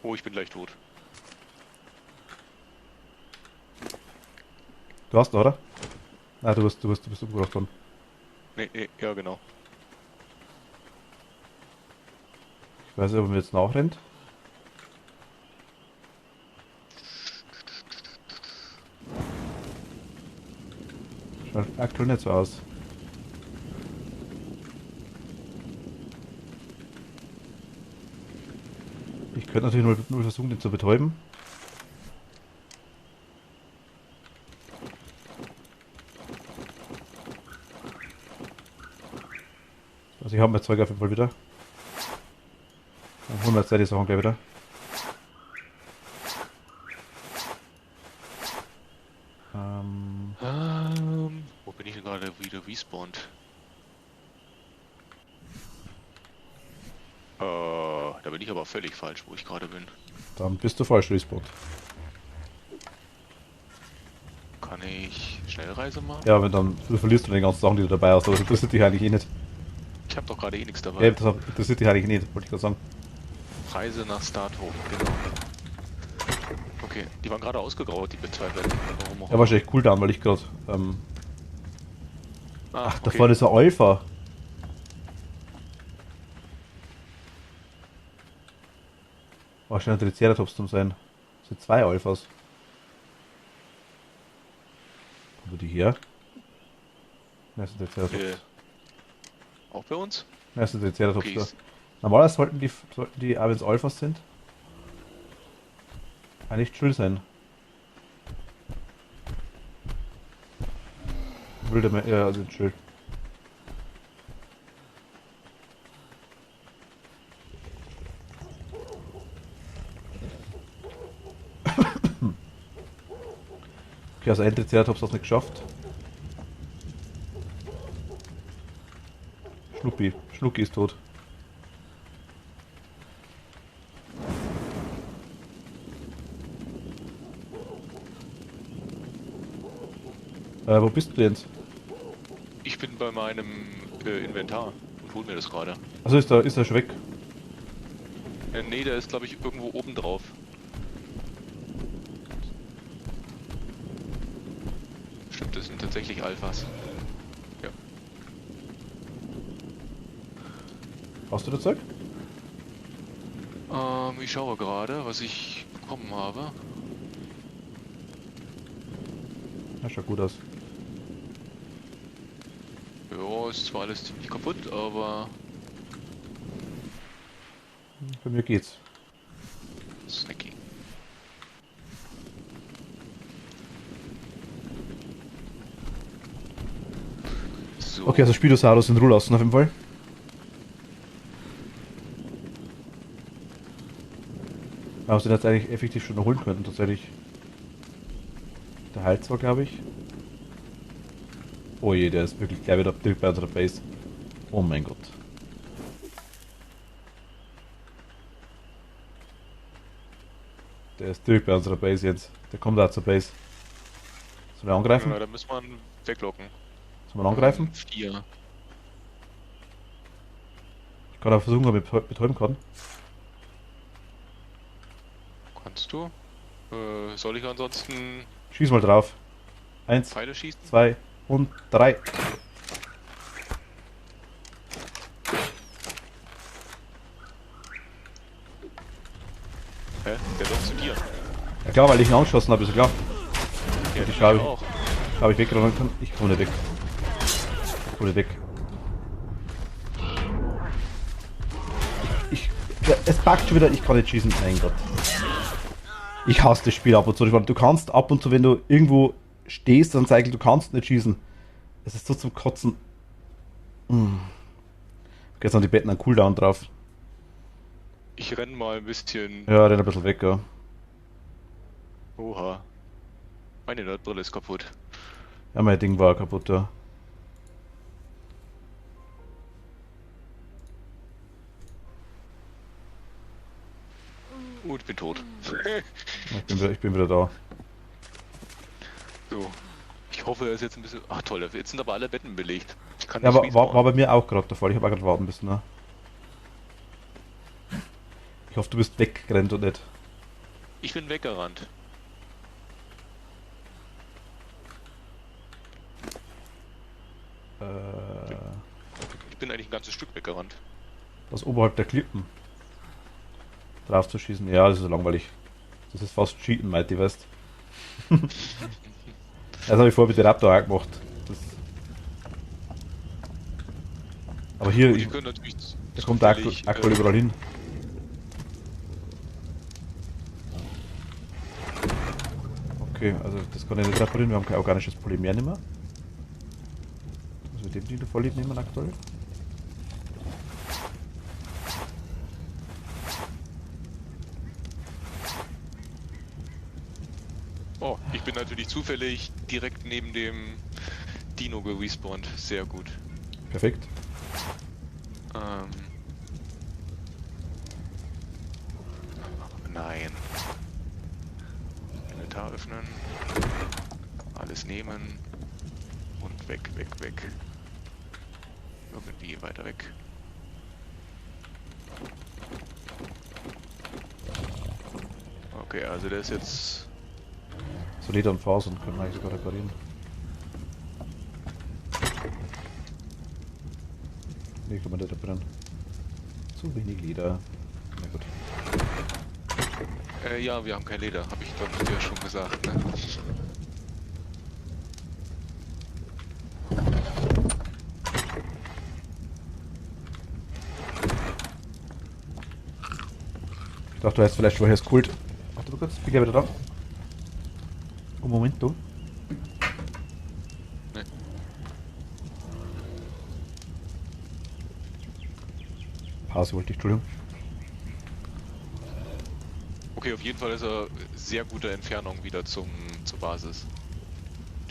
A: Oh, ich bin gleich tot.
B: Du hast, oder? Nein, du bist umgebracht worden.
A: Nee, ja genau.
B: Ich weiß nicht, ob er mir jetzt nachrennt. Schaut aktuell nicht so aus. Ich könnte natürlich nur versuchen, den zu betäuben. Also ich habe mein Zeug auf jeden Fall wieder. Dann holen wir jetzt die Sachen gleich wieder.
A: Wo bin ich denn gerade wieder respawned? Da bin ich aber völlig falsch, wo ich gerade bin.
B: Dann bist du falsch respawned.
A: Kann ich Schnellreise machen?
B: Ja, wenn dann verlierst du den ganzen Sachen, die du dabei hast, aber das interessiert dich eigentlich eh nicht.
A: Ich habe doch gerade eh nichts
B: Ja,
A: dabei.
B: das interessiert dich eigentlich nicht, wollte ich gerade sagen.
A: Reise nach Starthof, genau. Okay, die waren gerade ausgegraut, die zwei Wände. Warum auch
B: Ja, wahrscheinlich cool down, weil ich gerade. Ach, da
A: okay.
B: vorne ist ein Alpha. Wahrscheinlich ein Triceratops zum sein. Das sind zwei Alphas. Wo die her? Wer ist ein Triceratops?
A: Auch bei uns?
B: Wer ist ein Triceratops
A: Okay.
B: da? Normalerweise sollten die, auch wenn es Alphas sind, eigentlich chill sein. Wilde, ja, also chill. Okay, also ein Triceratops hat es nicht geschafft. Schnucki ist tot. Wo bist du jetzt?
A: Ich bin bei meinem Inventar und hol mir das gerade.
B: Also ist er schon weg?
A: Nee, der ist glaube ich irgendwo oben drauf. Stimmt, das sind tatsächlich Alphas. Ja.
B: Hast du das Zeug?
A: Ich schaue gerade, was ich bekommen habe.
B: Ja, schaut gut aus.
A: Ja, ist zwar alles ziemlich kaputt, aber
B: Bei mir geht's.
A: snacky. So.
B: Okay, also Spinosaurus in Ruhe lassen auf jeden Fall. Wir haben uns den jetzt eigentlich effektiv schon erholen können, tatsächlich. Der heilt zwar, glaube ich. Oh je, der ist wirklich gleich wieder direkt bei unserer Base. Oh mein Gott. Der ist direkt bei unserer Base jetzt. Der kommt da zur Base. Sollen wir angreifen?
A: Ja, da muss man weglocken.
B: Sollen wir angreifen?
A: 4.
B: Ich kann auch versuchen, ob ich betäuben kann.
A: Kannst du? Soll ich ansonsten
B: Schieß mal drauf. 1,
A: Pfeile schießen?
B: 2 und 3.
A: Hä? Der läuft zu dir.
B: Ja klar, weil ich ihn angeschossen habe, ist ja klar.
A: Ja,
B: die
A: ich
B: Schraube.
A: auch.
B: Habe ich weggeräumt kann. Ich komme nicht weg. Ich komme nicht weg. Es packt schon wieder, ich kann nicht schießen. Mein Gott. Ich hasse das Spiel ab und zu. Du kannst ab und zu, wenn du irgendwo stehst, dann zeigt, du kannst nicht schießen. Es ist so zum Kotzen. Okay, jetzt haben die Betten einen Cooldown drauf.
A: Ich renn mal ein bisschen.
B: Ja, renn ein bisschen weg, ja.
A: Oha. Meine Nerdbrille ist kaputt.
B: Ja, mein Ding war kaputt, ja.
A: Gut, bin tot.
B: Ich bin wieder da.
A: So. Ich hoffe, er ist jetzt ein bisschen... Ach toll, jetzt sind aber alle Betten belegt. Ich kann
B: Ja,
A: nicht
B: war
A: respawnen.
B: bei mir auch gerade der Fall. Ich habe auch gerade warten müssen. Ne? Ich hoffe, du bist weggerannt und nicht.
A: Ich bin weggerannt.
B: Äh,
A: Ich bin eigentlich ein ganzes Stück weggerannt.
B: das oberhalb der Klippen drauf zu schießen. Ja, das ist langweilig. Das ist fast Cheaten, Mighty, weißt. Das habe ich vorher mit der Raptor auch gemacht. Das aber hier,
A: Gut, die können natürlich
B: da kommt der
A: zufällig,
B: aktuell überall hin. Okay, also das kann ich nicht reparieren. Wir haben kein organisches Polymer mehr. Also mit dem Ding da vorlieb nehmen aktuell.
A: Oh, ich bin natürlich zufällig direkt neben dem Dino gerespawnt. Sehr gut.
B: Perfekt.
A: Nein. Inventar öffnen. Alles nehmen. Und weg, weg, weg. Irgendwie weiter weg. Okay, also der ist jetzt...
B: So Leder und Fasern können wir eigentlich sogar reparieren. Nee, kann man nicht reparieren. Zu wenig Leder. Na gut.
A: Ja, wir haben kein Leder, habe ich doch dir schon gesagt, ne?
B: Ich dachte, du hättest vielleicht vorher das Kult. Warte mal kurz, bin ich wieder da. Oh, Momento.
A: Ne.
B: Pause wollte ich, Entschuldigung.
A: Okay, auf jeden Fall ist er sehr guter Entfernung wieder zur Basis.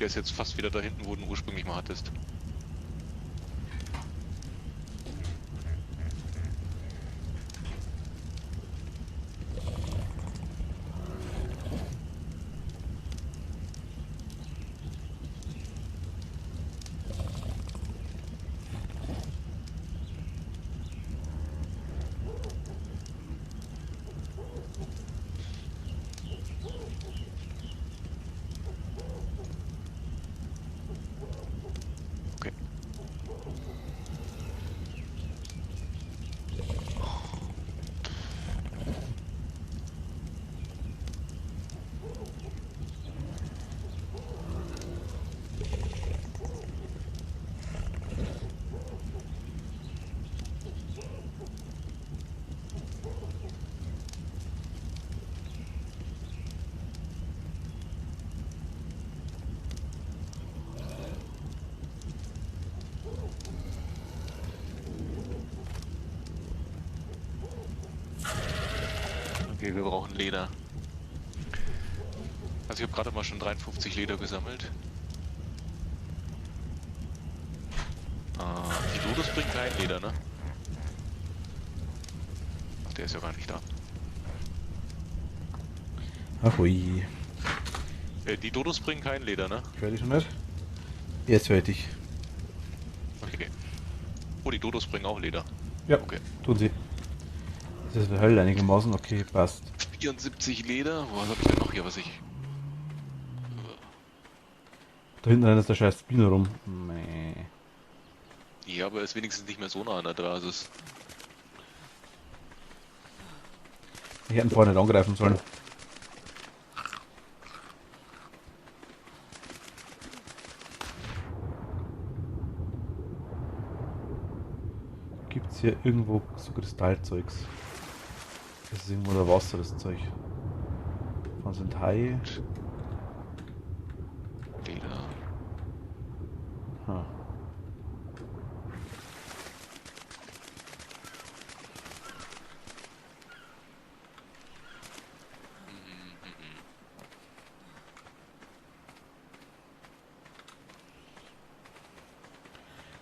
A: Der ist jetzt fast wieder da hinten, wo du ihn ursprünglich mal hattest. Okay. Okay, wir brauchen Leder. Also ich habe gerade mal schon 53 Leder gesammelt. Die Dodos bringen kein Leder, ne? Ach, der ist ja gar nicht da.
B: Ahoi.
A: Die Dodos bringen kein Leder, ne?
B: Hör ich schon nicht? Jetzt höre ich dich.
A: Okay. Oh, die Dodos bringen auch Leder.
B: Ja,
A: Okay.
B: tun sie. Das ist die Hölle einigermaßen. Okay, passt.
A: 74 Leder. Was habe ich denn noch hier, was ich...
B: Da hinten rennt jetzt der scheiß Spinner rum. Nee.
A: Ja, aber er ist wenigstens nicht mehr so nah an der Basis.
B: Ich hätte ihn vorher nicht angreifen sollen. Gibt es hier irgendwo so Kristallzeugs? Das ist irgendwo unter Wasser, das Zeug. Von sind Hai.
A: Leder.
B: Ha.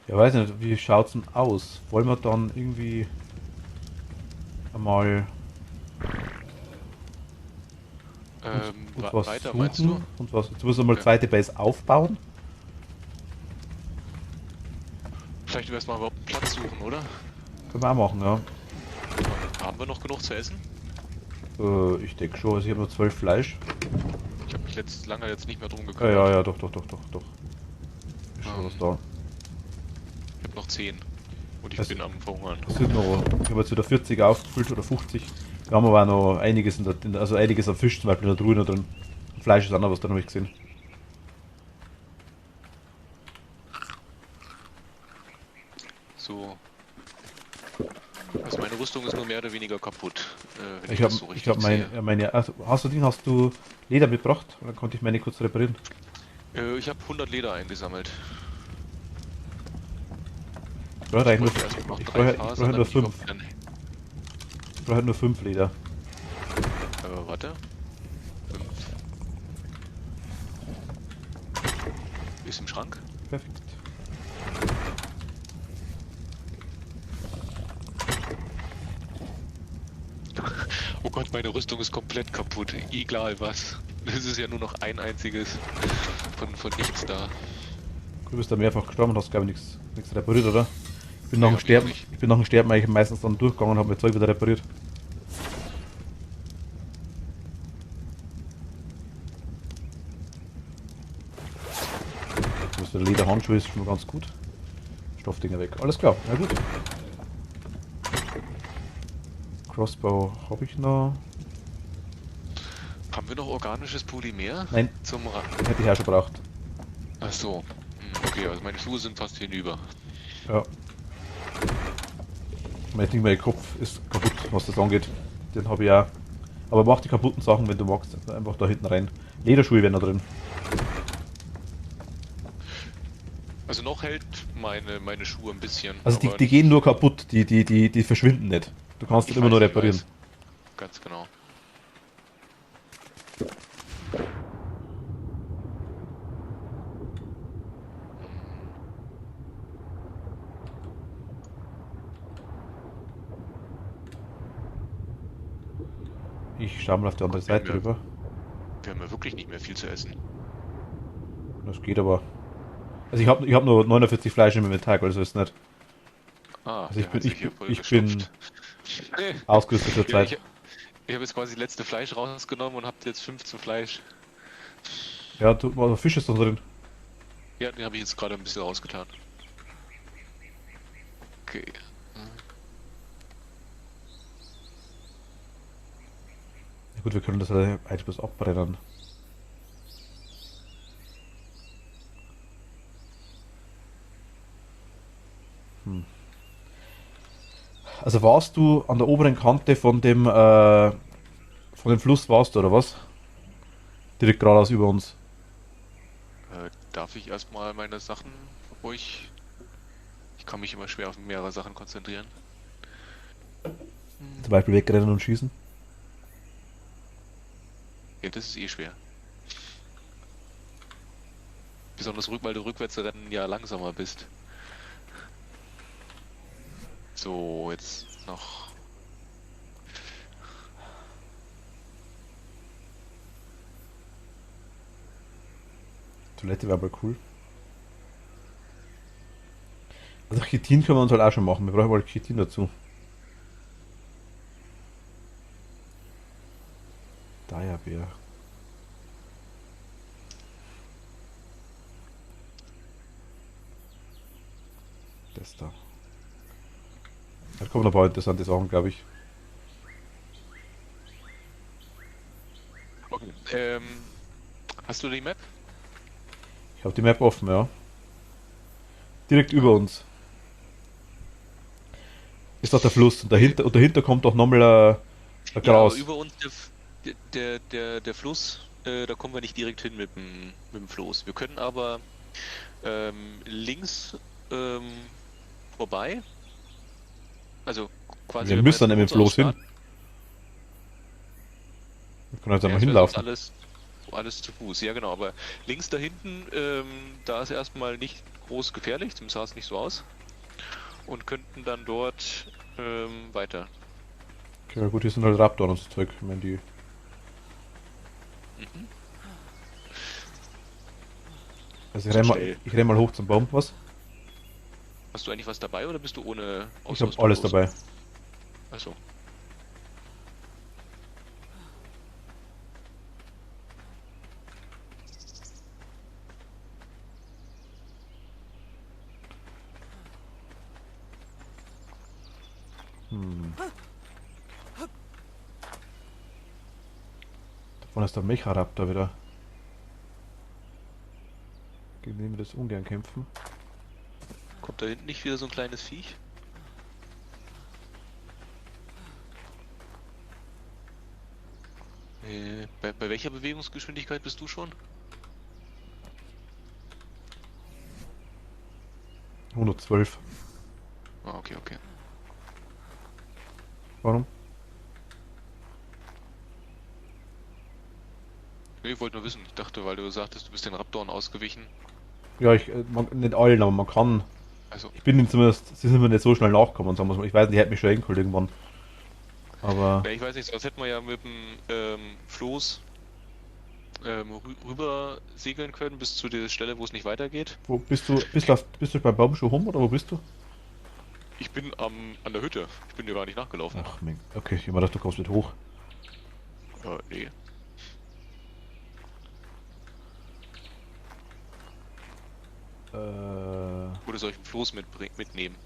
B: Ja, weiß nicht, wie schaut's denn aus? Wollen wir dann irgendwie einmal Und was
A: weiter
B: suchen.
A: meinst du?
B: Und was, jetzt müssen wir mal
A: Okay.
B: zweite Base aufbauen.
A: Vielleicht erstmal überhaupt einen Platz suchen, oder?
B: Können wir auch machen, ja.
A: Haben wir noch genug zu essen?
B: Ich denke schon, also ich habe nur 12 Fleisch.
A: Ich habe mich lange jetzt nicht mehr drum
B: Ja,
A: gekümmert.
B: ja, doch. Ist schon was da.
A: Ich habe noch 10. Und ich
B: Es-
A: bin am Verhungern.
B: Es sind noch, ich habe jetzt wieder 40 aufgefüllt oder 50. Wir haben aber auch noch einiges also einiges an Fisch zum Beispiel in der Truhe noch drin. Fleisch ist auch noch was drin, habe ich gesehen.
A: So. Also meine Rüstung ist nur mehr oder weniger kaputt. Wenn
B: Ich
A: das
B: habe
A: so richtig
B: ich hab
A: sehe.
B: meine, also hast du Leder mitgebracht? Dann konnte ich meine kurz reparieren.
A: Ich habe 100 Leder eingesammelt.
B: Ich brauche eigentlich
A: wollte erst noch
B: ich
A: 3
B: brauche
A: Fasern,
B: nur
A: damit ich
B: 5.
A: überhaupt dann-
B: Ich brauche nur 5 Leder.
A: Warte. 5. Ist im Schrank.
B: Perfekt.
A: Oh Gott, meine Rüstung ist komplett kaputt. Egal was. Es ist ja nur noch ein einziges von nichts da.
B: Du bist da mehrfach gestorben und hast glaube ich nichts repariert, oder? Ich bin nach
A: Nee,
B: dem
A: hab ich
B: Sterben,
A: nicht.
B: ich bin nach dem Sterben eigentlich meistens dann durchgegangen und habe mein Zeug wieder repariert. Also der Lederhandschuh ist schon mal ganz gut. Stoffdinger weg. Alles klar, na gut. Crossbow habe ich noch.
A: Haben wir noch organisches Polymer?
B: Nein,
A: Zum Ra
B: hätte ich auch schon gebraucht.
A: Ach so. Okay, also meine Schuhe sind fast hinüber.
B: Ja. Mein Ding, mein Kopf ist kaputt, was das angeht. Den habe ich auch. Aber mach die kaputten Sachen, wenn du magst, einfach da hinten rein. Lederschuhe wären da drin.
A: Also noch hält meine Schuhe ein bisschen.
B: Also die,
A: aber
B: die gehen nur kaputt, die verschwinden nicht. Du kannst
A: ich
B: das immer nur
A: weiß, ich
B: reparieren.
A: weiß. Ganz genau.
B: Ich schaue mal auf die andere Seite
A: wir-
B: rüber.
A: Wir haben ja wirklich nicht mehr viel zu essen.
B: Das geht aber. Also ich hab nur 49 Fleisch im Inventar, also ist nicht
A: Ah,
B: Also ich
A: der
B: bin-
A: hat sich
B: ich
A: hier
B: bin-
A: voll
B: ich bin
A: geschupft.
B: ausgerüstet für
A: Ja,
B: Zeit.
A: ich habe jetzt quasi das letzte Fleisch rausgenommen und habe jetzt 15 Fleisch.
B: Ja, also Fisch ist da drin.
A: Ja, den habe ich jetzt gerade ein bisschen rausgetan. Okay.
B: Ja gut, wir können das halt etwas abbrennen. Also warst du an der oberen Kante von dem Fluss warst du, oder was? Direkt geradeaus über uns.
A: Darf ich erstmal meine Sachen ruhig... Ich kann mich immer schwer auf mehrere Sachen konzentrieren.
B: Zum Beispiel wegrennen und schießen.
A: Ja, das ist eh schwer. Besonders weil du rückwärts rennen ja langsamer bist. So, jetzt noch...
B: Toilette wäre aber cool. Also Chitin können wir uns halt auch schon machen. Wir brauchen halt Chitin dazu. Diabär. Das da. Da kommen noch ein paar interessante Sachen, glaube ich.
A: Okay. Hast du die Map?
B: Ich habe die Map offen, ja. Direkt über uns. Ist doch der Fluss. Und dahinter kommt doch nochmal ein
A: Ja, aber
B: Gras.
A: über uns der Fluss, da kommen wir nicht direkt hin mit dem Floß. Wir können aber links vorbei. Also quasi.
B: Wir
A: wenn
B: müssen
A: jetzt
B: dann mit dem
A: von uns
B: Floß
A: aus
B: hin. Wir können jetzt
A: starten,
B: einmal
A: ja, es wäre sonst
B: hinlaufen.
A: alles zu Fuß. Ja genau, aber links da hinten, da ist erstmal nicht groß gefährlich, zumindest sah es nicht so aus. Und könnten dann dort weiter.
B: Okay, ja gut, hier sind halt Raptoren und so Zeug. Ich meine, die
A: Mhm.
B: Also
A: So schnell.
B: ich renn mal hoch zum Baum. Was?
A: Hast du eigentlich was dabei oder bist du ohne
B: Ich habe
A: Ausrüstung
B: alles
A: los?
B: dabei.
A: Achso.
B: Hm. Davon ist der Mecharaptor wieder. Gegen den wir das ungern kämpfen.
A: Kommt da hinten nicht wieder so ein kleines Viech? Bei welcher Bewegungsgeschwindigkeit bist du schon?
B: 112.
A: Ah, okay, okay.
B: Warum?
A: Nee, ich wollte nur wissen. Ich dachte, weil du sagtest, du bist den Raptoren ausgewichen.
B: Ja, nicht allen, aber man kann.
A: Also,
B: Ich bin ihm zumindest, sie sind mir nicht so schnell nachgekommen, sagen wir's mal. Ich weiß nicht, die hätten mich schon eingeholt irgendwann. Aber
A: ja, ich weiß nicht, sonst hätten wir ja mit dem Floß rüber segeln können bis zu der Stelle, wo es nicht weitergeht.
B: wo bist du? Bist du beim Baum schon rum oder wo bist du?
A: Ich bin an der Hütte. Ich bin dir gar nicht nachgelaufen.
B: Ach, mein, okay, ich hab mir gedacht, du kommst mit hoch.
A: Nee.
B: Äh,
A: Oder soll ich einen Floß mitnehmen?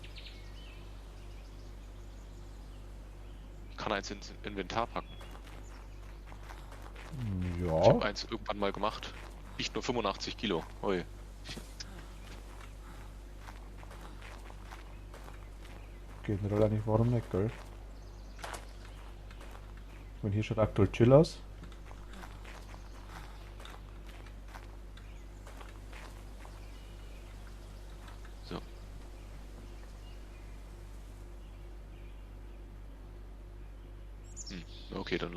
A: Ich kann eins ins Inventar packen. Ich
B: ja.
A: habe eins irgendwann mal gemacht. Wiegt nur 85 Kilo. Ui.
B: Generell eigentlich, warum nicht, gell? Ich meine, hier schaut aktuell chill aus.
A: So. Okay, dann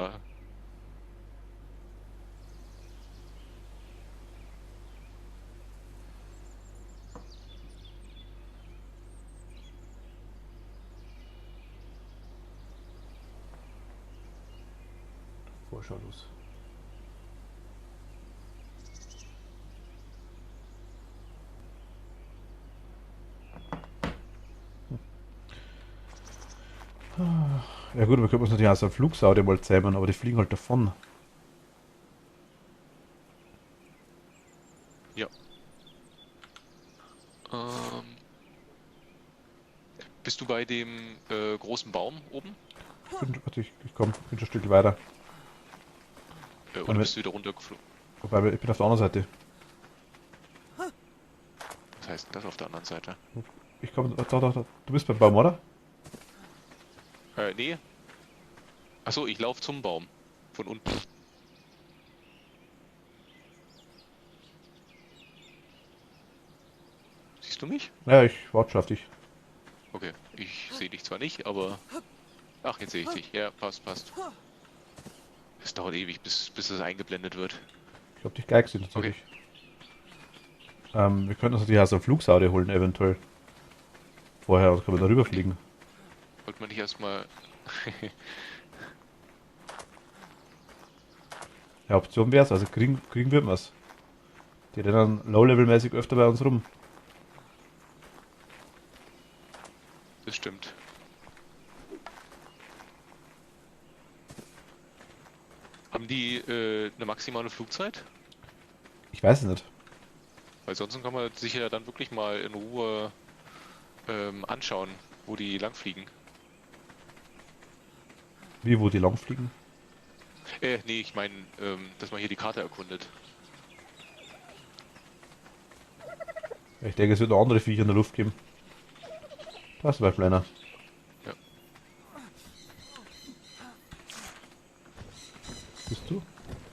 B: Vorschau los. Ja gut, wir könnten uns natürlich auch so einen Flugsaude mal zähmen, aber die fliegen halt davon.
A: ja. Ähm, bist du bei dem großen Baum oben?
B: Warte, ich komm, bin schon ein Stück weiter.
A: Oder
B: Dann
A: bist du wieder runtergeflogen?
B: wobei, ich bin auf der anderen Seite.
A: Was heißt denn das auf der anderen Seite?
B: Ich komm, da. Du bist beim Baum, oder?
A: Nee. Achso, ich laufe zum Baum. Von unten. Siehst du mich?
B: Ja, ich warte schon auf dich.
A: Okay, ich sehe dich zwar nicht, aber... Ach, jetzt sehe ich dich. Ja, passt. Es dauert ewig, bis es eingeblendet wird.
B: Ich hab dich gleich gesehen, natürlich. Wir könnten uns natürlich auch so einen Flugsaude holen, eventuell. Vorher können wir da rüberfliegen.
A: Wollte man nicht erstmal...
B: Ja, Option wär's, also kriegen wir es. Die rennen low-level-mäßig öfter bei uns rum.
A: Das stimmt. Haben die eine maximale Flugzeit?
B: Ich weiß es nicht.
A: Weil sonst kann man sich ja dann wirklich mal in Ruhe anschauen, wo die langfliegen.
B: Wie, wo die langfliegen?
A: Nee, ich meine, dass man hier die Karte erkundet.
B: Ich denke, es wird noch andere Viecher in der Luft geben. Da ist ein kleiner.
A: Ja.
B: Bist du?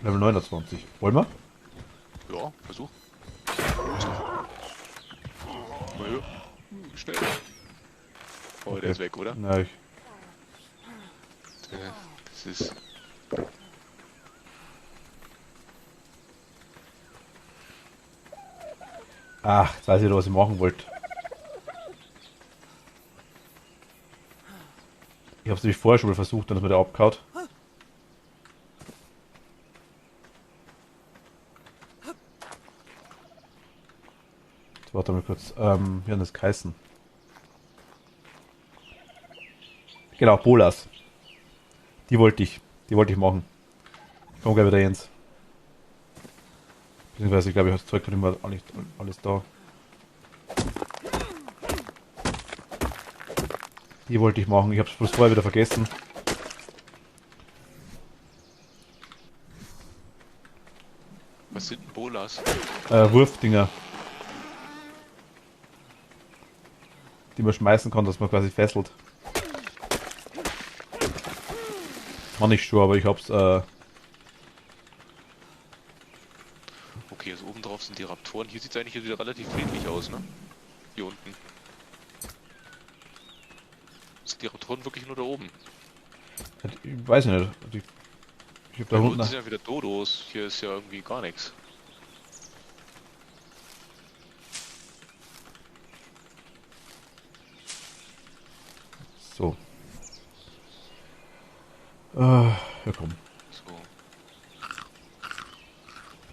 B: Level 29. Wollen wir?
A: Ja, versuch. Mal höher. Schnell. Oh,
B: Okay.
A: der ist weg, oder?
B: Ja,
A: Das ist...
B: Ach, jetzt weiß ich, was ich machen wollte. Ich habe es nämlich vorher schon mal versucht, dann ist mir der abgehauen. Warte mal kurz. Wie hat das geheißen? Genau, Bolas. Die wollte ich. Die wollte ich machen. Komm gleich wieder Jens. Beziehungsweise, ich glaube, ich habe das Zeug nicht mehr alles da. Die wollte ich machen. Ich habe es bloß vorher wieder vergessen.
A: Was sind denn Bolas?
B: Wurfdinger. Die man schmeißen kann, dass man quasi fesselt. Kann ich schon, aber ich hab's.
A: Okay, also oben drauf sind die Raptoren. Hier sieht es eigentlich wieder relativ friedlich aus, ne? Hier unten. Sind die Raptoren wirklich nur da oben?
B: Ich weiß nicht. Ich hab da
A: Da
B: unten.
A: unten sind ja wieder Dodos. Hier ist ja irgendwie gar nichts.
B: So. Ja, komm.
A: So.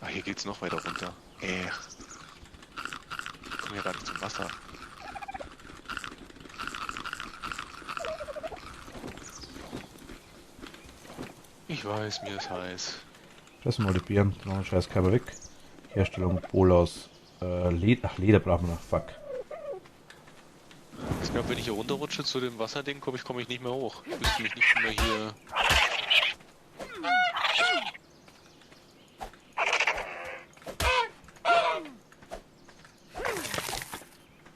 A: Ah, hier geht's noch weiter runter. Ich komme ja gar nicht zum Wasser. Ich weiß, mir ist heiß.
B: Lassen wir mal die Beeren. Dann machen wir scheiß Körper weg. Herstellung Bolas. Leder brauchen wir noch. Fuck.
A: Ich glaube, wenn ich hier runterrutsche zu dem Wasserding, komme ich nicht mehr hoch. Ich müsste mich nicht mehr hier...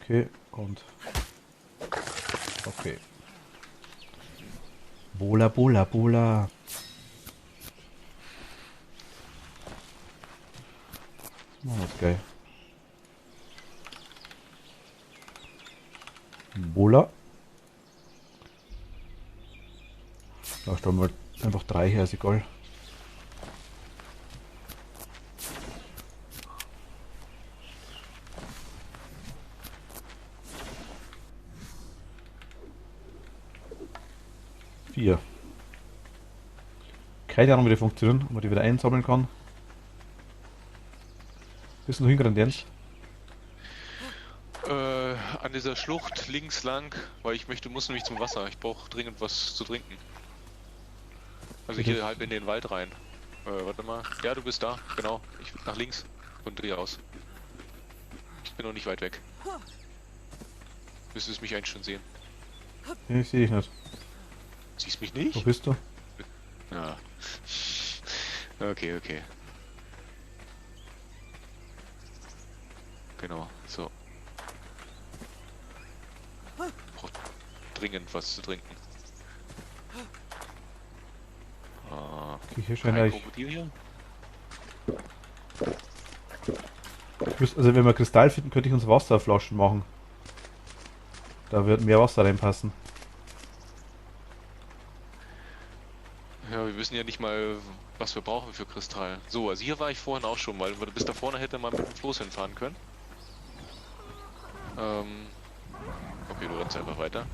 B: Okay, und. Okay. Bola, Bola, Bola. Oh, das ist geil. Bola. Da stellen wir einfach 3 her, ist egal. Vier. Keine Ahnung, wie die funktionieren, ob man die wieder einsammeln kann. Bist du noch hingerannt, Jens?
A: An dieser Schlucht links lang, weil muss nämlich zum Wasser. Ich brauche dringend was zu trinken. Also
B: Okay.
A: hier halb in den Wald rein. Warte mal. Ja, du bist da. Genau. Ich nach links und drehe aus. Ich bin noch nicht weit weg. Müsstest mich eigentlich schon sehen.
B: Nee, ich sehe dich nicht.
A: Siehst mich
B: Wo
A: nicht?
B: bist du?
A: Ja. Okay, okay. Genau, so. Brauch dringend was zu trinken.
B: Okay, hier scheint
A: Kein
B: eigentlich.
A: Krokodil hier?
B: Also wenn wir Kristall finden, könnte ich uns Wasserflaschen machen. Da wird mehr Wasser reinpassen.
A: Ja, wir wissen ja nicht mal, was wir brauchen für Kristall. So, also hier war ich vorhin auch schon mal. Bis da vorne hätte man mit dem Floß hinfahren können. Okay, du rennst einfach weiter.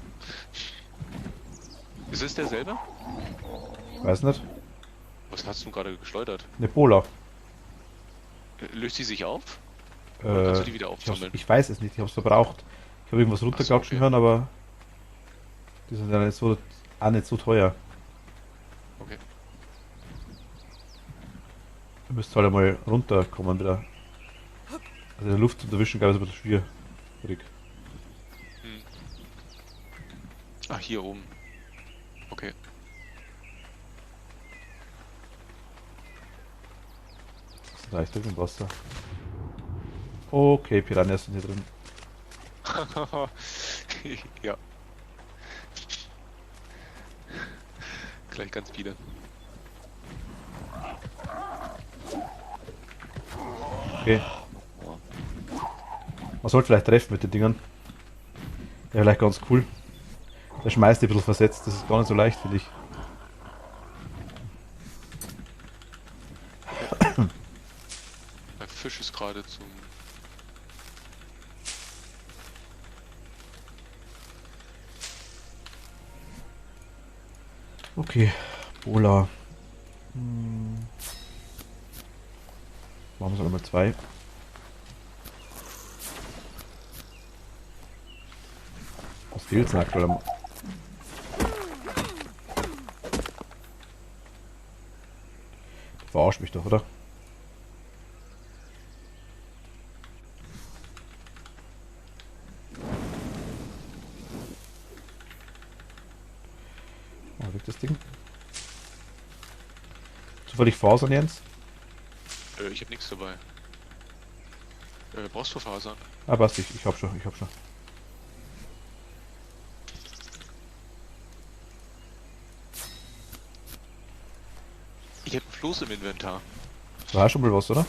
A: Ist es derselbe?
B: Weiß nicht.
A: Was hast du gerade geschleudert?
B: Eine Bola.
A: Löst sie sich auf? Oder kannst du die wieder
B: Ich,
A: aufsammeln?
B: ich weiß es nicht, ich habe es verbraucht. Ich habe irgendwas runterklatschen
A: okay.
B: hören, aber die sind ja nicht so, auch nicht so teuer.
A: Okay.
B: Ihr müsst halt einmal runterkommen wieder. Also in der Luft zu erwischen, glaube ich, ist ein bisschen schwierig.
A: Hm. Ach, hier oben. Okay.
B: Das ist leicht im Wasser. Okay, Piranhas sind hier drin.
A: Ja. Gleich ganz viele.
B: Okay. Man sollte vielleicht treffen mit den Dingern. Ja, vielleicht ganz cool. Der schmeißt die ein bisschen versetzt, das ist gar nicht so leicht, finde ich.
A: Der Fisch ist gerade zum...
B: Okay, Bola. Machen wir es einmal 2. fehlt's denn aktuell am... Verarscht mich doch, oder? Oh, weg das Ding. Zufällig Fasern, Jens?
A: Ich hab nichts dabei. Brauchst du Fasern?
B: Ah, passt, ich hab schon, ich hab schon.
A: Ich hätte einen Floß im Inventar.
B: Du hast schon mal was, oder?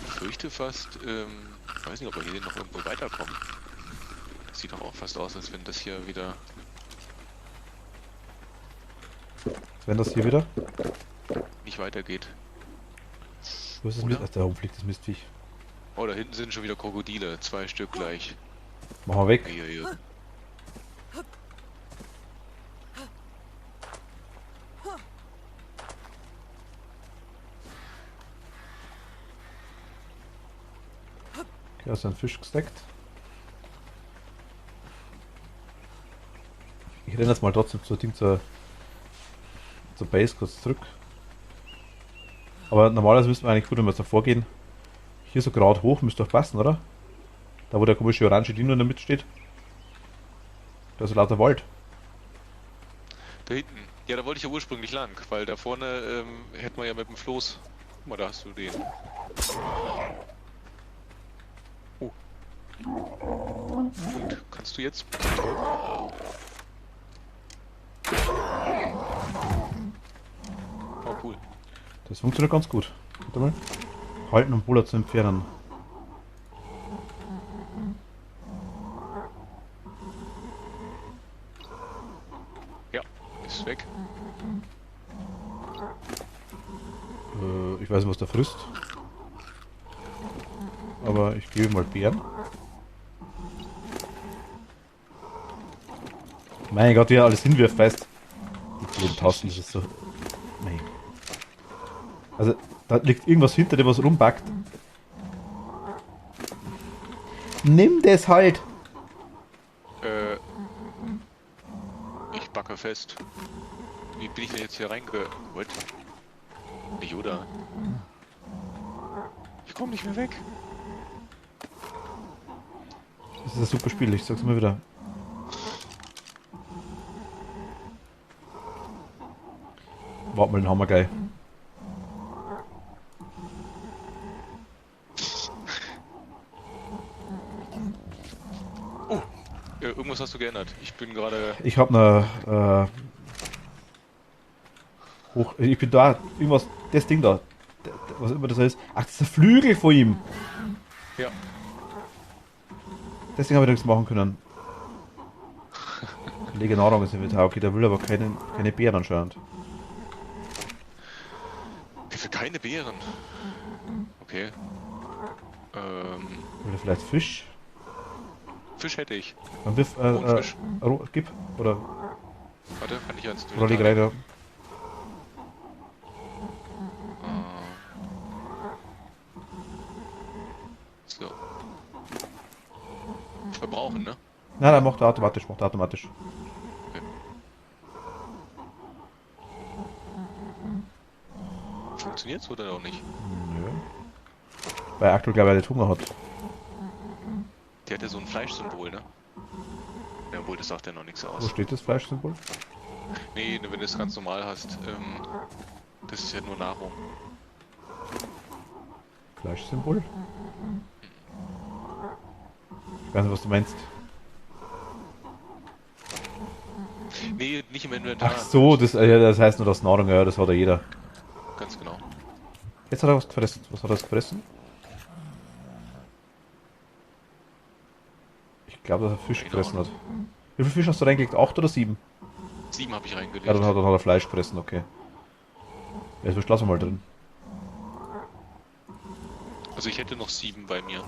A: Ich fürchte fast, weiß nicht, ob wir hier noch irgendwo weiterkommen. Das sieht doch auch fast aus, als wenn das hier wieder...
B: Wenn das hier wieder?
A: nicht weitergeht.
B: Wo ist das Mist? Ach, da oben fliegt das Mistviech.
A: Oh, da hinten sind schon wieder Krokodile. 2 Stück gleich.
B: Machen wir weg.
A: Uiuiui.
B: Okay, hast du einen Fisch gesteckt. Ich renne jetzt mal trotzdem zur Base kurz zurück. Aber normalerweise müssten wir eigentlich gut, wenn wir jetzt davor gehen. Hier so gerade hoch müsste doch passen, oder? Da wo der komische orange Dino in der Mitte steht. Da ist lauter Wald.
A: Da hinten. Ja, da wollte ich ja ursprünglich lang, weil da vorne hätten wir ja mit dem Floß. Guck mal, da hast du den. Oh. Und kannst du jetzt? Oh, cool.
B: Das funktioniert ganz gut. Warte mal. Halten, um Buller zu entfernen.
A: Ja, ist weg.
B: Ich weiß nicht, was der frisst. Aber ich gebe mal Beeren. Mein Gott, wie er alles hinwirft, weißt die blöden Tasten, das ist so... Nein. Also, da liegt irgendwas hinter dir, was rumbackt. Nimm das halt!
A: Ich backe fest. Wie bin ich denn jetzt hier reingeholt? Nicht, oder? Ich komme nicht mehr weg.
B: Das ist ein super Spiel, ich sag's mal wieder. Warte mal, den haben wir gleich.
A: Oh, irgendwas hast du geändert. Ich bin gerade...
B: Ich hab ne, ich bin da, irgendwas, das Ding da. Was immer das ist. Ach, das ist der Flügel von ihm.
A: Ja.
B: Deswegen habe ich nichts machen können. Lege Nahrung ins Inventar. Okay, der will aber keine Beeren anscheinend.
A: Für keine Beeren. Okay.
B: Will er vielleicht Fisch?
A: Fisch hätte ich.
B: Dann wirf,
A: Fisch.
B: gib. Oder
A: Warte, kann ich ans
B: leg rein, ja.
A: So. Verbrauchen, ne?
B: Nein, macht er automatisch,
A: Okay. Funktioniert's oder auch nicht?
B: Nö. Weil aktuell glaube ich nicht Hunger hat.
A: Der hat ja so ein Fleischsymbol, ne? Ja, obwohl, das sagt ja noch nichts
B: Wo
A: aus.
B: steht das Fleischsymbol?
A: Nee, wenn du es ganz normal hast, das ist ja nur Nahrung.
B: Fleischsymbol? Ich weiß nicht, was du meinst.
A: Nee, nicht im Inventar.
B: Ach so, das heißt nur das Nahrung, ja, das hat ja jeder.
A: Ganz genau.
B: Jetzt hat er was gefressen. Was hat er gefressen? Ich glaube, dass er Fisch
A: Keine
B: gefressen hat.
A: Ahnung.
B: Wie viel Fisch hast du reingelegt? 8 oder 7?
A: 7 habe ich reingelegt.
B: Ja, dann hat er Fleisch gefressen, okay. Ja, jetzt lassen wir mal drin.
A: Also ich hätte noch 7 bei mir.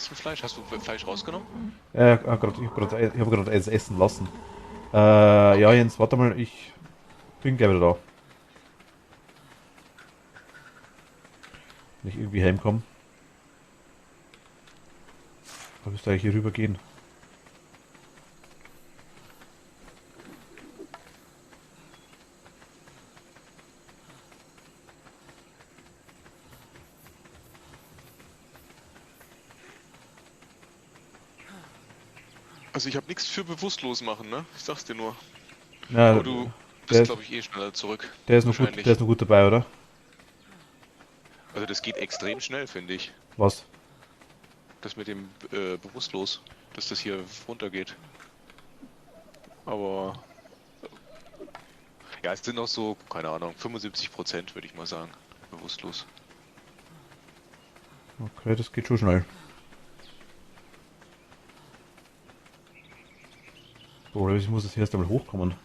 A: zum Fleisch? Hast du Fleisch rausgenommen?
B: Ich hab grad eins essen lassen. Ja, Jens, warte mal, ich bin gleich wieder da. Wenn ich irgendwie heimkomme. Da müsste eigentlich hier rüber gehen.
A: Also ich habe nichts für bewusstlos machen, ne? Ich sag's dir nur.
B: Ja,
A: Aber du
B: der
A: bist,
B: ist,
A: glaube ich, eh schneller zurück.
B: der ist noch gut,
A: Wahrscheinlich.
B: der ist noch gut dabei, oder?
A: Also das geht extrem schnell, finde ich.
B: Was?
A: Das mit dem bewusstlos, dass das hier runtergeht. Aber ja, es sind noch so, keine Ahnung, 75% würde ich mal sagen, bewusstlos.
B: Okay, das geht schon schnell. So, ich muss jetzt erst einmal hochkommen.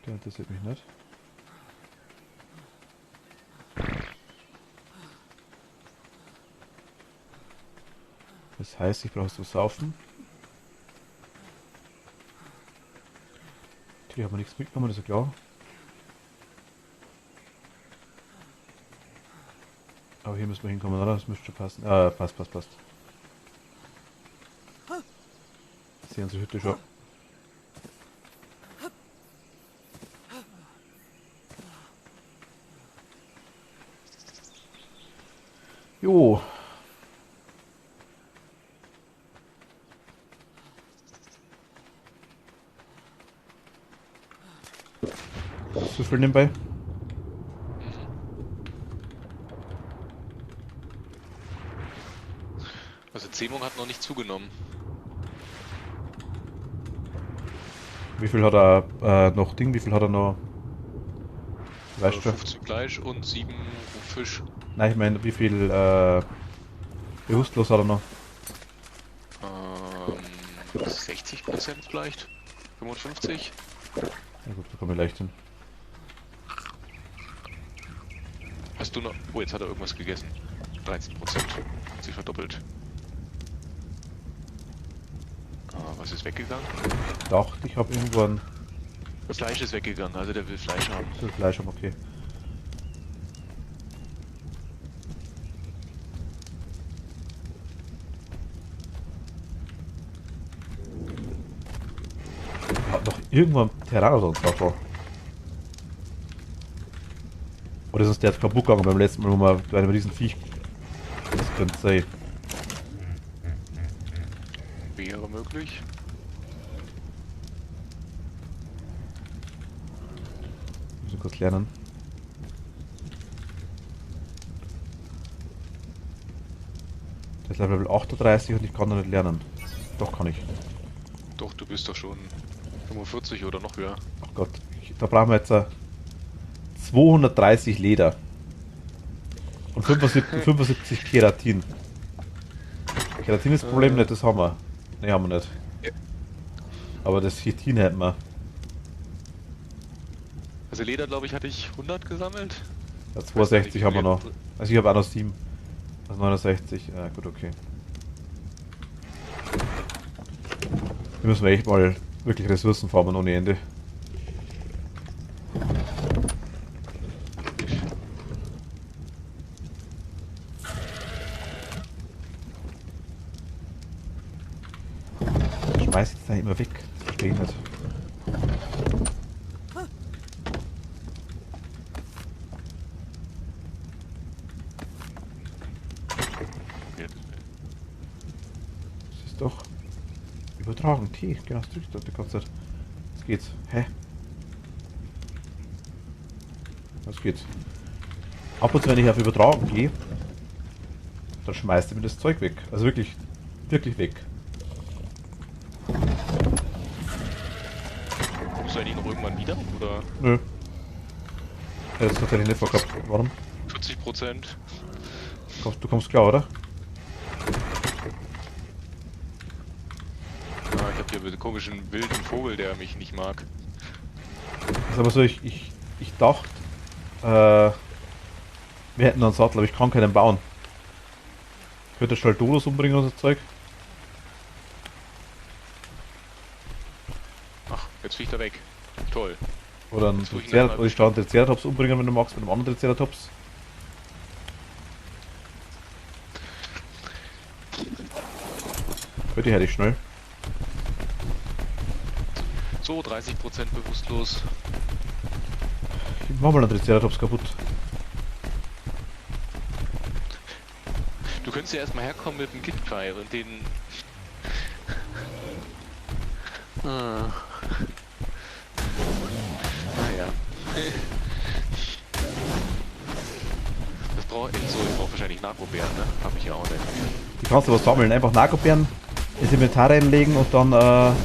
B: Der interessiert mich nicht. Das heißt, ich brauche was zu saufen. Die haben wir nichts mitgenommen, das ist ja klar. Aber hier müssen wir hinkommen, oder? Das müsste schon passen. Passt. Sehen unsere Hütte schon. Jo. So viel nebenbei.
A: Also Zähmung hat noch nicht zugenommen.
B: Wie viel hat er noch Ding? Wie viel hat er noch? Weißt du?
A: 15 Fleisch und 7 Fisch.
B: Nein, ich meine, wie viel bewusstlos hat er noch?
A: 60% vielleicht? 55?
B: Na gut, da komme ich leicht hin.
A: Hast du noch... Oh, jetzt hat er irgendwas gegessen. 13%. Hat sich verdoppelt. Was ist weggegangen?
B: Ich dachte, ich habe irgendwo ein
A: Das Fleisch ist weggegangen, also der will Fleisch haben.
B: bisschen Fleisch haben, okay. Hat noch irgendwo ein Pteranodon drauf war. Oder ist uns der jetzt kaputt gegangen beim letzten Mal, wo wir bei einem riesen Viech. Das könnte sein.
A: Wäre möglich.
B: Müssen kurz lernen. Der ist Level 38 und ich kann noch nicht lernen. Doch kann ich.
A: Doch, du bist doch schon 45 oder noch höher.
B: Ach Gott, da brauchen wir jetzt 230 Leder. Und 75 Keratin. Keratin ist das Problem nicht, das haben wir. Ne, haben wir nicht.
A: Ja.
B: Aber das Chitin hätten wir.
A: Also Leder, glaube ich, hatte ich 100 gesammelt.
B: Ja, 62 haben wir noch. Also ich habe auch noch 7. Also 69. Ja gut, okay. Hier müssen wir echt mal wirklich Ressourcen farmen ohne Ende. Schmeiß ich das da immer weg? Das verstehe ich nicht. Das ist doch übertragen. T, genau, das drückt die ganze Zeit. Jetzt geht's. Hä? Was geht's? Ab und zu, wenn ich auf Übertragen gehe, dann schmeißt er mir das Zeug weg. Also wirklich, wirklich weg.
A: Kommst du eigentlich noch irgendwann wieder? Oder
B: Nö. Ja, das tatsächlich nicht vorgehabt. Warum?
A: 40%?
B: Du kommst klar, oder?
A: Ah, ich habe hier einen komischen wilden Vogel, der mich nicht mag.
B: Das ist aber so, ich dachte, Wir hätten einen Sattel, aber ich kann keinen bauen. Könnte schnell Dolos umbringen oder so Zeug?
A: Ach, jetzt fliegt er weg. Toll.
B: Oder einen
A: Jetzt, wo ich ihn einmal
B: Oder ich kann einen Triceratops umbringen, wenn du magst, mit einem anderen Triceratops. Könnte ich hätte ich schnell.
A: So, 30% bewusstlos.
B: Ich mach mal einen Triceratops kaputt.
A: Du könntest ja erstmal herkommen mit dem Gitpfeil und den... Ah. Naja. Das braucht Enzo, ich brauche wahrscheinlich Narkobären, ne? Hab ich ja auch nicht.
B: Die kannst du was sammeln. Einfach Narkobären ins Inventar reinlegen und dann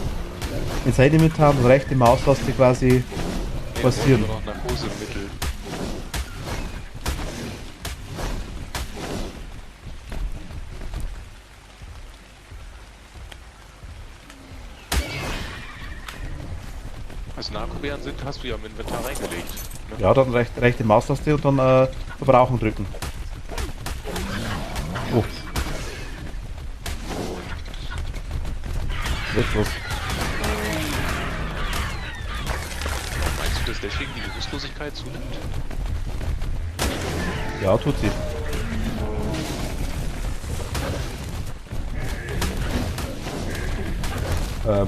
B: ins Inventar und rechte Maustaste quasi passieren.
A: Nur noch Narkosemittel. Also Narkobären sind, hast du ja im Inventar reingelegt. Ne?
B: Ja, dann rechte Maustaste und dann verbrauchen drücken. Oh. Jetzt los.
A: Meinst du, dass deswegen die Bewusstlosigkeit zunimmt?
B: Ja, tut sie.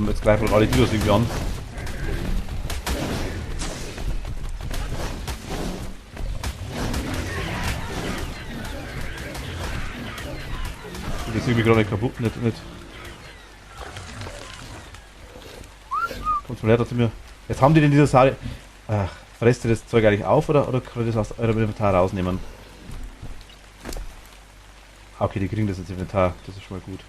B: Jetzt greifen wir alle Dinos irgendwie an. Das ist irgendwie gerade nicht kaputt, nicht. Kommt mal her zu mir. Jetzt haben die den Dinosaurier. Ach, fresst ihr das Zeug eigentlich auf oder kann ich das aus eurem Inventar rausnehmen? Ah, okay, die kriegen das ins Inventar. Das ist schon mal gut.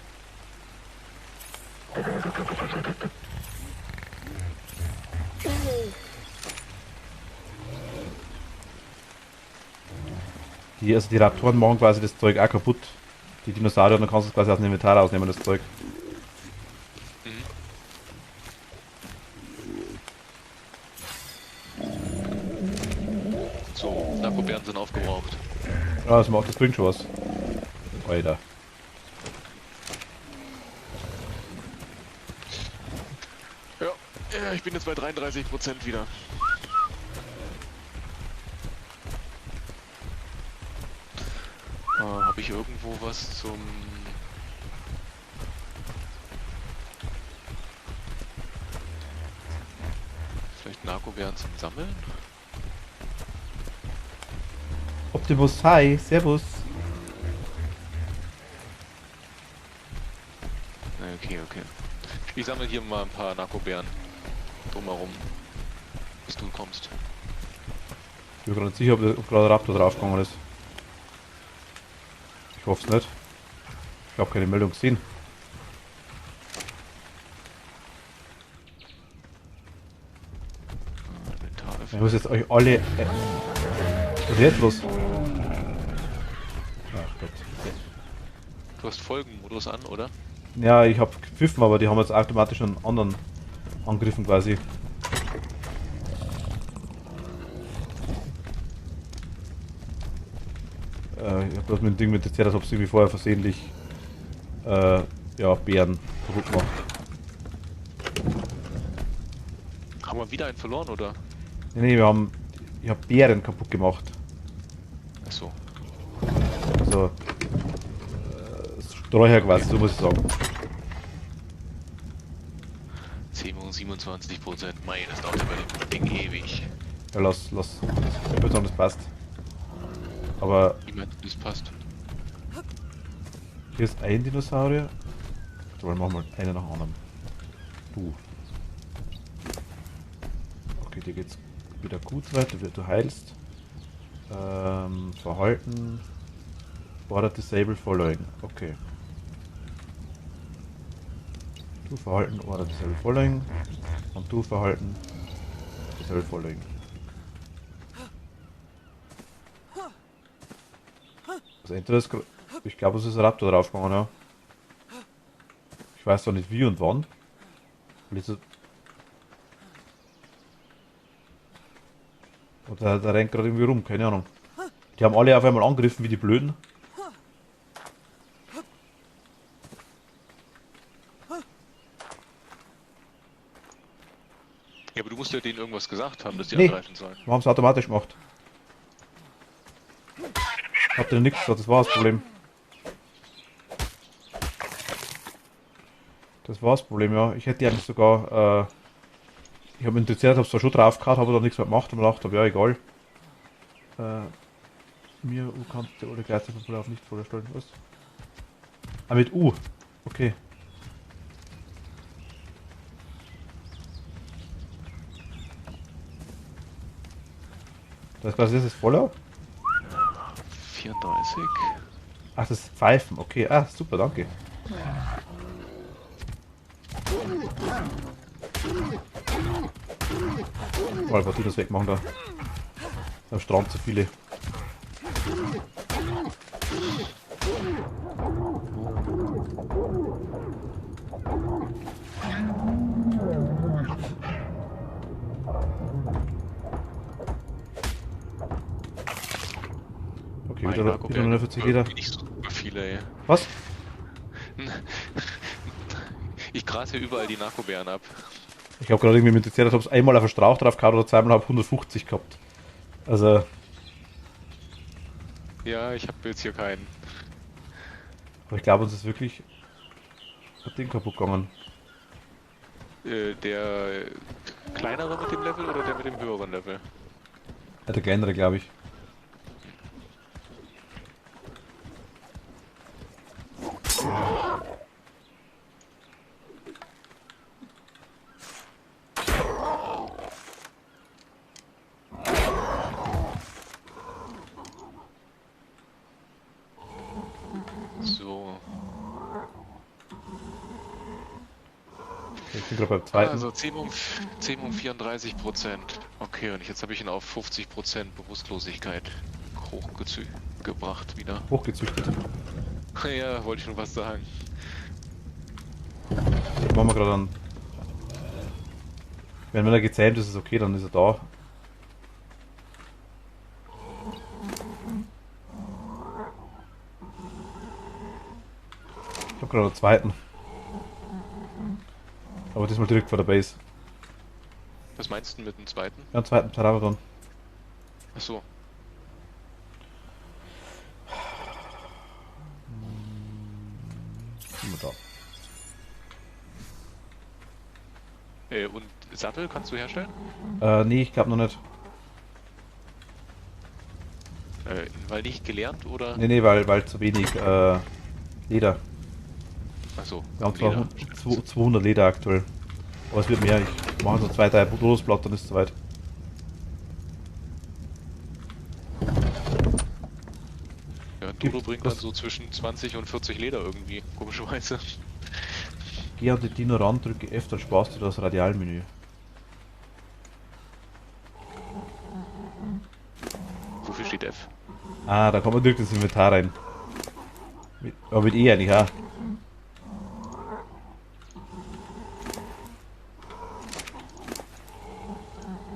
B: Die Raptoren machen quasi das Zeug auch kaputt. Die Dinosaurier, dann kannst du es quasi aus dem Inventar rausnehmen, das Zeug.
A: So, Narkobären sind aufgebraucht.
B: Ah, das bringt schon was. Alter.
A: Ja, ich bin jetzt bei 33% wieder. Habe ich irgendwo was zum... Vielleicht Narkobären zum Sammeln?
B: Optimus, hi, servus.
A: Okay. Ich sammle hier mal ein paar Narkobären drumherum, bis du kommst.
B: Ich bin gerade nicht sicher, ob gerade Raptor draufgegangen ist. Ich hoffe es nicht. Ich habe keine Meldung gesehen. Ich muss jetzt euch alle... was ist jetzt los? Ach Gott.
A: Du hast Folgenmodus an, oder?
B: Ja, ich habe gepfiffen, aber die haben jetzt automatisch einen anderen angegriffen quasi. Ich habe bloß mit dem Ding mit der Triceratops irgendwie vorher versehentlich ja, Bären kaputt gemacht.
A: Haben wir wieder einen verloren, oder?
B: Nee, ich habe Bären kaputt gemacht.
A: Achso.
B: Also Sträucher quasi, so muss ich sagen.
A: 27%. Mei, das dauert ja bei dem Ding ewig.
B: Ja, lass. Ich würde sagen, das passt. Aber
A: Wie meinst du, das passt?
B: hier ist ein Dinosaurier. So, dann machen wir einen nach dem anderen. Du. Okay, dir geht's wieder gut weiter, du heilst. Verhalten. Border Disable Following. Okay. Du Verhalten, Order Disable Following. Und du Verhalten, Disable Following. Das Enter ist, ich glaube, es ist ein Raptor draufgegangen, ja. Ich weiß zwar nicht wie und wann. Und der rennt gerade irgendwie rum, keine Ahnung. Die haben alle auf einmal angegriffen wie die Blöden.
A: Ja, aber du musst ja denen irgendwas gesagt haben, dass die
B: Nee,
A: angreifen sollen.
B: wir haben es automatisch gemacht. Habt ihr nichts gesagt, das war das Problem. Das war das Problem, ja. Ich hätte die eigentlich sogar, ich habe mich interessiert, habe zwar schon drauf gehabt, habe da nichts mehr gemacht und mir gedacht, ja egal. Mir U kannst du oder gleichzeitig vom Verlauf nicht vorstellen, was? Ah, mit U. Okay. Das ist quasi, das ist voller?
A: 34.
B: Ach, das ist Pfeifen, okay. Ah, super, danke. Mal, was die das wegmachen da. Am Strand zu viele. Okay, wieder nur 40 Liter.
A: Nicht so super viele, ey.
B: Was?
A: Ich grase hier überall die Narkobären ab.
B: Ich habe gerade irgendwie mit erzählt, ob es einmal auf einen Strauch drauf gehabt oder zweimal habe 150 gehabt. Also,
A: Ja, ich habe jetzt hier keinen.
B: aber ich glaube, uns ist wirklich das Ding kaputt gegangen.
A: Der kleinere mit dem Level oder der mit dem höheren Level?
B: Ja, der kleinere, glaube ich.
A: So.
B: Ich bin gerade beim zweiten.
A: Also 10 um 34%. Okay, und jetzt habe ich ihn auf 50% Bewusstlosigkeit hochgebracht wieder.
B: Hochgezüchtet.
A: Ja, wollte ich schon was sagen.
B: Machen wir gerade an. Wenn er gezähmt ist, ist es okay, dann ist er da. Ich habe gerade einen zweiten. Aber diesmal direkt vor der Base.
A: Was meinst du mit dem zweiten?
B: Ja, einen zweiten Pteranodon.
A: Achso.
B: Sind wir
A: Und Sattel kannst du herstellen?
B: da. Nee, ich glaube noch nicht.
A: Weil nicht gelernt oder?
B: Nee, weil zu wenig Leder.
A: Achso.
B: Wir haben zwar 200 Leder aktuell. Aber es wird mehr. Ich mache so 2-3 Todesblatt, dann ist es soweit.
A: Ja, Dodo bringt dann so zwischen 20 und 40 Leder irgendwie, komischerweise.
B: Geh an den Dino ran, drücke F, dann sparst du das Radialmenü.
A: Wofür steht F?
B: Ah, da kommt man direkt ins Inventar rein. Aber mit E eigentlich, ja.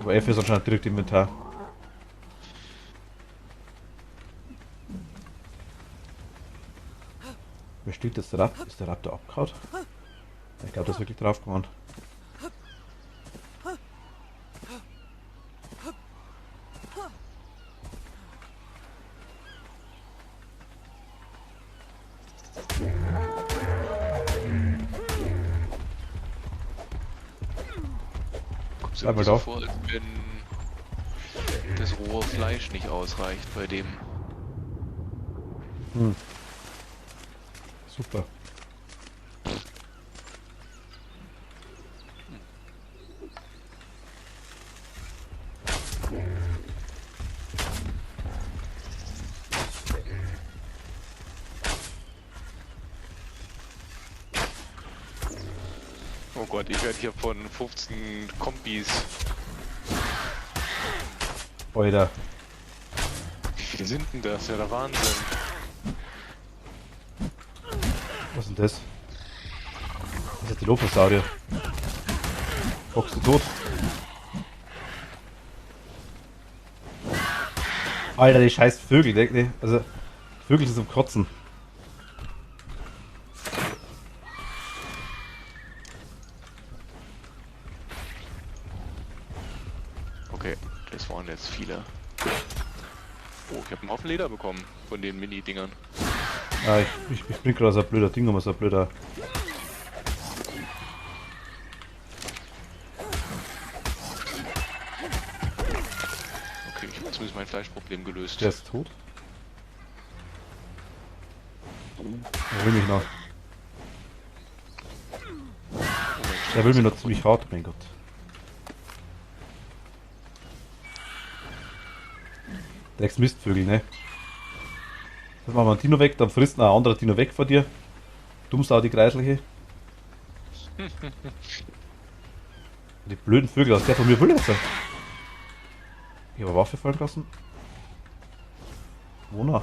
B: Aber F ist anscheinend direkt im Inventar. Wer steht jetzt der Raptor? Ist der Raptor abgehauen? Ich glaube, der ist wirklich draufgekommen.
A: Kommt's
B: Bleib mal
A: irgendwie so
B: da.
A: vor, als wenn das rohe Fleisch nicht ausreicht bei dem.
B: Hm. Super.
A: Oh Gott, ich werde hier von 15 Kombis.
B: Alter.
A: Wie viele sind denn das? Ja, der Wahnsinn.
B: Was ist denn das? Das ist die Loposaurier. Box du tot. Alter, die scheiß Vögel, also Vögel sind zum Kotzen.
A: Okay, das waren jetzt viele. Oh, ich habe einen Haufen Leder bekommen von den Mini-Dingern.
B: Ah, ich bin gerade so ein blöder Ding, aber so ein blöder.
A: Okay, ich habe zumindest mein Fleischproblem gelöst.
B: Der ist tot. Er will mich noch. Der will mich noch ziemlich hart, mein Gott. Drecks Mistvögel, ne? Dann machen wir einen Dino weg, dann frisst noch ein anderer Dino weg von dir. Dummsau, die Kreisliche. Die blöden Vögel, aus der von mir will jetzt. Ich habe eine Waffe fallen lassen. Wo noch?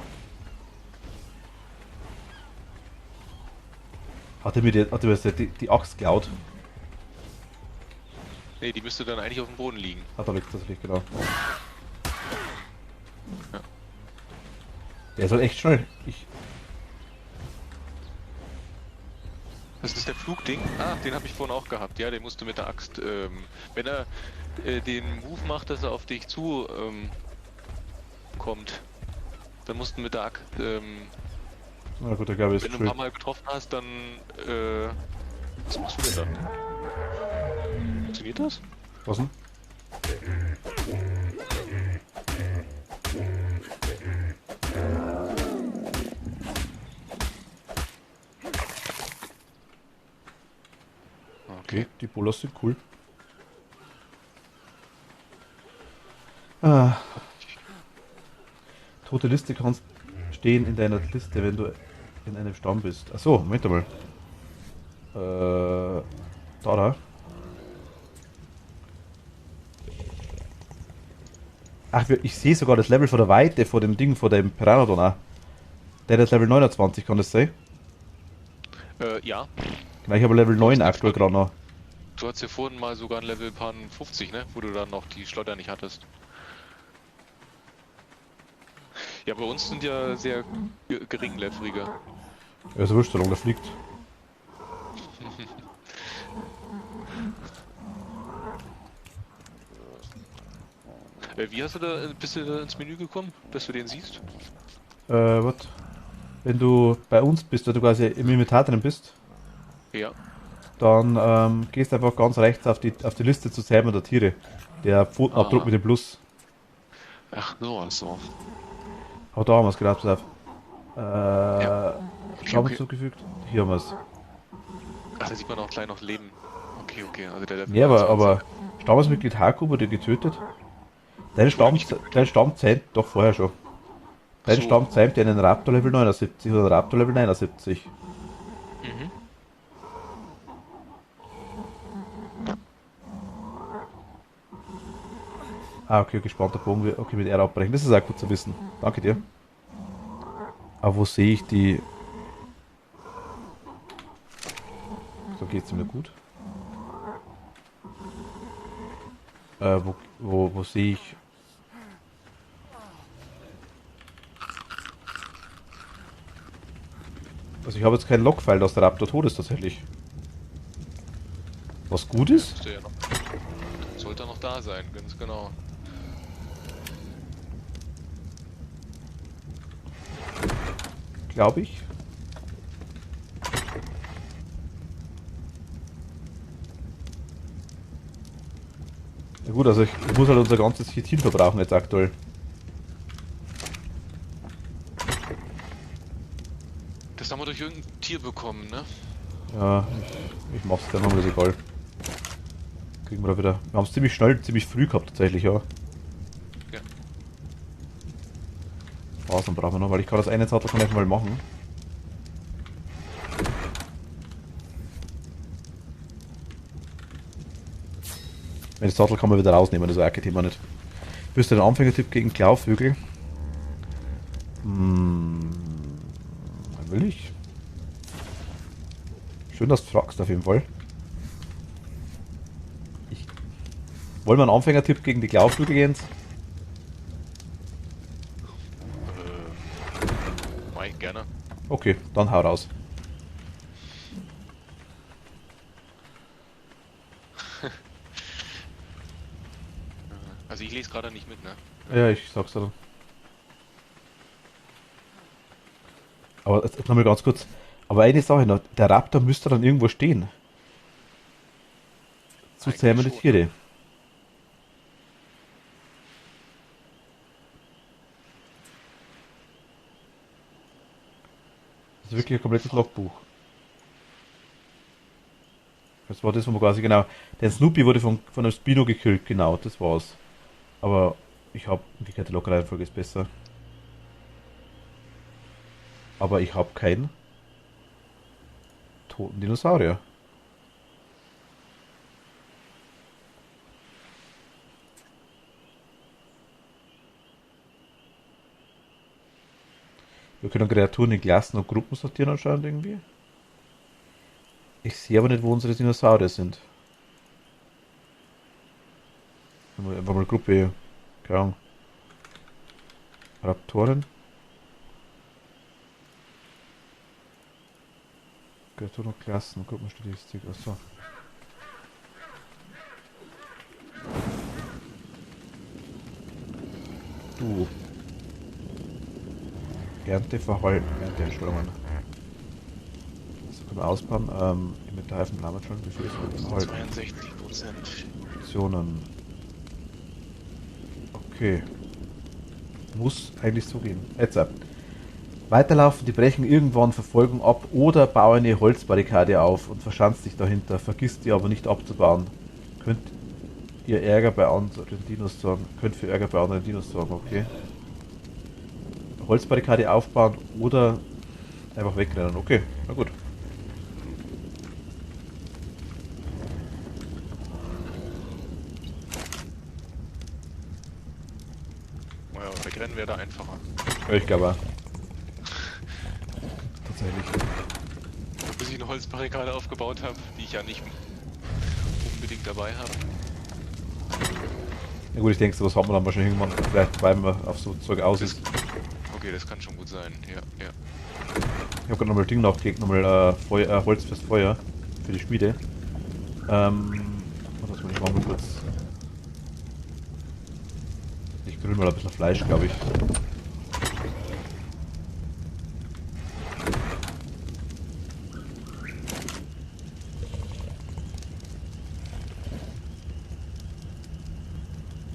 B: Hat er mir die Axt geklaut?
A: Ne, die müsste dann eigentlich auf dem Boden liegen.
B: Hat er liegt tatsächlich, genau.
A: Ja.
B: Der ist halt echt schnell.
A: Das ist der Flugding. Ah, den habe ich vorhin auch gehabt. Ja, den musst du mit der Axt, wenn er den Move macht, dass er auf dich zu kommt, dann musst du mit der Axt,
B: Na gut, der glaube ich
A: wenn
B: ist
A: du ein paar
B: schuld.
A: Mal getroffen hast, dann, was machst du denn da? Funktioniert das?
B: Was denn? Okay, die Bolas sind cool. Ah. Tote Liste kannst stehen in deiner Liste, wenn du in einem Stamm bist. Achso, Moment mal. Da. Ach, ich sehe sogar das Level von der Weite, vor dem Ding, vor dem Pteranodon auch. Der hat jetzt Level 29, kann das sein?
A: Ja.
B: Genau, ich habe Level 9 aktuell gerade noch.
A: Du hattest ja vorhin mal sogar ein Level paar 50, ne? Wo du dann noch die Schlotter nicht hattest. Ja, bei uns sind ja sehr geringlevrige.
B: Ja, ist wurscht, solange der fliegt.
A: Wie hast du da, bist du da ins Menü gekommen, dass du den siehst?
B: Was? Wenn du bei uns bist, wenn du quasi im Inventar drin bist,
A: Ja.
B: dann gehst du einfach ganz rechts auf die Liste zu Samen der Tiere. Der Pfotenabdruck
A: Ah.
B: mit dem Plus.
A: Ach so, also.
B: Aber da haben wir es gerade, pass auf.
A: Ja.
B: Haben wir
A: Okay.
B: zugefügt? Hier haben wir es.
A: Ach, da sieht man auch gleich noch Leben. Okay, also der Level
B: Ja,
A: 29.
B: aber Stammesmitglied Haku wurde getötet. Dein Stamm zählt doch vorher schon. Dein
A: So.
B: Stamm zählt einen Raptor Level 79 oder einen Raptor Level 79.
A: Mhm.
B: Ah, okay, gespannter Bogen. Okay, mit R abbrechen. Das ist auch gut zu wissen. Danke dir. Aber wo sehe ich die... So geht's mir gut. Wo sehe ich... Also ich habe jetzt keinen Logfile, dass der Raptor tot ist tatsächlich. Was gut ist?
A: Müsste ja noch. Sollte er noch da sein, ganz genau.
B: Glaube ich. Ja gut, also ich muss halt unser ganzes Chitin verbrauchen jetzt aktuell.
A: Das haben wir durch irgendein Tier bekommen, ne?
B: Ja, ich mach's dann mal, ist egal. Kriegen wir da wieder. Wir haben es ziemlich schnell, ziemlich früh gehabt tatsächlich, ja.
A: Ja.
B: Phasen brauchen wir noch, weil ich kann das eine Sattel kann ich mal machen. Wenn das Sattel kann man wieder rausnehmen, das war kein Thema nicht. Bist du ein Anfängertipp gegen Klauvögel? Will ich? Schön, dass du fragst auf jeden Fall. Wollen wir einen Anfängertipp gegen die Klauvögel gehen?
A: gerne.
B: Okay, dann hau raus.
A: Also ich lese gerade nicht mit, ne?
B: Ja, ich sag's dir dann. Aber jetzt nochmal ganz kurz. Aber eine Sache noch, der Raptor müsste dann irgendwo stehen. Zu
A: Eigentlich
B: zähmen die
A: schon,
B: Tiere. Das ist wirklich ein komplettes Logbuch. Das war das, wo man quasi genau. Der Snoopy wurde von einem Spino gekillt, genau, das war's. Aber ich habe die Katalogreihenfolge ist besser. Aber ich habe keinen toten Dinosaurier. Wir können Kreaturen in Klassen und Gruppen sortieren anscheinend irgendwie. Ich sehe aber nicht, wo unsere Dinosaurier sind. Einfach mal Gruppe, keine Ahnung. Raptoren. Kreaturen und Klassen, Gruppenstatistik, achso. Du. Ernteverhalten, Ernteeinstellungen. So können wir ausbauen. Inventar von Namen schon, wie viel ist Verhalten?
A: 62%.
B: Optionen. Okay. Muss eigentlich so gehen. Jetzt ab. Weiterlaufen, die brechen irgendwann Verfolgung ab oder bauen eine Holzbarrikade auf und verschanzt sich dahinter. Vergisst die aber nicht abzubauen. Könnt ihr Ärger bei anderen Dinos sorgen. Könnt für Ärger bei anderen Dinos sorgen, okay. Holzbarrikade aufbauen oder einfach wegrennen. Okay, na gut.
A: Naja, wegrennen wäre da einfacher.
B: Ja, ich glaube auch. Tatsächlich.
A: Bis ich eine Holzbarrikade aufgebaut habe, die ich ja nicht unbedingt dabei habe.
B: Na gut, ich denke, sowas hat man dann wahrscheinlich irgendwann, vielleicht weil man auf so Zeug aus ist.
A: Okay, das kann schon gut sein. Ja, ja.
B: Ich habe gerade nochmal Ding nachgelegt, nochmal Holz fürs Feuer, für die Schmiede. Was will ich machen kurz? Ich grill mal ein bisschen Fleisch, glaube ich.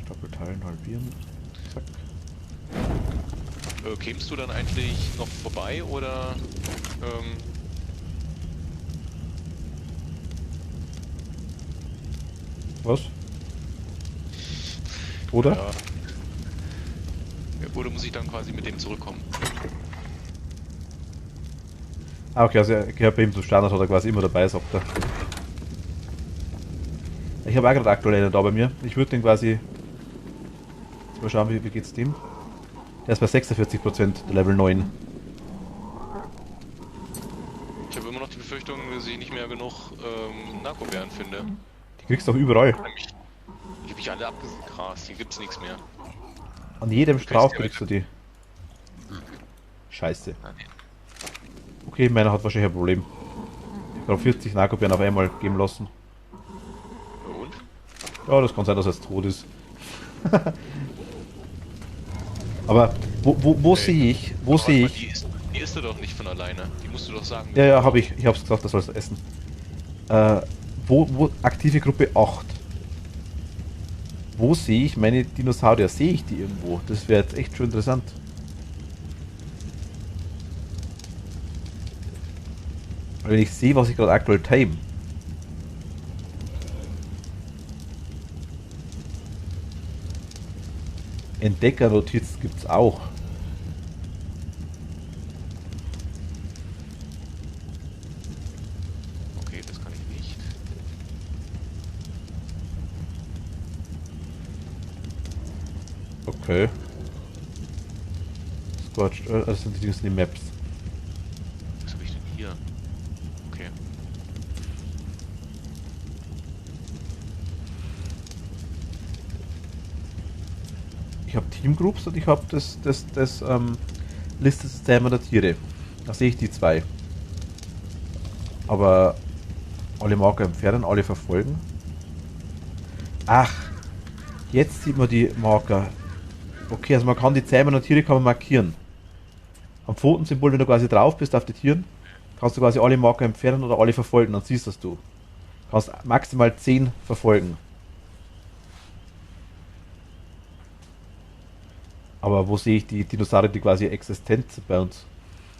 B: Doppelteilen, halbieren. Zack.
A: Kämst du dann eigentlich noch vorbei oder
B: Was? Oder?
A: ja. Oder muss ich dann quasi mit dem zurückkommen?
B: Ah, okay, also er gehört bei ihm zum Standard, hat er quasi immer dabei, sagt er. Ich habe auch gerade aktuell einen da bei mir. Ich würde den quasi. Mal schauen, wie geht's dem? Der ist bei 46%, der Level 9.
A: Ich habe immer noch die Befürchtung, dass ich nicht mehr genug Narkobären finde.
B: Die kriegst du auch überall.
A: Ich habe mich alle abgegrast, hier gibt's nichts mehr.
B: An jedem
A: Du
B: Strauch
A: kriegst
B: kriegst du die. Scheiße.
A: Ah, nee.
B: Okay, meiner hat wahrscheinlich ein Problem. Ich habe 40 Narkobeeren auf einmal geben lassen.
A: Und?
B: Ja, das kann sein, dass er jetzt tot ist. Aber wo sehe ich? Wo
A: Aber
B: sehe
A: warte mal,
B: ich?
A: die isst du doch nicht von alleine. Die musst du doch sagen.
B: Ja, ja, habe ich. Ich habe es gesagt, das soll es essen. Wo aktive Gruppe 8? Wo sehe ich meine Dinosaurier? Sehe ich die irgendwo? Das wäre jetzt echt schon interessant. Wenn ich sehe, was ich gerade aktuell time. Entdeckernotiz gibt es auch.
A: Okay, das kann ich nicht.
B: Okay. Scorched Earth, das sind die Maps.
A: Was habe ich denn hier? Okay.
B: Ich habe Teamgroups und ich habe das Listesystem der Tiere. Da sehe ich die zwei. Aber alle Marker entfernen, alle verfolgen. Ach, jetzt sieht man die Marker. Okay, also man kann die zähmenden Tiere kann man markieren. Am Pfotensymbol, wenn du quasi drauf bist auf die Tieren, kannst du quasi alle Marker entfernen oder alle verfolgen, dann siehst das du. Kannst maximal 10 verfolgen. Aber wo sehe ich die Dinosaurier, die quasi existent sind bei uns?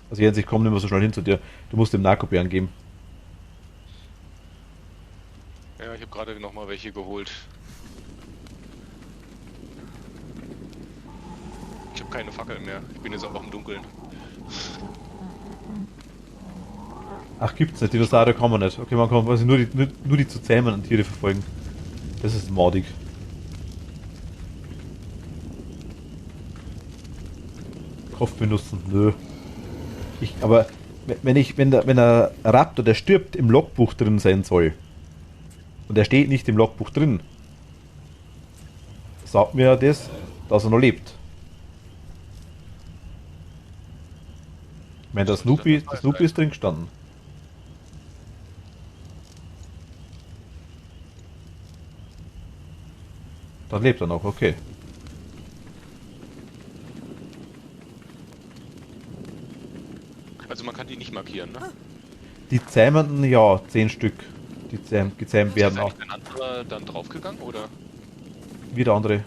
B: Also Jens, ich komme nicht mehr so schnell hin zu dir. Du musst dem Narkobären geben.
A: Ja, ich habe gerade nochmal welche geholt. Ich habe keine Fackeln mehr. Ich bin jetzt auch im Dunkeln.
B: Ach, gibt's nicht. Dinosaurier kann man nicht. Okay, man kann quasi nur die zu zähmenden Tiere verfolgen. Das ist mordig. Kopf benutzen, nö. Aber wenn der Raptor, der stirbt, im Logbuch drin sein soll und er steht nicht im Logbuch drin, sagt mir das, dass er noch lebt. Ich meine, der Snoopy ist drin gestanden. Dann lebt er noch, okay.
A: Also man kann die nicht markieren, ne?
B: Die zähmenden, ja, 10 Stück. Die gezähmt werden
A: Ist
B: auch.
A: eigentlich ein anderer dann draufgegangen, oder?
B: Wie der andere.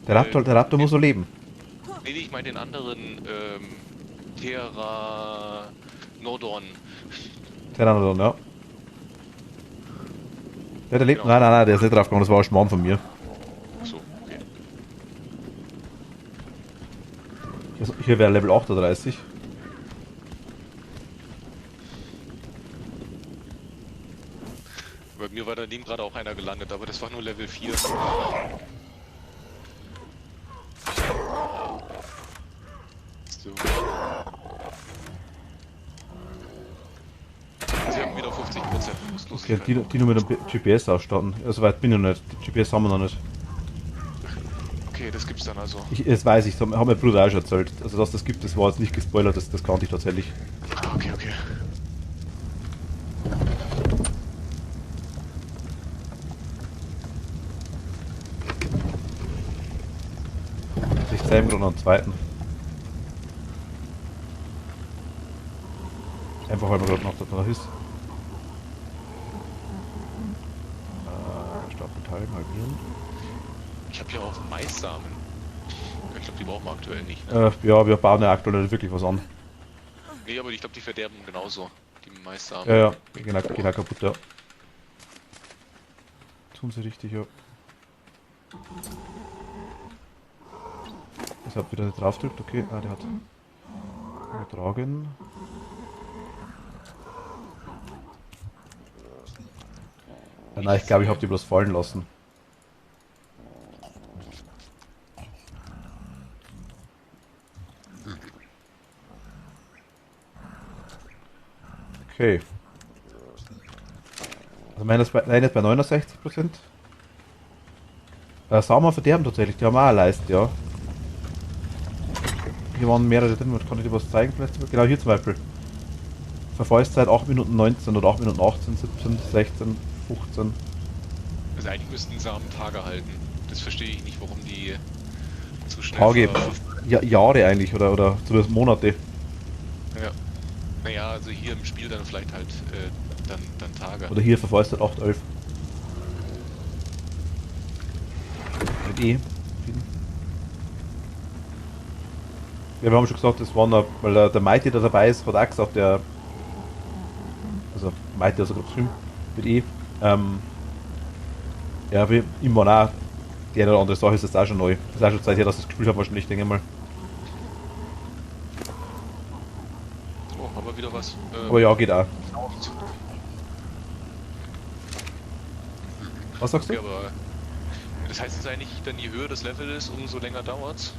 B: Der Raptor muss so leben.
A: Nee, ich meine den anderen, Terra Nordon.
B: Pteranodon, ja. Ja, der lebt.
A: Genau.
B: Nein, der ist nicht draufgegangen, das war ein Schmarrn von mir.
A: Achso, okay.
B: Hier wäre Level 38.
A: Bei mir war daneben gerade auch einer gelandet, aber das war nur Level 4. So. Sie haben wieder 50%. Was ist los?
B: Okay, die nur mit dem GPS ausstatten. So weit bin ich noch nicht. Die GPS haben wir noch nicht.
A: Okay, das gibt's dann also.
B: Das weiß ich, das hat mein Bruder auch schon erzählt. Also, dass das gibt, das war jetzt nicht gespoilert, das kannte ich tatsächlich.
A: Okay, okay.
B: Ich zähle gerade noch einen zweiten. Einfach weil man gerade noch da ist. Stapelteil halbieren.
A: Ich habe hier auch Maissamen. Ich glaube, die brauchen wir aktuell nicht. Ne?
B: Ja, wir bauen ja aktuell nicht wirklich was an.
A: Nee, aber ich glaube, die verderben genauso. Die Maissamen.
B: Ja, gehen kaputt, ja. Tun sie richtig, ja. Ich hab wieder nicht drauf drückt, okay. Ah, der hat übertragen. Nein, ich glaube, ich habe die bloß fallen lassen. Okay. Also meine ist bei 69%. Samen verderben tatsächlich, die haben auch eine Leiste, ja. Hier waren mehrere drin, kann ich dir was zeigen vielleicht? Genau hier zum Beispiel. Verfallszeit 8 Minuten 19 oder 8 Minuten 18, 17, 16, 15.
A: Also eigentlich müssten Samen Tage halten. Das verstehe ich nicht, warum die zu schnell
B: Tage, ja, Jahre eigentlich oder zumindest Monate.
A: Ja. Naja, also hier im Spiel dann vielleicht halt dann Tage.
B: Oder hier Verfallszeit 8, 11. Mit E. Ja, wir haben schon gesagt, das waren, weil der Mighty, der dabei ist, hat auch gesagt, also Mighty hat sogar geschrieben, mit E, ja, wie ihm waren auch die eine oder andere Sache ist jetzt auch schon neu. Das ist auch schon Zeit her, dass ich das gespielt habe, wahrscheinlich, denke ich mal.
A: Oh, haben wir wieder was?
B: Aber ja, geht auch. Was sagst du?
A: Okay, aber das heißt jetzt eigentlich, dann je höher das Level ist, umso länger dauert's?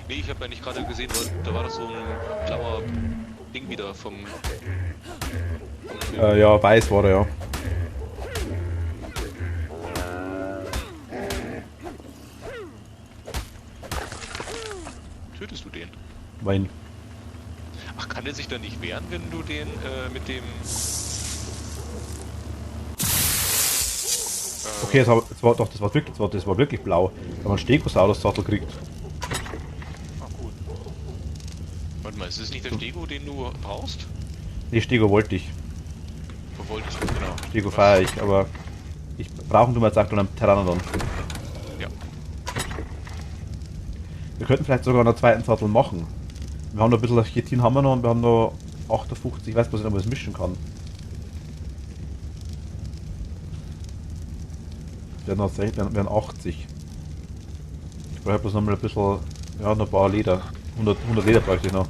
A: Nee, ich habe ja nicht gerade gesehen, da war doch so ein blauer Ding wieder vom Film.
B: Ja, weiß war er, ja. Wein.
A: Ach, kann der sich dann nicht wehren, wenn du den mit dem...
B: Okay, das war wirklich blau. Wenn man einen Stegosaurus-Sattel kriegt.
A: Ah, gut. Warte mal, ist das nicht der Stego, den du brauchst?
B: Nee, Stego wollte ich.
A: Wo wolltest du, genau.
B: Stego feiere ich, aber ich brauche nur mal jetzt aktuell einen Pteranodon.
A: Ja.
B: Wir könnten vielleicht sogar einen zweiten Sattel machen. Wir haben noch ein bisschen Chitin haben wir noch und wir haben noch 58, ich weiß bloß nicht, ob man das mischen kann. Wären 80. Ich brauche bloß noch mal ein bisschen, ja, noch ein paar Leder. 100 Leder bräuchte ich noch.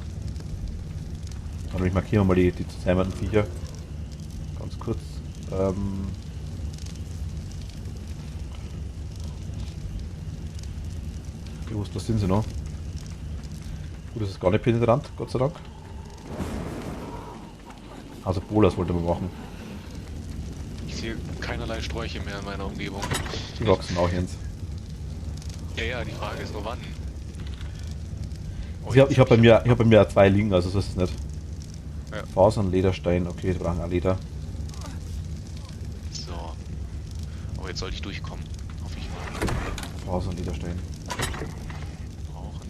B: Also ich markiere mal die zusammenhängenden Viecher. Ganz kurz. Gewusst, was sind sie noch? Gut, das ist gar nicht penetrant, Gott sei Dank. Also Bolas wollte man machen.
A: Ich sehe keinerlei Sträuche mehr in meiner Umgebung.
B: Die wachsen auch Jens.
A: Ja, die Frage ist nur wann. Oh,
B: Ich hab bei mir 2 liegen, also so ist es nicht.
A: Ja.
B: Fasern, Lederstein, okay, die brauchen auch Leder.
A: So. Aber jetzt sollte ich durchkommen. Hoffe ich mal.
B: Fasern, Lederstein.
A: Brauchen.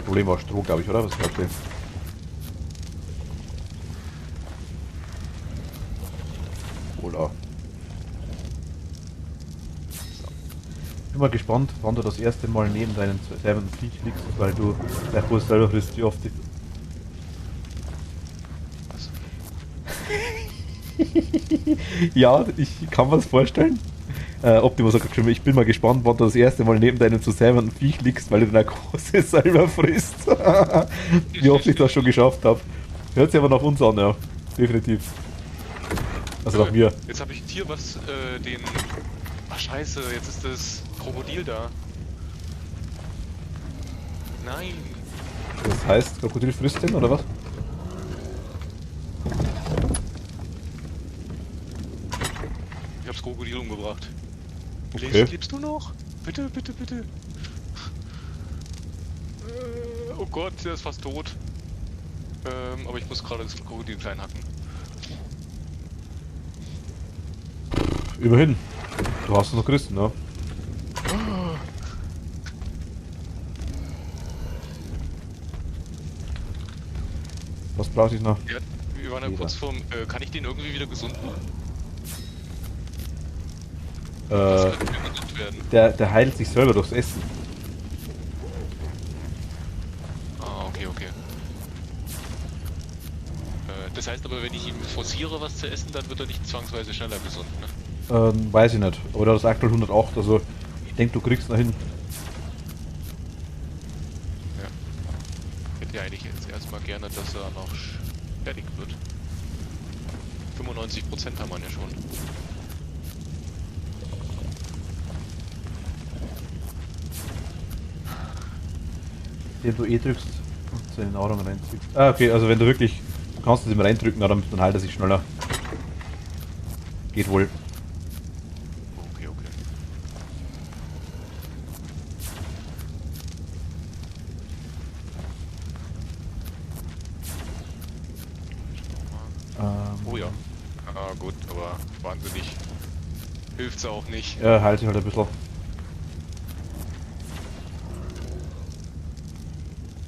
B: Problem war Stroh, glaube ich, oder? Was sagt ihr? Oder? Bin mal gespannt, wann du das erste Mal neben deinem selben Viech liegst, weil du gleich wohl selber frisst, wie oft die...
A: Was?
B: Ja, ich kann mir das vorstellen. Optimus hat geschrieben, ich bin mal gespannt, wann du das erste Mal neben deinem zusammen Viech liegst, weil du die Narkose selber frisst. Wie oft ich das schon geschafft habe. Hört sich aber nach uns an, ja. Definitiv. Also nach mir.
A: Jetzt habe ich hier was, den... Ach scheiße, jetzt ist das Krokodil da. Nein.
B: Das heißt, Krokodil frisst den, oder was?
A: Ich hab's Krokodil umgebracht.
B: Okay.
A: Lebst du noch? Bitte, bitte, bitte. Oh Gott, der ist fast tot. Aber ich muss gerade das Krokodil klein hacken.
B: Immerhin. Du hast es noch gerissen, ne? Was brauche ich noch?
A: Ja, wir waren ja
B: Leder.
A: kurz vorm... kann ich den irgendwie wieder gesund machen?
B: Äh,
A: Das könnte mir gesund werden.
B: der heilt sich selber durchs Essen.
A: Ah, okay. Das heißt aber, wenn ich ihm forciere, was zu essen, dann wird er nicht zwangsweise schneller gesund, ne?
B: Weiß ich nicht. Aber der ist aktuell 108, also ich denke, du kriegst ihn hin.
A: Ja. Ich hätte ja eigentlich jetzt erstmal gerne, dass er noch fertig wird. 95% haben wir ja schon.
B: Den du drückst und seine Nahrung reinzieht. Ah, okay, also wenn du wirklich... Du kannst es ihm reindrücken, aber dann heilt er sich schneller. Geht wohl.
A: Okay. Oh ja. Ah gut, aber wahnsinnig hilft's auch nicht.
B: Ja, heilt sich halt ein bisschen.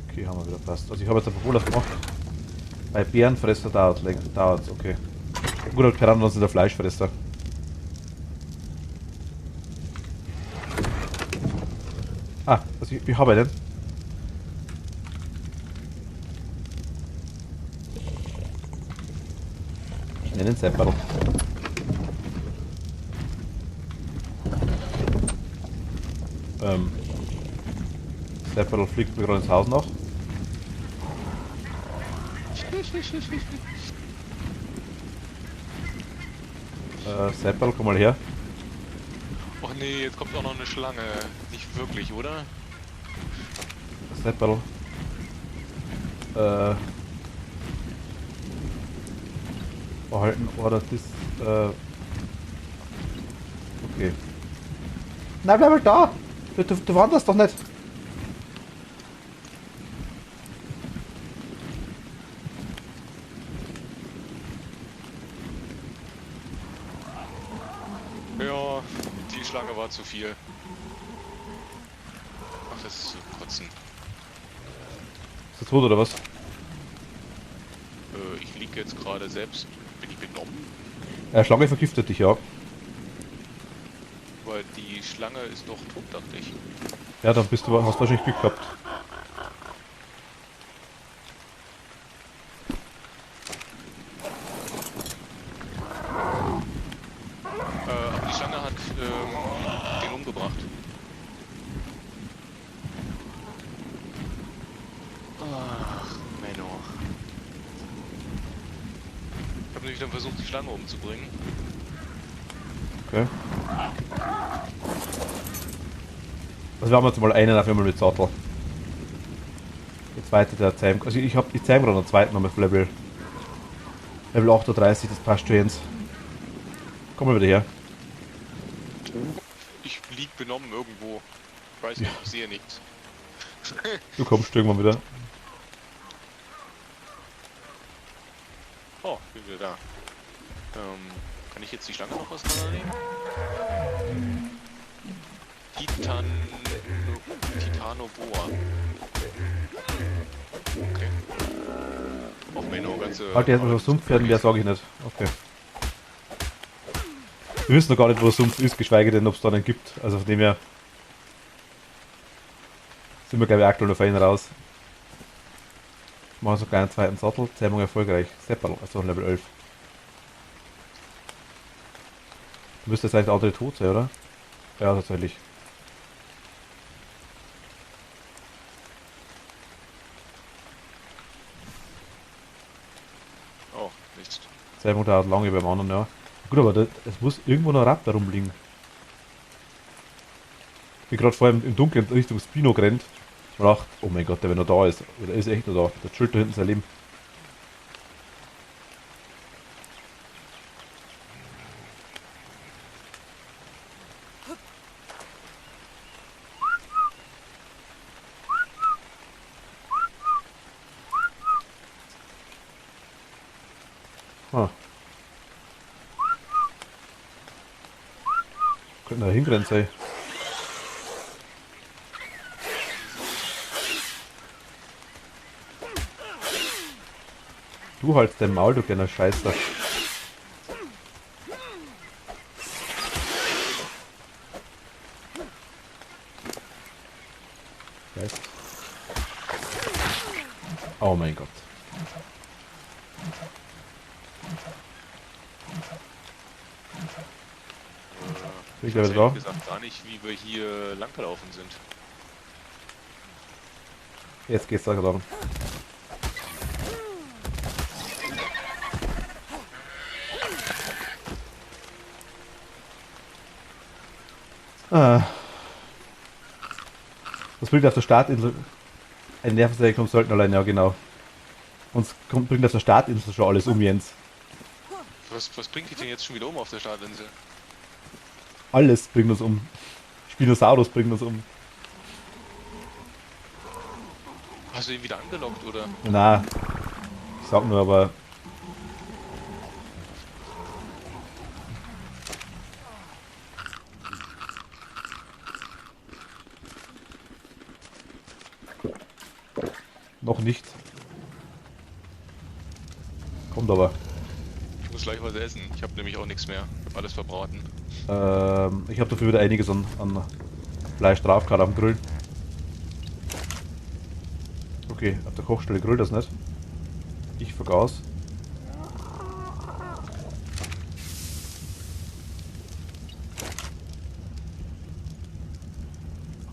B: Okay, haben wir wieder passt. Also ich habe jetzt einfach Olaf gemacht. Bei Bärenfresser dauert's, okay. Gut, aber Pteranodon sind der Fleischfresser. Ah, wie habe ich denn? Ich nenne den Sepperl. Sepperl fliegt mir gerade ins Haus noch. Sepperl, komm mal her.
A: Och nee, jetzt kommt auch noch eine Schlange. Nicht wirklich, oder?
B: Sepperl. Verhalten, Order, das, okay. Nein, bleib halt da! Du wanderst doch nicht!
A: Ja, die Schlange war zu viel. Ach, das ist zu kotzen.
B: Ist du tot oder was?
A: Ich liege jetzt gerade selbst. Bin ich benommen?
B: Schlange vergiftet dich, ja.
A: Weil die Schlange ist doch tot, dachte ich.
B: Ja, dann hast du wahrscheinlich Glück gehabt.
A: Aber die Schlange hat den umgebracht. Ach, Menno. Ich habe nämlich dann versucht, die Schlange umzubringen.
B: Okay. Also wir haben jetzt mal einen auf einmal mit Sattel. Der zweite, der Zeim. Also ich habe die Zeim gerade einen zweiten nochmal auf Level 38, das passt schon jetzt. Komm mal wieder her.
A: Ich lieg benommen irgendwo. Ich weiß nicht, ich sehe nichts.
B: Du kommst irgendwann wieder.
A: Oh, bin wieder da. Kann ich jetzt die Schlange noch auseinandernehmen? Titanoboa. Okay. Auch Menno, ganze...
B: Halt jetzt mal so Sumpf werden, der sage ich nicht. Okay. Wir wissen noch gar nicht, wo der Sumpf ist, geschweige denn, ob es da einen gibt. Also von dem her sind wir, glaube ich, aktuell noch fein raus. Machen so einen zweiten Sattel. Zähmung erfolgreich. Sepperl, also Level 11. Müsste jetzt eigentlich der andere tot sein, oder? Ja, tatsächlich.
A: Oh, nichts.
B: Zähmung dauert lange beim anderen, ja. Gut, aber es muss irgendwo noch ein Raptor rumliegen. Ich bin gerade vor allem im Dunkeln Richtung Spino gerannt. Ich mir gedacht, oh mein Gott, der wenn er da ist. Der ist echt noch da. Der chillt da hinten sein Leben. Ah. Könnten da hingerannt sein. Du haltst dein Maul, du kleiner Scheißer. Weißt. Oh mein Gott. Bin ich
A: Ich weiß
B: wieder da?
A: ehrlich gesagt gar nicht, wie wir hier langgelaufen sind.
B: Jetzt geht's da darum. Das bringt auf der Startinsel ein Nervensäge sollten allein, ja genau. Uns bringt auf der Startinsel schon alles um, Jens.
A: Was bringt dich denn jetzt schon wieder um auf der Startinsel?
B: Alles bringt uns um. Spinosaurus bringt uns um.
A: Hast du ihn wieder angelockt, oder?
B: Na, ich sag nur, aber noch nicht. Kommt aber.
A: Ich muss gleich was essen. Ich habe nämlich auch nichts mehr. Ich hab alles verbraten.
B: Ich habe dafür wieder einiges an Fleisch drauf, gerade am Grill. Okay, auf der Kochstelle grillt das nicht. Ich vergaß.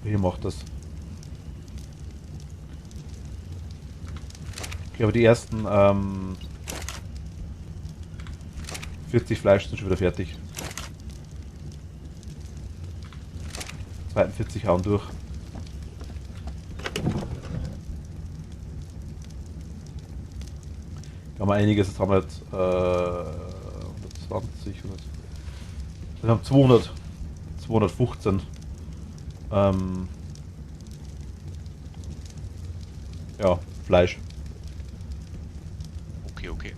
B: Hier macht das. Okay, aber die ersten 40 Fleisch sind schon wieder fertig. Die zweiten 40 hauen durch. Wir haben einiges, jetzt haben wir jetzt 120, 100, wir haben 200, 215. Ja, Fleisch.
A: Okay.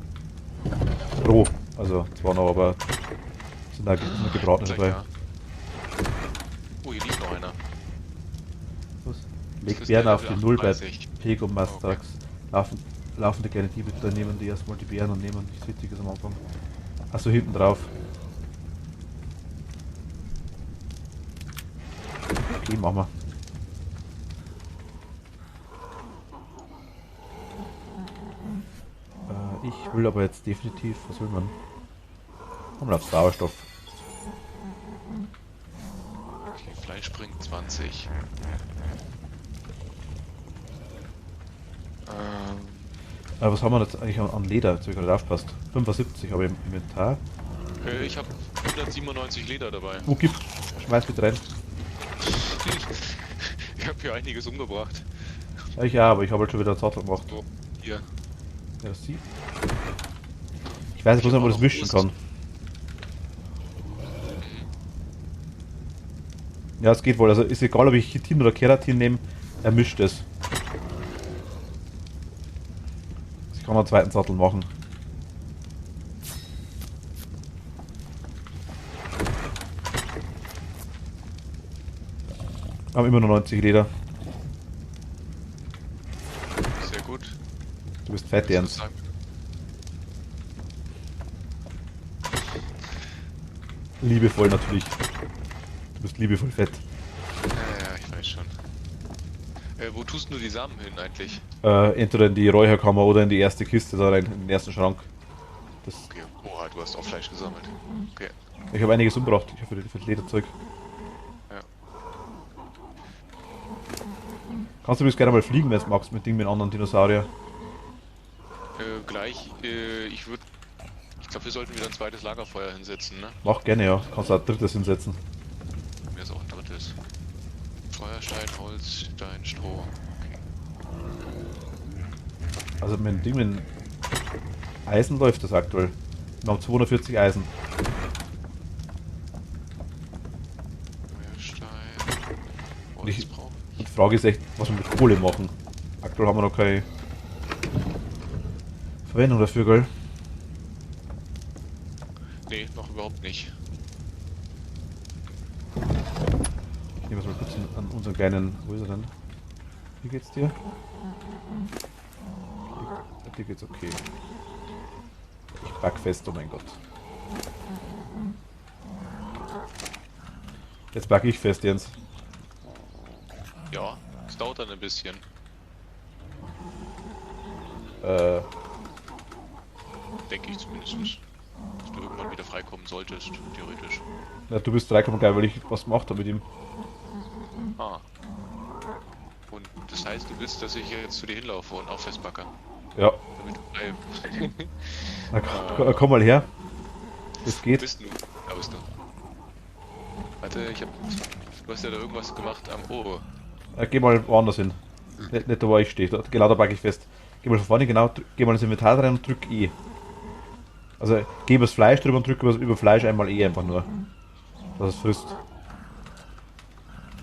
B: Roh. Also zwar noch, aber sind da gebratene dabei.
A: Ja. Oh, hier liegt noch einer.
B: Was?
A: Das
B: Legt
A: ist
B: Bären
A: der
B: auf
A: Level
B: die Null bei
A: 38.
B: Pego Mastax. Laufende kleine Diebe nehmen die erstmal die Bären und nehmen nichts Witziges am Anfang. Achso, hinten drauf. Okay, machen wir. Ich will aber jetzt definitiv, was will man? Kommen wir auf Sauerstoff.
A: Okay, Fleisch bringt 20.
B: Was haben wir jetzt eigentlich an Leder, jetzt habe ich gerade aufgepasst? 75 habe ich im Inventar.
A: Ich habe 197 Leder dabei.
B: Wo gibt? Schmeiß mit rein.
A: Ich habe hier einiges umgebracht.
B: Ja, ich auch, aber ich habe halt schon wieder einen Sattel gemacht.
A: So, hier.
B: Ja, das sieht. Ich weiß nicht, wo man das mischen kann. Ja, es geht wohl. Also ist egal, ob ich Chitin oder Keratin nehme, er mischt es. Ich kann einen zweiten Sattel machen. Wir haben immer nur 90 Leder.
A: Sehr gut.
B: Du bist fett, Ernst. Liebevoll natürlich. Du bist liebevoll fett.
A: Ja, ich weiß schon. Wo tust du die Samen hin eigentlich?
B: Entweder in die Räucherkammer oder in die erste Kiste da rein, in den ersten Schrank. Das,
A: Okay, oha, du hast auch Fleisch gesammelt. Okay.
B: ich habe einiges umgebracht, ich habe für das Lederzeug.
A: Ja.
B: Kannst du übrigens gerne mal fliegen, wenn du magst, mit Ding mit anderen Dinosaurier.
A: Gleich, ich glaube, wir sollten wieder ein zweites Lagerfeuer hinsetzen, ne?
B: Mach gerne, ja. Kannst auch ein drittes hinsetzen.
A: Mir ist auch ein drittes. Feuerstein, Holz, Stein, Stroh. Okay.
B: Also mit dem Ding mit Eisen läuft das aktuell. Wir haben 240 Eisen.
A: Feuerstein.
B: Und ich-
A: Holz brauche
B: Und die Frage ist echt, was wir mit Kohle machen. Aktuell haben wir noch keine Verwendung dafür, gell?
A: Nee, noch überhaupt nicht.
B: Ich nehme jetzt mal kurz an unseren kleinen größeren. Wie geht's dir? Dir geht's okay. Ich back fest, oh mein Gott. Jetzt back ich fest, Jens.
A: Ja, es dauert dann ein bisschen. Denke ich zumindest. Dass du irgendwann wieder freikommen solltest, theoretisch.
B: Ja, du bist 3,3, weil ich was gemacht habe mit ihm.
A: Ah. Und das heißt, du willst, dass ich jetzt zu dir hinlaufe und auch festbacke,
B: Ja,
A: damit du bleibst.
B: na, komm mal her. Das
A: Wo
B: geht.
A: bist du? Da bist du. Warte, du hast ja da irgendwas gemacht am Ohr.
B: Geh mal woanders hin. Nicht da, wo ich stehe. Genau da packe ich fest. Geh mal von vorne, genau, geh mal ins Inventar rein und drück E. Also geh übers Fleisch drüber und drück über Fleisch einmal E einfach nur. Dass es frisst.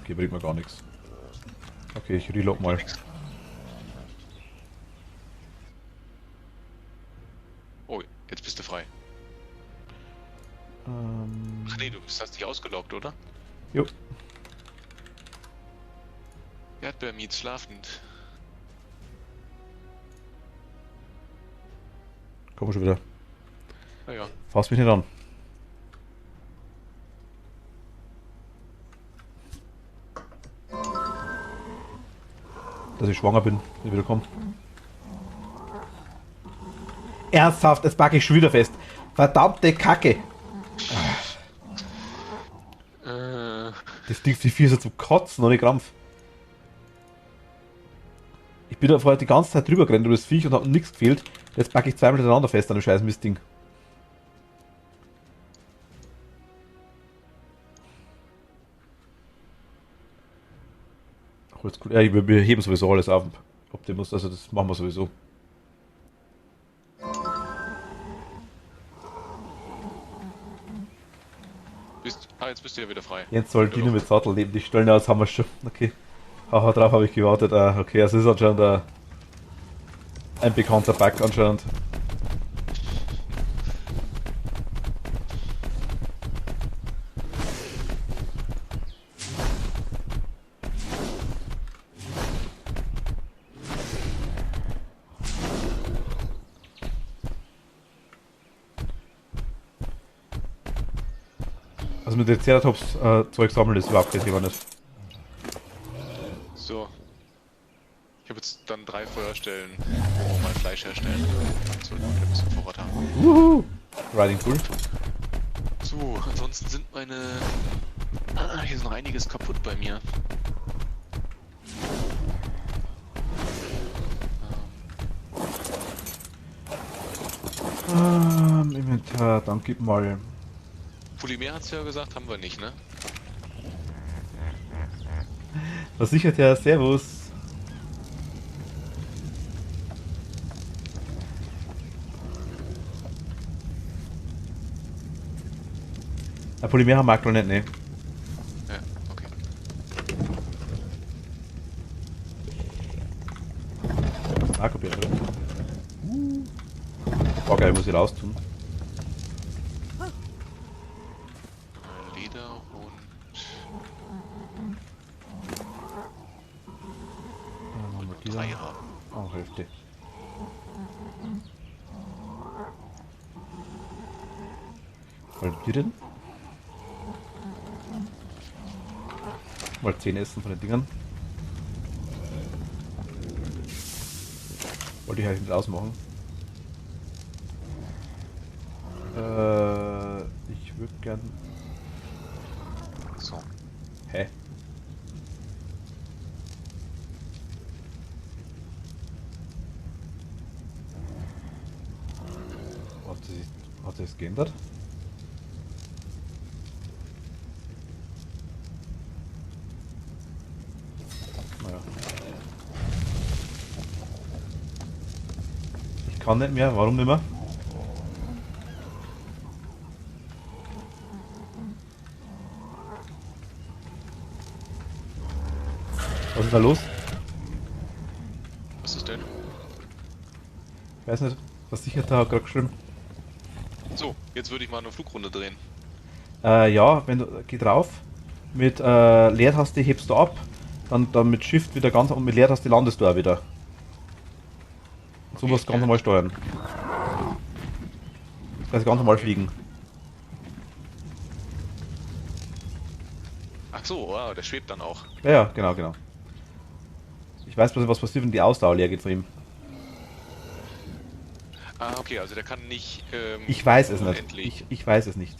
B: Okay, bringt mir gar nichts. Okay, ich reload mal.
A: Oh, jetzt bist du frei. Ach nee, hast dich ausgeloggt, oder?
B: Jo.
A: Erdbeermiet schlafend.
B: Komm schon wieder.
A: Naja.
B: Fass mich nicht an. Dass ich schwanger bin, wenn ich wieder komme. Ernsthaft, jetzt packe ich schon wieder fest. Verdammte Kacke. Das Ding, die Vieh ist ja zum Kotzen, ohne Krampf. Ich bin da vorher die ganze Zeit drüber gerannt über das Viech und hab nichts gefehlt. Jetzt packe ich zweimal hintereinander fest an dem scheiß Mistding. Ja, wir heben sowieso alles auf. Optimus, also das machen wir sowieso.
A: Jetzt bist du ja wieder frei.
B: Jetzt soll Dino mit Sattel leben. Die Stellen aus haben wir schon. Okay. Haha, drauf habe ich gewartet. Ah, okay, also ist anscheinend ein bekannter Bug anscheinend. Also mit den Ceratops Zeug sammeln ist überhaupt kein Thema nicht.
A: So. Ich habe jetzt dann 3 Feuerstellen, wo wir mal Fleisch herstellen. Dann sollten wir ein bisschen Vorrat haben.
B: Wuhu! Riding Pool.
A: So, ansonsten sind meine... hier ist noch einiges kaputt bei mir.
B: Inventar, dann gib mal.
A: Polymer hat's ja gesagt, haben wir nicht, ne?
B: Versichert ja, Servus. Ein Polymer haben wir aktuell nicht, ne?
A: Ja, okay.
B: Narkobier drin. Oh geil, muss ich raustun.
A: Leder und...
B: Dann haben wir die
A: 3
B: da.
A: haben.
B: Oh, Hälfte. Halbieren. Mal 10 essen von den Dingern. Wollte ich eigentlich nicht ausmachen. Ich würde gern.
A: So.
B: Hä? Hat sich das geändert? Naja. Ich kann nicht mehr, warum nicht mehr? Was ist da los?
A: Was ist denn?
B: Ich weiß nicht, Versicherter hat gerade geschrieben.
A: So, jetzt würde ich mal eine Flugrunde drehen.
B: Ja, wenn du, geh drauf, mit Leertaste hebst du ab, dann mit Shift wieder ganz und mit Leertaste landest du auch wieder. Und so musst du ganz normal steuern. Also ganz normal fliegen.
A: Ach so, wow, der schwebt dann auch.
B: Ja, ja, genau, genau. Ich weiß bloß, was passiert, wenn die Ausdauer leer geht von ihm.
A: Ah, okay, also der kann nicht...
B: Ich weiß es nicht.
A: unendlich.
B: Ich weiß es nicht.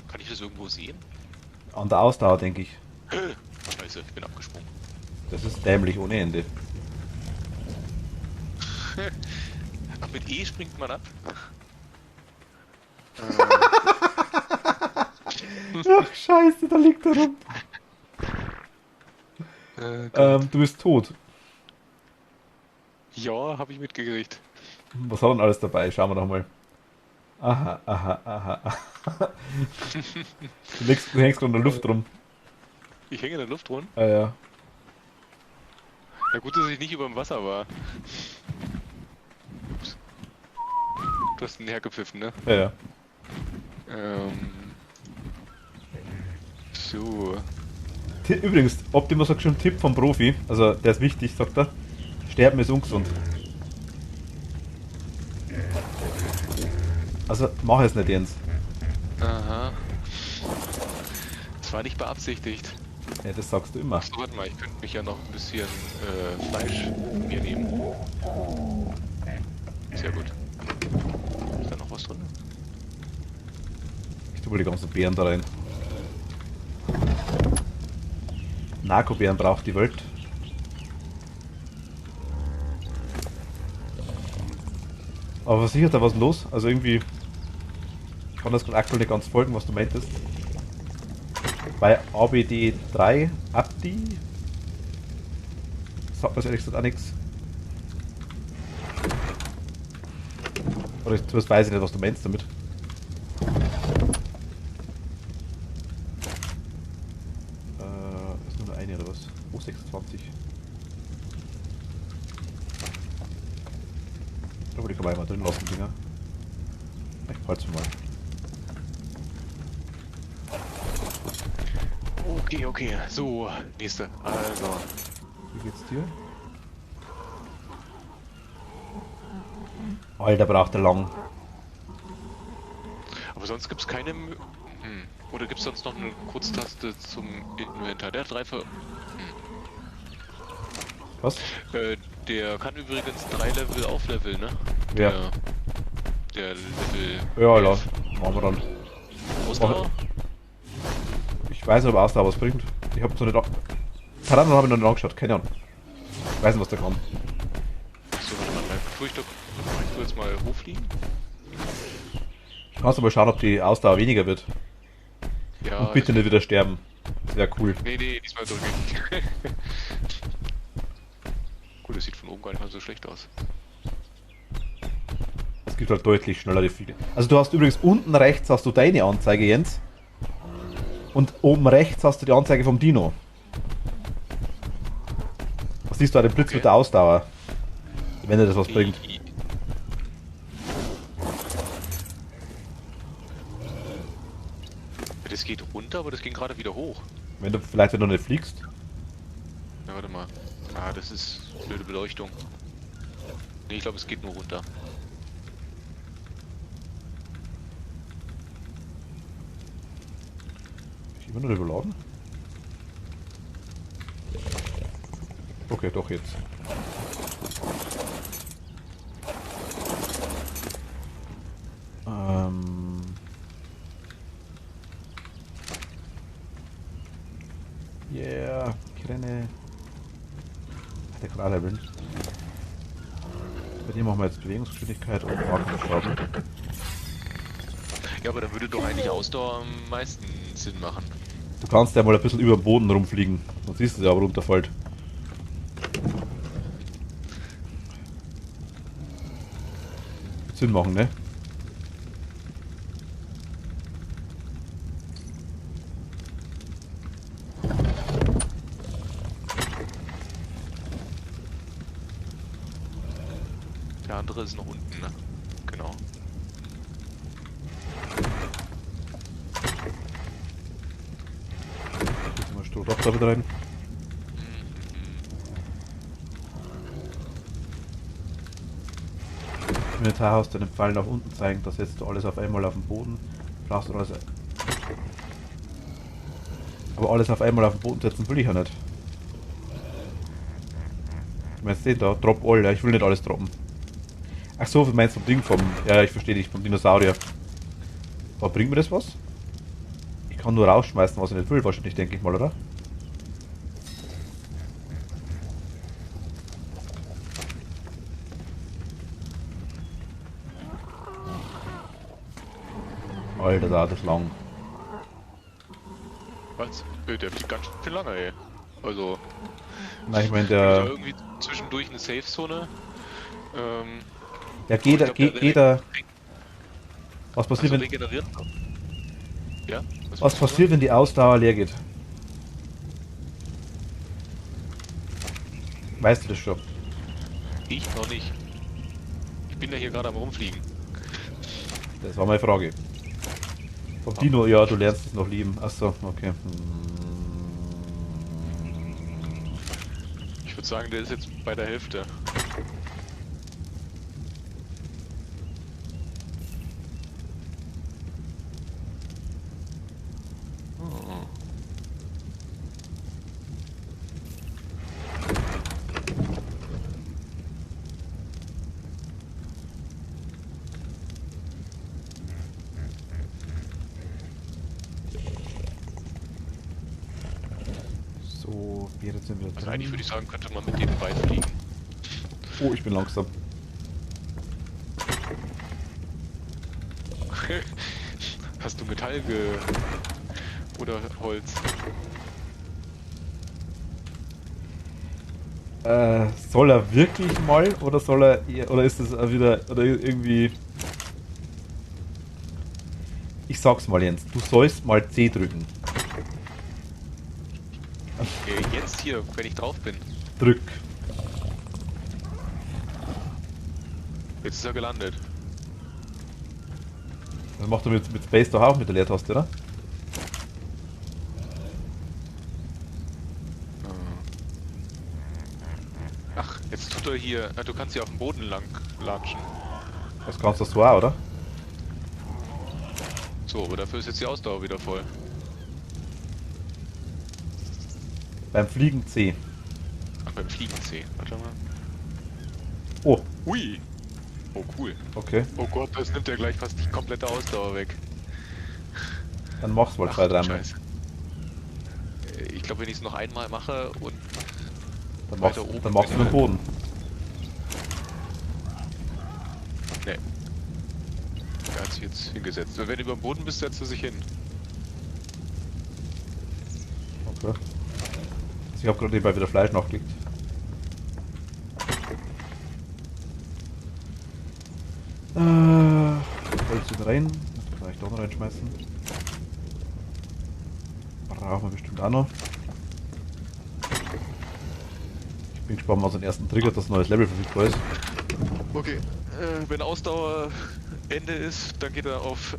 A: Kann ich das irgendwo sehen?
B: An der Ausdauer, denke ich.
A: Scheiße, ich bin abgesprungen.
B: Das ist dämlich ohne Ende.
A: Ach, mit E springt man ab?
B: Ach, scheiße, da liegt er rum. Du bist tot.
A: Ja, habe ich mitgekriegt.
B: Was hat denn alles dabei? Schauen wir doch mal. Aha, aha, aha, aha. Du hängst gerade in der Luft rum.
A: Ich hänge in der Luft rum.
B: Ah ja.
A: Ja, gut, dass ich nicht über dem Wasser war. Ups. Du hast ihn hergepfiffen, ne?
B: Ja, ja.
A: So.
B: Übrigens, Optimus sagt schon Tipp vom Profi, also der ist wichtig, sagt er. Sterben ist ungesund. Also mach es nicht, Jens.
A: Aha. Das war nicht beabsichtigt.
B: Ja, das sagst du immer.
A: So, warte mal, ich könnte mich ja noch ein bisschen Fleisch mir nehmen. Sehr gut. Ist da noch was drin?
B: Ich tue mal die ganzen Beeren da rein. Narkobeeren braucht die Welt. Aber sicher, da was los. Also irgendwie. Ich kann das gerade aktuell nicht ganz folgen, was du meintest. Bei ABD3 Abdi. Sagt mir ehrlich gesagt auch nichts. Oder das weiß ich nicht, was du meinst damit. 26. Aber die kann man einmal drin lassen, Dinger. Ich behalte mal.
A: Okay. So, nächste. Also.
B: Wie geht's dir? Alter, braucht er lang.
A: Aber sonst gibt's keine... Oder gibt's sonst noch eine Kurztaste zum Inventar? Der hat
B: Was?
A: der kann übrigens 3 Level aufleveln, ne?
B: Ja.
A: Der Level...
B: Ja, la. Machen wir dann.
A: Ausdauer?
B: Ich weiß nicht, ob Ausdauer was bringt. Ich hab's noch nicht an. Taran habe ich noch nicht angeschaut, keine Ahnung. Ich weiß nicht, was der kann.
A: So, warte mal, ich tu jetzt mal hochfliegen.
B: Kannst du mal schauen, ob die Ausdauer weniger wird.
A: Ja.
B: Und bitte nicht wieder sterben. Das wäre cool.
A: Nee, diesmal drücke ich. Gut, das sieht von oben gar nicht mal so schlecht aus.
B: Es gibt halt deutlich schneller die Fliege. Also du hast übrigens unten rechts hast du deine Anzeige, Jens. Und oben rechts hast du die Anzeige vom Dino. Da siehst du auch den Blitz mit der Ausdauer. Wenn dir das was bringt.
A: Das geht runter, aber das ging gerade wieder hoch.
B: Wenn du vielleicht noch nicht fliegst.
A: Ja, warte mal. Ah, das ist blöde Beleuchtung. Nee, ich glaube, es geht nur runter.
B: Ich immer noch überladen? Okay, doch jetzt. Yeah, ich renne. Der kann alle leveln. Bei dem machen wir jetzt Bewegungsgeschwindigkeit und Markenverschrauben.
A: Ja, aber da würde doch eigentlich Ausdauer am meisten Sinn machen.
B: Du kannst ja mal ein bisschen über den Boden rumfliegen. Dann siehst du es ja, aber runterfällt. Wird Sinn machen, ne?
A: Der andere ist noch unten, ne? Genau.
B: Jetzt mal Stroh da wieder rein. Inventar hast du den Pfeil nach unten zeigen, da setzt du alles auf einmal auf den Boden. Brauchst du alles. Aber alles auf einmal auf den Boden setzen will ich ja nicht. Du meinst den da? Drop all, ja, ich will nicht alles droppen. Ach so, du meinst vom Ding vom. Ja, ich verstehe dich, vom Dinosaurier. Aber bringt mir das was? Ich kann nur rausschmeißen, was ich nicht will, wahrscheinlich, denke ich mal, oder? Alter, da das lang.
A: Was? Der fliegt ganz schön lange, ey. Also.
B: Nein, ich meine,
A: Ist da
B: der.
A: irgendwie zwischendurch eine Safe-Zone.
B: Ja, geht er. Was passiert,
A: Also
B: wenn.
A: regenerieren? Ja?
B: Was passiert, wenn die Ausdauer leer geht? Weißt du das schon?
A: Ich noch nicht. Ich bin ja hier gerade am Rumfliegen.
B: Das war meine Frage. Vom Dino, ja, du lernst es noch lieben. Achso, okay.
A: Ich würde sagen, der ist jetzt bei der Hälfte.
B: So, Beere sind wir
A: Also
B: drin.
A: eigentlich würde ich sagen, könnte man mit dem weit fliegen.
B: Oh, ich bin langsam.
A: Hast du Metall oder Holz?
B: Soll er wirklich mal oder soll er oder ist es wieder oder irgendwie. Ich sag's mal, Jens, du sollst mal C drücken.
A: Jetzt? jetzt hier, wenn ich drauf bin?
B: Drück.
A: Jetzt ist er gelandet.
B: Das macht er mit Space doch auch mit der Leertaste, oder?
A: Ach, jetzt tut er hier. Du kannst hier auf dem Boden lang latschen.
B: Das kannst du so auch, oder?
A: So, aber dafür ist jetzt die Ausdauer wieder voll.
B: Beim Fliegen C.
A: Ach, beim Fliegen C. Warte mal.
B: Oh,
A: Hui! Oh, cool.
B: okay.
A: Oh Gott, das nimmt ja gleich fast die komplette Ausdauer weg.
B: Dann mach's mal
A: Ach,
B: 2, 3 Mal.
A: Scheiße. Ich glaube, wenn ich es noch einmal mache und
B: Dann
A: weiter
B: machst,
A: oben
B: dann machst du
A: bin,
B: mit dem Boden.
A: Ne. Der hat sich jetzt hingesetzt. Wenn du über dem Boden bist, setzt er sich hin.
B: Okay. Ich habe gerade nebenbei wieder Fleisch nachgelegt. Holz wieder rein. Das kann ich doch noch reinschmeißen. Brauchen wir bestimmt auch noch. Ich bin gespannt, was den ersten Trigger, dass ein neues Level verfügbar ist.
A: Okay. Wenn Ausdauer Ende ist, dann geht er auf,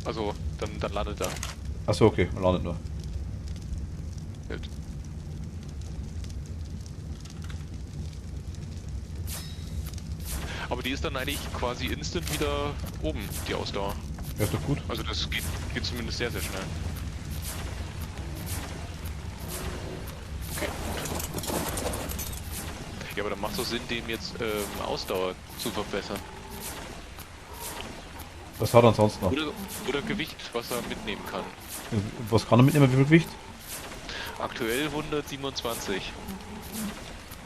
A: also, dann landet er.
B: Achso, okay, man landet nur.
A: Halt. Aber die ist dann eigentlich quasi instant wieder oben, die Ausdauer.
B: Ja, ist doch gut.
A: Also das geht zumindest sehr, sehr schnell. Okay. Ja, aber dann macht es doch Sinn, dem jetzt Ausdauer zu verbessern.
B: Was hat er ansonsten noch?
A: Oder Gewicht, was er mitnehmen kann.
B: Was kann er mitnehmen, wie viel Gewicht?
A: Aktuell 127.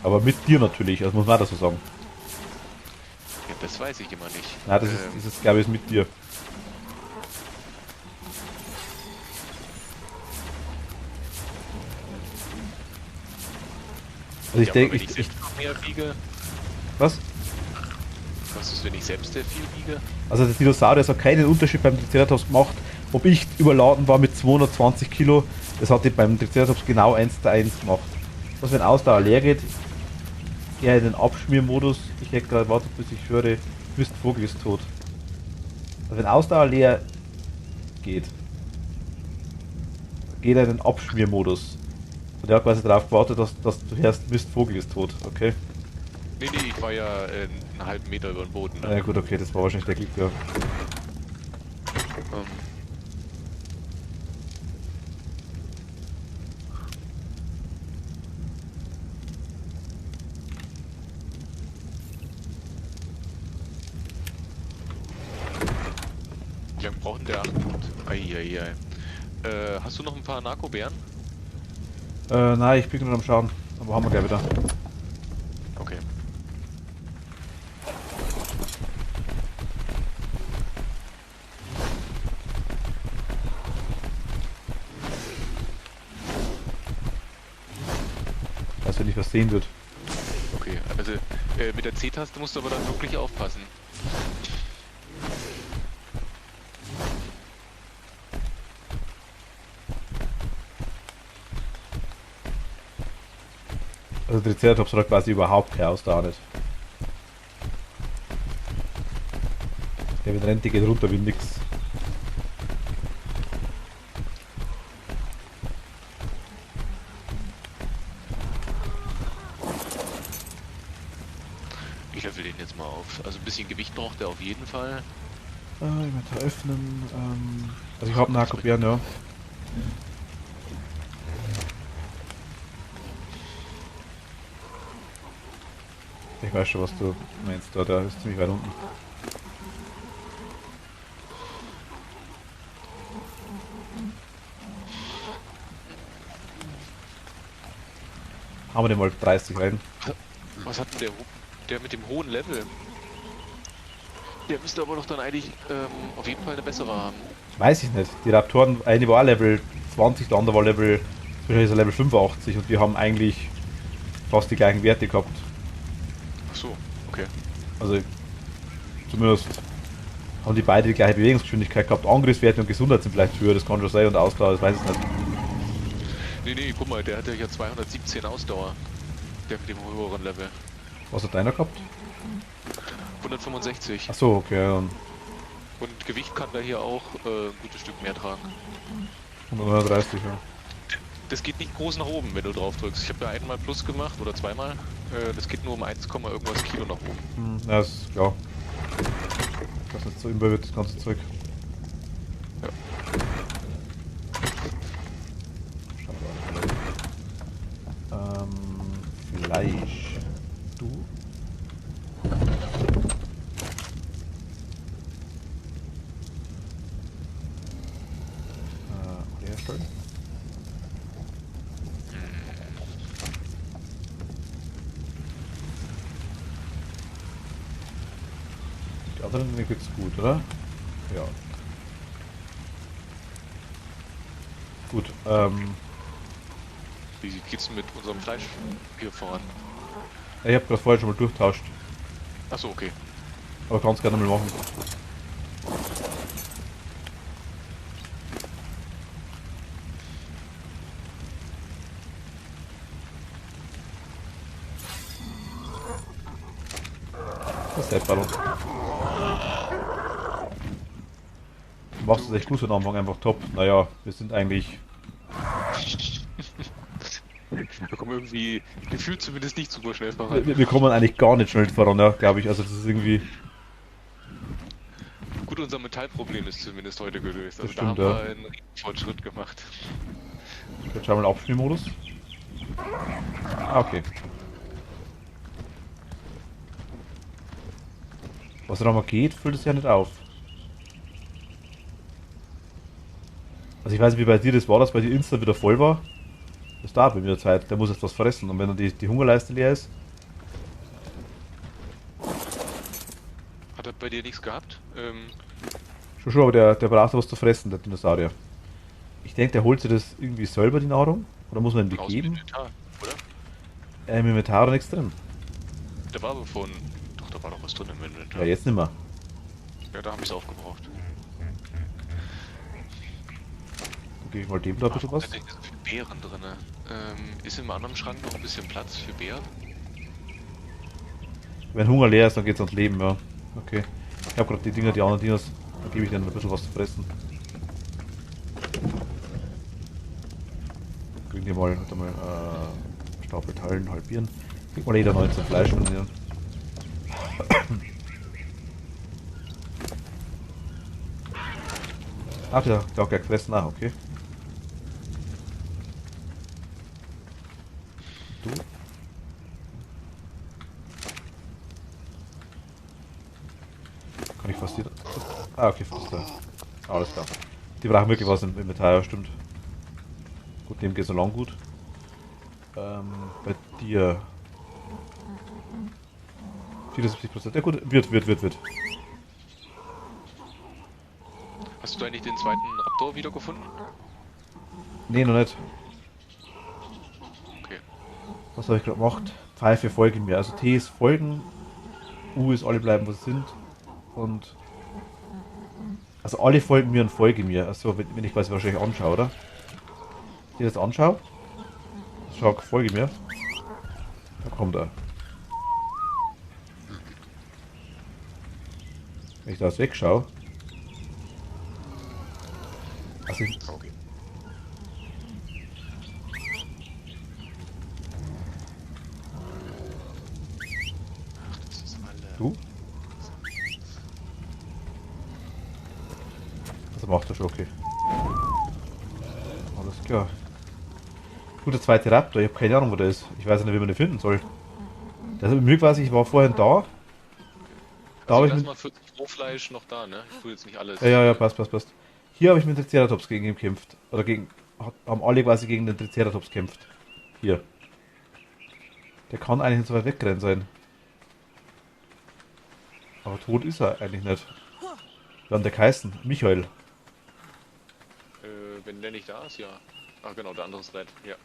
B: Aber mit dir natürlich, das muss man auch dazu sagen.
A: Ja, das weiß ich immer nicht.
B: Nein, das ist glaube ich, mit dir. Also ich
A: ja,
B: denke,
A: wenn ich selbst noch mehr wiege,
B: was?
A: was ist, wenn ich selbst sehr viel wiege?
B: Also der Dinosaurier hat keinen Unterschied beim Triceratops gemacht, ob ich überladen war mit 220 Kilo, das hat die beim Triceratops genau 1:1 gemacht. Was wenn Ausdauer leer geht, eher in den Abschmiermodus, ich hätte gerade wartet, bis ich höre, Mist, Vogel ist tot. Also wenn Ausdauer leer geht, geht er in den Abschmiermodus. Und der hat quasi darauf gewartet, dass du hörst, Mist, Vogel ist tot, okay?
A: Nee, ich war ja einen halben Meter über den Boden. Ne?
B: Ja gut, okay, das war wahrscheinlich der Klick, ja.
A: Wie lange brauchen der? Eieiei. Hast du noch ein paar Narkobären?
B: Nein, ich bin gerade am Schauen, aber haben wir gleich wieder.
A: Okay.
B: Dass wenn nicht was sehen wird.
A: Okay, also mit der C-Taste musst du aber dann wirklich aufpassen.
B: Also der Triceratops hat quasi überhaupt keine Ausdauer nicht. Der wird rennt, die geht runter wie nix.
A: Ich level den jetzt mal auf. Also ein bisschen Gewicht braucht er auf jeden Fall.
B: Inventar öffnen. Also ich habe Narkobären, ja. Ich weiß schon, was du meinst. Der ist ziemlich weit unten. Haben wir den mal 30 rein.
A: Was hat denn der mit dem hohen Level? Der müsste aber doch dann eigentlich auf jeden Fall eine bessere haben.
B: Weiß ich nicht. Die Raptoren, eine war Level 20, der andere war Level, wahrscheinlich ist er Level 85 und die haben eigentlich fast die gleichen Werte gehabt.
A: Ach so, okay.
B: Also zumindest haben die beide die gleiche Bewegungsgeschwindigkeit gehabt. Angriffswerte und Gesundheit sind vielleicht höher, das kann schon sein, und Ausdauer, das weiß ich nicht.
A: Nee, guck mal, der hatte ja 217 Ausdauer. Der mit dem höheren Level.
B: Was hat deiner gehabt?
A: 165.
B: Achso, okay, dann
A: Und Gewicht kann der hier auch ein gutes Stück mehr tragen.
B: 130, ja.
A: Das geht nicht groß nach oben, wenn du drauf drückst. Ich habe ja einmal Plus gemacht oder zweimal. Das geht nur um 1, irgendwas Kilo nach oben.
B: Ja, ist klar. Das nicht so immer wird, das ganze Zeug.
A: Ja.
B: Fleisch. Du? Herstellen. Die anderen mir geht's gut, oder? Ja. Gut,
A: Wie geht's denn mit unserem Fleisch hier voran?
B: ich habe gerade vorher schon mal durchtauscht,
A: Achso, okay.
B: aber kann's gerne mal machen. Das ist der Ballon. Du machst es echt gut für den Anfang, einfach top. Naja, wir sind eigentlich.
A: Wir kommen irgendwie gefühlt zumindest nicht super schnell voran.
B: Wir kommen eigentlich gar nicht schnell voran, ja, glaube ich. Also, das ist irgendwie.
A: Gut, unser Metallproblem ist zumindest heute gelöst. Also
B: Das
A: da
B: stimmt,
A: haben
B: ja.
A: wir einen Fortschritt gemacht.
B: Jetzt schauen wir mal Abspielmodus. Ah, okay. Was da mal geht, füllt es ja nicht auf. Also ich weiß nicht, wie bei dir das war, dass bei dir Insta wieder voll war. Das dauert bei mir Zeit, der muss jetzt was fressen. Und wenn dann die Hungerleiste leer ist,
A: Hat er bei dir nichts gehabt?
B: schon, aber der braucht was zu fressen, der Dinosaurier. Ich denke, der holt sich das irgendwie selber, die Nahrung. Oder muss man ihm die
A: Aus dem
B: geben?
A: Inventar, oder?
B: Im Inventar oder nichts drin.
A: Da war aber von. Doch, da war doch was drin im Inventar.
B: Ja, jetzt nicht mehr.
A: Ja, da habe ich es aufgebraucht.
B: Dann gebe ich mal dem da ein bisschen was.
A: Da sind so viele Beeren drin. Ist im anderen Schrank noch ein bisschen Platz für Beeren?
B: Wenn Hunger leer ist, dann geht's ans Leben, ja. Okay. Ich habe gerade die Dinger, die anderen Dinos. Dann gebe ich denen ein bisschen was zu fressen. Kriegen die mal, warte mal, Stapel teilen, halbieren. Krieg mal jeder 19 Fleisch von denen. Ach, der hat gleich gefressen, ah, okay. Du? Kann ich fast jeder. Ah, okay, fast da. Alles klar. Die brauchen wirklich was im Inventar, ja, stimmt. Gut, dem geht's noch lang gut. Bei dir. 74%. Ja gut, wird.
A: Hast du eigentlich den zweiten Raptor wiedergefunden?
B: Nee, noch nicht.
A: Okay.
B: Was habe ich gerade gemacht? Pfeife folgen mir. Also T ist folgen, U ist alle bleiben, wo sie sind. Und. Also alle folgen mir und folgen mir. Also wenn ich quasi wahrscheinlich anschaue, oder? Ich das anschaue. Schau, folge mir. Da kommt er. Wenn ich da jetzt wegschaue. Also ich,
A: Okay. Ach, das ist alle.
B: du? Also macht er schon okay. Alles klar. Gut, der zweite Raptor, ich habe keine Ahnung, wo der ist. Ich weiß nicht, wie man den finden soll. Das ist mir quasi, ich war vorhin da. Da
A: Also
B: habe ich
A: lass
B: mit.
A: mal 40 Rohfleisch noch da, ne? Ich tue jetzt nicht alles.
B: Ja, passt. Hier habe ich mit Triceratops gegen ihn gekämpft. Oder gegen. Haben alle quasi gegen den Triceratops gekämpft. Hier. Der kann eigentlich nicht so weit wegrennen sein. Aber tot ist er eigentlich nicht. Wir haben der geheißen. Michael.
A: Wenn der nicht da ist, ja. Ah, genau, der andere ist red. Ja.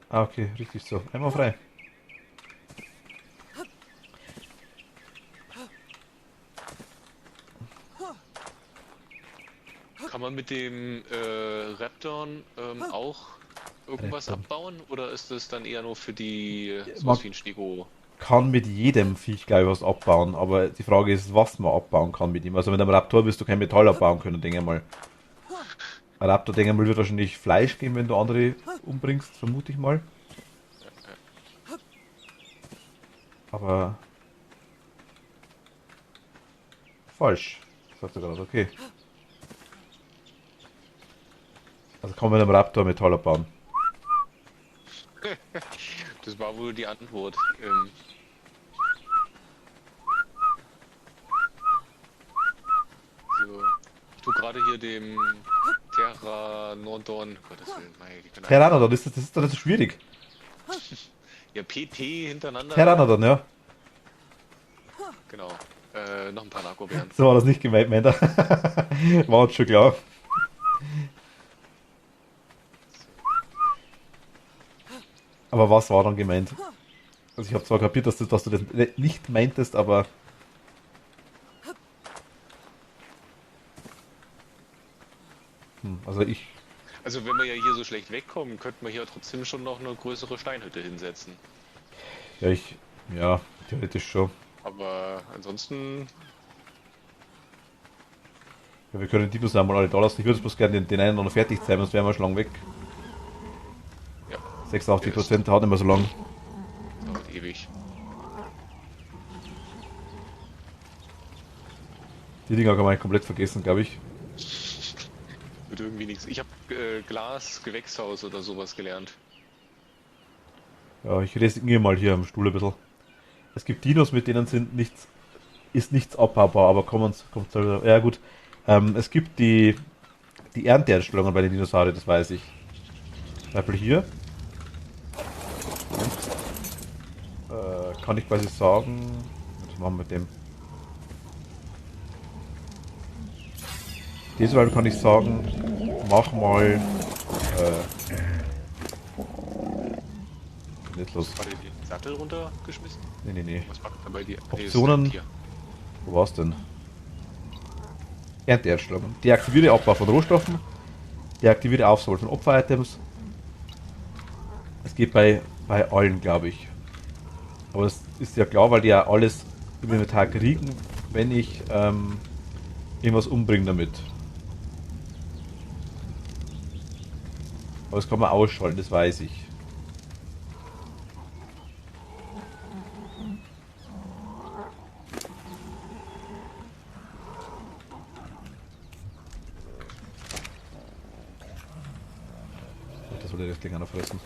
B: Ah, okay, richtig so. Einmal frei.
A: Kann Kann man mit dem Raptorn auch irgendwas
B: Raptorn.
A: abbauen oder ist das dann eher nur für die
B: man-
A: sowas wie ein Stego?
B: Kann mit jedem Viech, glaube ich, was abbauen, aber die Frage ist, was man abbauen kann mit ihm. Also mit einem Raptor wirst du kein Metall abbauen können, denke ich mal. Ein Raptor, denke ich mal, wird wahrscheinlich Fleisch geben, wenn du andere umbringst, vermute ich mal. Aber falsch, sagt er gerade, okay. Also kann man mit einem Raptor Metall abbauen.
A: Das war wohl die Antwort. So. Ich tue gerade hier dem Pteranodon, Gottes Willen, mei, die können
B: Pteranodon, das ist doch nicht so schwierig.
A: ja, PT hintereinander.
B: Pteranodon, ja.
A: Genau. Noch ein paar Narkobären.
B: So war das nicht gemeint, meint er. War uns schon klar. Aber was war dann gemeint? Also ich habe zwar kapiert, dass du das nicht meintest, aber... also ich...
A: Also wenn wir ja hier so schlecht wegkommen, könnten wir hier trotzdem schon noch eine größere Steinhütte hinsetzen.
B: Ja, theoretisch schon.
A: Aber ansonsten,
B: Ja, wir können die Dinos einmal alle da lassen. Ich würde bloß gerne den einen noch fertig sein, sonst wären wir schon lang weg.
A: ja,
B: 86% hat nicht mehr so lang.
A: dauert ewig.
B: Die Dinger kann man eigentlich komplett vergessen, glaube ich.
A: Wird irgendwie nichts. Ich habe Glas, Gewächshaus oder sowas gelernt.
B: Ja, ich resigniere mal hier am Stuhl ein bisschen. Es gibt Dinos, mit denen ist nichts abbaubar, aber kommt ja gut. Es gibt die Ernteeinstellungen bei den Dinosauriern, das weiß ich. Zum Beispiel hier. Kann ich quasi sagen. Was machen wir mit dem? Deshalb kann ich sagen, mach mal. Nicht los.
A: War dir den Sattel runtergeschmissen?
B: Nee.
A: Was macht er bei dir?
B: Optionen.
A: Nee, ist hier.
B: Wo war's denn? Ernteeinstellungen. Deaktiviere Abbau von Rohstoffen. Deaktiviere Aufsammeln von Opfer-Items. Es geht bei allen, glaube ich. Aber das ist ja klar, weil die ja alles im Inventar kriegen, wenn ich irgendwas umbringe damit. Aber das kann man ausschalten, das weiß ich. Das soll der Ding noch fressen.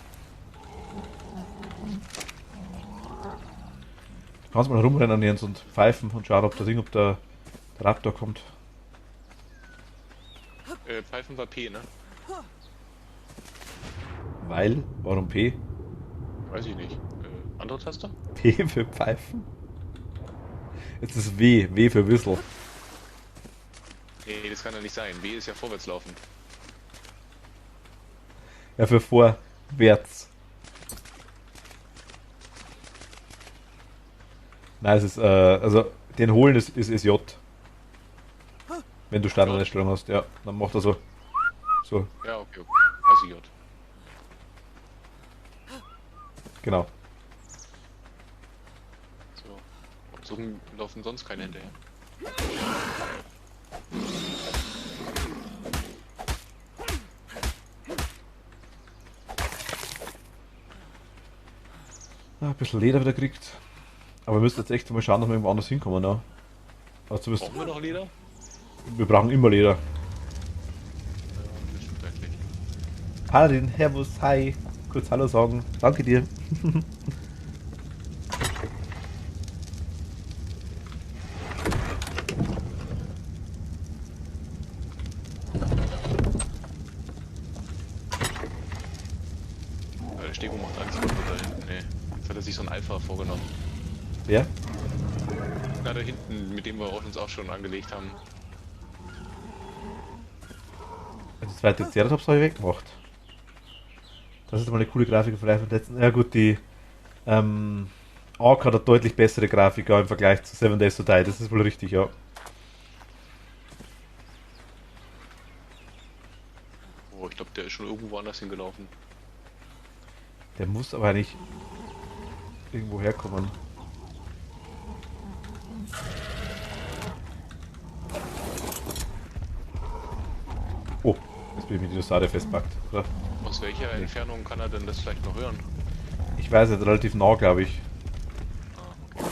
B: Du kannst mal rumrennen Jens und pfeifen und schauen, ob der Raptor kommt.
A: Pfeifen war P, ne?
B: Weil? Warum P?
A: Weiß ich nicht. Andere Taste?
B: P für Pfeifen? Jetzt ist W. W für Whistle.
A: Nee, das kann ja nicht sein. W ist ja vorwärts laufend.
B: Ja, für vorwärts. Nein, es ist, also, den holen ist J. Wenn du Standardeinstellung hast, ja, dann macht er so. So,
A: Ja, okay. Also J.
B: genau.
A: So. Und so laufen sonst keine hinterher.
B: Ah, ein bisschen Leder wieder kriegt. Aber wir müssen jetzt echt mal schauen, dass wir irgendwo anders hinkommen. Ne? Also zumindest,
A: Brauchen wir noch Leder?
B: wir brauchen immer Leder.
A: Ja, das stimmt eigentlich.
B: Paladin, Servus, hi. Kurz Hallo sagen. Danke dir.
A: Der Stego macht Angst vor da hinten, nee. Jetzt hat er sich so ein Alpha vorgenommen.
B: Wer?
A: Na, da hinten, mit dem wir uns auch schon angelegt haben.
B: Das zweite Ceratops habe ich weggemacht. Das ist mal eine coole Grafik vielleicht vom letzten. Ja gut, die Ark hat eine deutlich bessere Grafik auch im Vergleich zu Seven Days to Die. Das ist wohl richtig, ja.
A: Ich glaube, der ist schon irgendwo anders hingelaufen.
B: Der muss aber nicht irgendwo herkommen. Oh, jetzt bin ich mit Dinosaurier festpackt, oder?
A: Aus welcher Entfernung kann er denn das vielleicht noch hören?
B: Ich weiß nicht, relativ nah, glaube ich.
A: Ah, okay.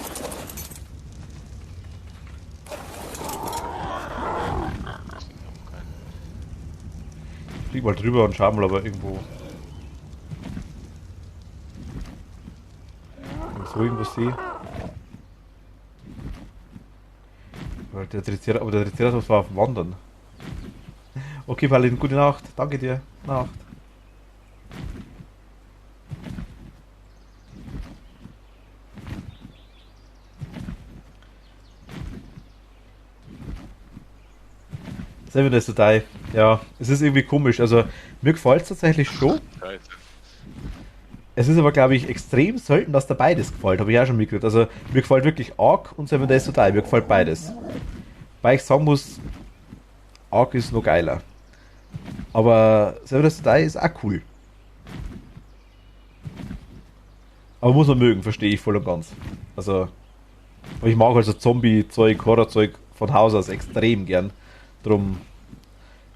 A: Deswegen haben wir keinen.
B: Flieg mal drüber und schau mal, aber irgendwo. Wenn ich so irgendwo sehe. Aber der Triceratops war auf dem Wandern. Okay, Paladin, gute Nacht. Danke dir. Nacht. Seven is to die. Ja, es ist irgendwie komisch. Also, mir gefällt es tatsächlich schon.
A: Scheiße.
B: Es ist aber, glaube ich, extrem selten, dass da beides gefällt. Habe ich auch schon mitgekriegt. Also, mir gefällt wirklich Ark und Seven Days to Die. Mir gefällt beides. Weil ich sagen muss, Ark ist noch geiler. Aber Seven Days to Die ist auch cool. Aber muss man mögen, verstehe ich voll und ganz. Also, ich mag also Zombie-Zeug, Horror-Zeug von Haus aus extrem gern. Drum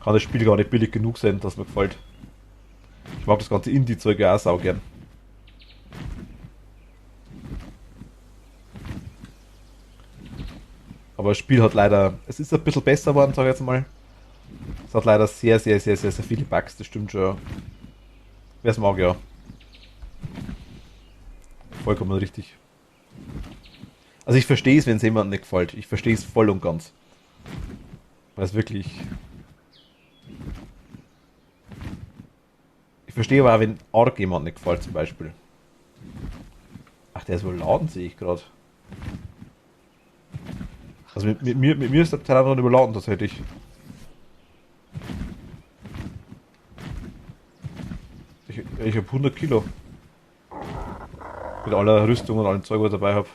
B: kann das Spiel gar nicht billig genug sein, dass mir gefällt. Ich mag das ganze Indie-Zeug ja auch sau gern. Aber das Spiel hat leider, es ist ein bisschen besser geworden, sag ich jetzt mal. Es hat leider sehr, sehr, sehr, sehr, sehr viele Bugs, das stimmt schon. Ja. Wer es mag, ja. Vollkommen richtig. Also ich verstehe es, wenn es jemandem nicht gefällt. Ich verstehe es voll und ganz. Weil es wirklich... Ich verstehe aber auch, wenn Ark jemand nicht gefällt, zum Beispiel. Ach, der ist wohl laden, sehe ich gerade. Also mit mir ist der Teil einfach noch überladen, tatsächlich. Ich habe 100 Kilo. Mit aller Rüstung und allem Zeug, was ich dabei habe.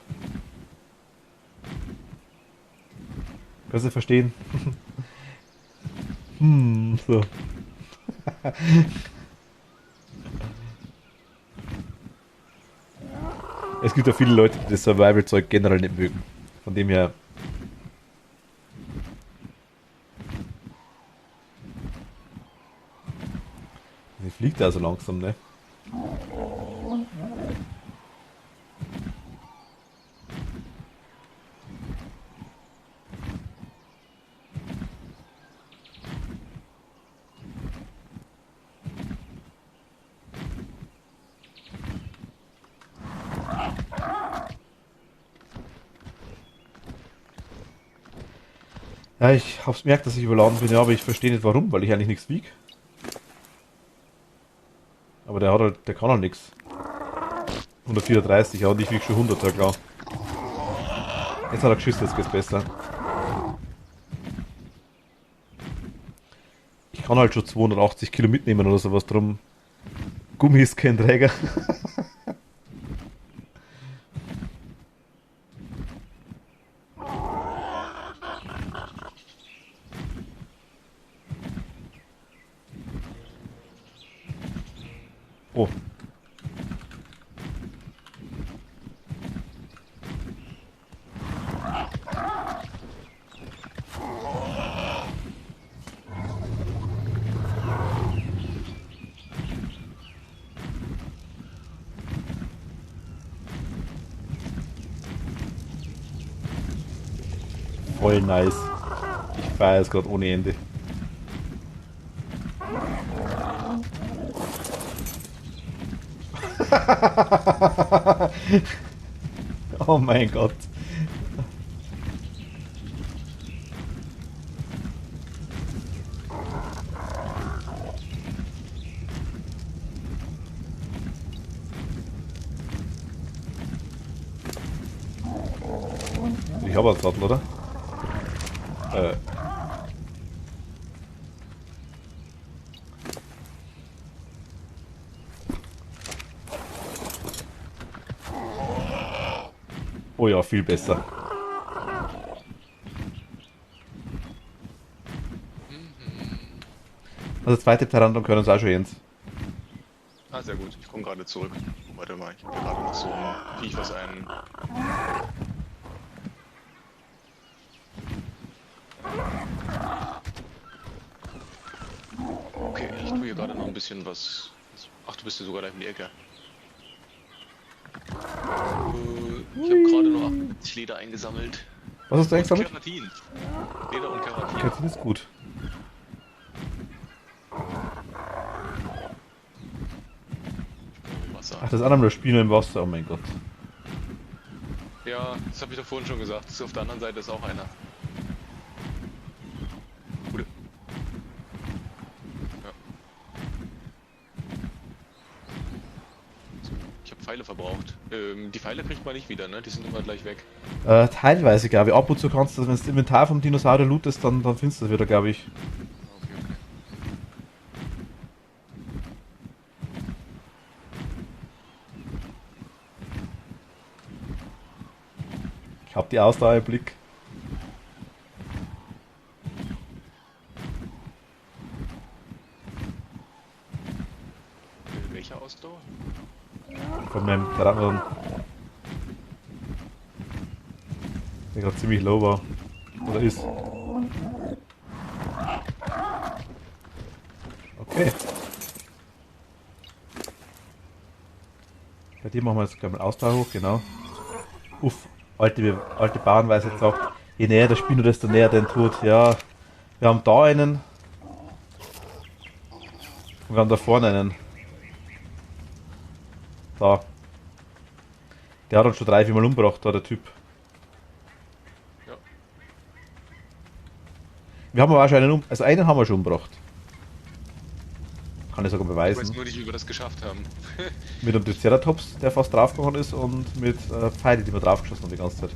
B: Kannst du verstehen? So. Es gibt ja viele Leute, die das Survival-Zeug generell nicht mögen. Von dem her. Sie fliegt da so langsam, ne? Ja, ich hab's gemerkt, dass ich überladen bin, ja, aber ich verstehe nicht warum, weil ich eigentlich nichts wieg. Aber der hat halt, der kann halt nichts. 134, ja, und ich wieg schon 100, ja klar. Jetzt hat er geschissen, jetzt geht's besser. Ich kann halt schon 280 Kilo mitnehmen oder sowas, drum. Gummi ist kein Träger. Oh. Voll nice. Ich feiere es gerade ohne Ende. Oh mein Gott. Ich habe einen Sattel, oder? Äh. Oh ja, viel besser. Also zweite Pteranodon können uns auch schon Jens.
A: Ah, sehr gut. Ich komme gerade zurück. Warte mal, ich habe gerade noch so ein Viech, was einen... Okay, ich tue hier gerade noch ein bisschen was... Ach, du bist ja sogar da in die Ecke. Ich habe gerade noch 80 Leder eingesammelt.
B: Was hast du
A: Und
B: eingesammelt?
A: Keratin. Leder und Keratin.
B: Keratin ist gut.
A: Wasser.
B: Ach, das ist auch nochmal Spino im Wasser, oh mein Gott.
A: Ja, das habe ich doch vorhin schon gesagt. Das ist auf der anderen Seite ist auch einer. Gute. Ja. So, ich habe Pfeile verbraucht. Die Pfeile kriegt man nicht wieder, ne? Die sind immer gleich weg.
B: Teilweise, glaube ich. Ab und zu kannst du, wenn du das Inventar vom Dinosaurier lootest, dann findest du das wieder, glaube ich.
A: Okay, okay.
B: Ich hab die Ausdauer im Blick.
A: Welche Ausdauer?
B: Von meinem Pteranodon. Der gerade ziemlich low war. Oder ist. Okay. Bei dir machen wir jetzt gleich mal Ausdauer hoch, genau. Uff, alte Bauernweisheit sagt, je näher der Spinner, desto näher den Tod. Ja, wir haben da einen. Und wir haben da vorne einen. Da. Der hat uns schon 3-4 Mal umgebracht, da der Typ.
A: Ja.
B: Wir haben aber auch schon einen also einen haben wir schon umgebracht. Kann ich sogar
A: Ich weiß
B: beweisen.
A: nur nicht, wie wir das geschafft haben.
B: Mit einem Triceratops, der fast draufgegangen ist, und mit Pfeile, die wir draufgeschossen haben die ganze Zeit.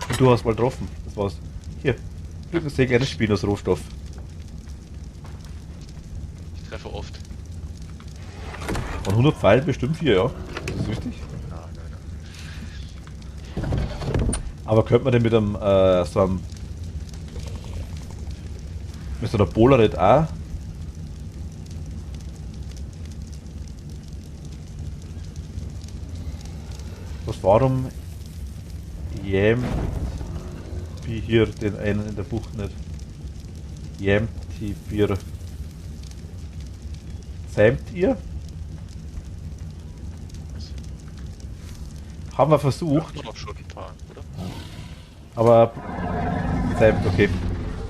B: Und du hast mal getroffen. Das war's. Hier. Ein sehr kleines Spiel aus Rohstoff.
A: Ich treffe oft.
B: Von 100 Pfeilen bestimmt 4, ja. Das ist richtig.
A: Ah, nein.
B: Aber könnte man den mit einem, mit so einer Polaroid auch? Was warum jämt wie hier den einen in der Bucht nicht? Jämt die Bier. Zähmt ihr? Haben wir versucht,
A: Wir haben doch schon ein paar, oder?
B: aber zähmt, okay.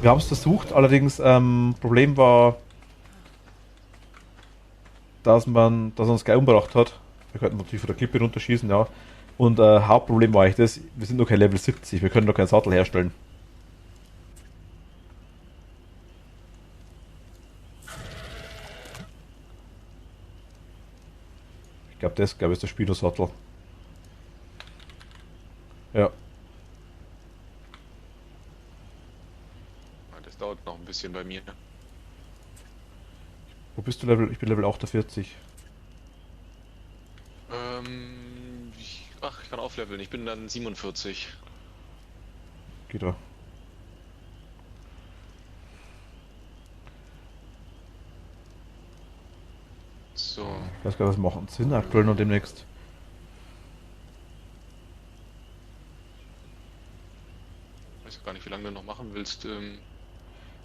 B: Wir haben es versucht, allerdings Problem war, dass uns gleich umgebracht hat. Wir könnten natürlich von der Klippe runterschießen, ja. Und Hauptproblem war eigentlich das, wir sind noch kein Level 70, wir können noch keinen Sattel herstellen. Ich glaube, das ist der Spino-Sattel. Ja.
A: Ja, das dauert noch ein bisschen bei mir.
B: Wo bist du Level? Ich bin Level 48.
A: Ich kann aufleveln. Ich bin dann 47.
B: Geht da.
A: So.
B: Ich weiß gar nicht, was machen Sinn aktuell noch demnächst.
A: Ich weiß gar nicht, wie lange du noch machen willst.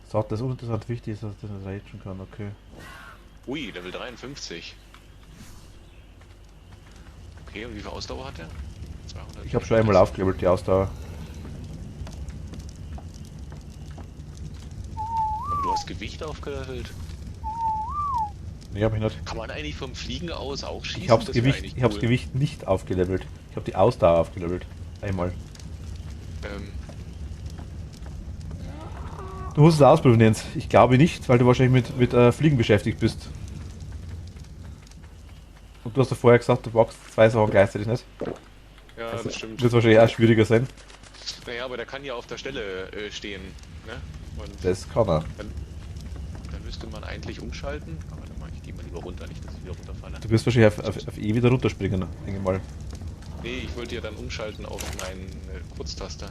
B: Sattel ist uninteressant, wichtig ist, dass ich das nicht ragen kann, okay.
A: Ui, Level 53. Okay, und wie viel Ausdauer hat er? 200.
B: Ich habe schon einmal aufgelevelt, die Ausdauer.
A: Aber du hast Gewicht aufgelevelt.
B: Nee, hab ich nicht.
A: Kann man eigentlich vom Fliegen aus auch schießen?
B: Ich hab's
A: Das wär
B: Gewicht,
A: eigentlich
B: ich hab's
A: cool.
B: Gewicht nicht aufgelevelt. Ich habe die Ausdauer aufgelevelt. Einmal. Du musst es ausprobieren, Jens. Ich glaube nicht, weil du wahrscheinlich mit Fliegen beschäftigt bist. Und du hast ja vorher gesagt, du magst 2 Sachen gleichzeitig nicht.
A: Ja, das stimmt.
B: Wird wahrscheinlich auch schwieriger sein.
A: Naja, aber der kann ja auf der Stelle stehen. Ne? Und
B: Das kann er.
A: dann müsste man eigentlich umschalten. Aber dann ich gehe mal lieber runter, nicht, dass ich wieder runterfalle.
B: Du wirst wahrscheinlich auf E wieder runterspringen, denke ich mal.
A: Nee, ich wollte ja dann umschalten auf meine Kurztaste.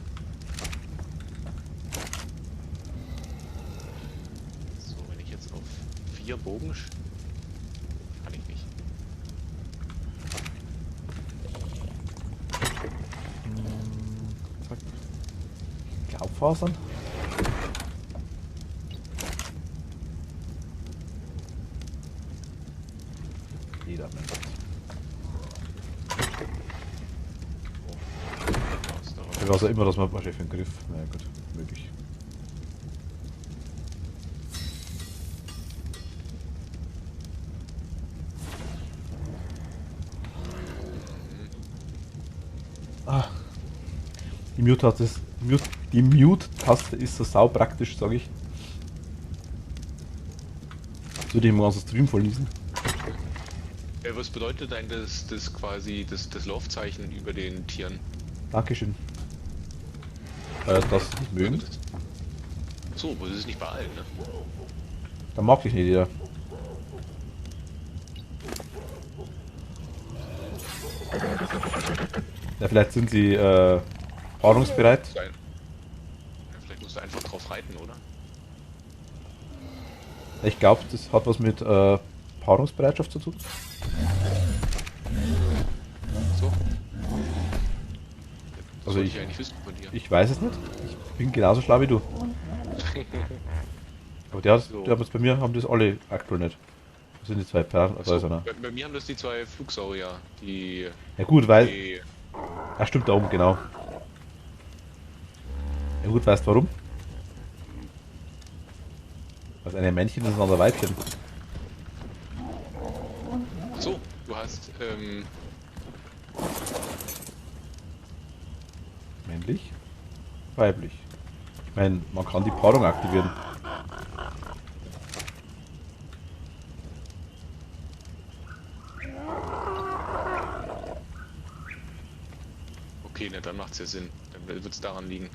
A: So, wenn ich jetzt auf 4 4 Bogen? Kann ich nicht.
B: Zack. Glaubfasern. Jeder, mein Gott. Ich weiß auch immer, dass man wahrscheinlich für den Griff. Na ja, gut, möglich. Ah. Die Mute-Taste ist so sau praktisch, sage ich. Das würde ich im ganzen Stream vorlesen.
A: Was bedeutet denn das quasi das Laufzeichen über den Tieren?
B: Dankeschön. Dass sie nicht mögen.
A: So, das ist nicht bei allen, ne?
B: Da mag ich nicht jeder. Ja, vielleicht sind sie paarungsbereit.
A: Ja, vielleicht musst du einfach drauf reiten, oder?
B: Ich glaube, das hat was mit Paarungsbereitschaft zu tun.
A: So.
B: Also
A: Sollte ich eigentlich wissen von dir.
B: Ich weiß es nicht. Ich bin genauso schlau wie du. Aber der
A: So.
B: hat jetzt bei mir haben das alle aktuell nicht. Das sind die zwei Piraten.
A: So,
B: Also, ne?
A: bei mir haben das die 2 Flugsaurier, die...
B: Ja gut, weil.
A: die
B: Ja stimmt, da oben, genau. Ja gut, weißt du warum? Was eine Männchen ist und das andere Weibchen.
A: so, du hast,
B: Männlich, weiblich. Ich meine, man kann die Paarung aktivieren.
A: okay, ne, dann macht's ja Sinn. Dann wird's daran liegen.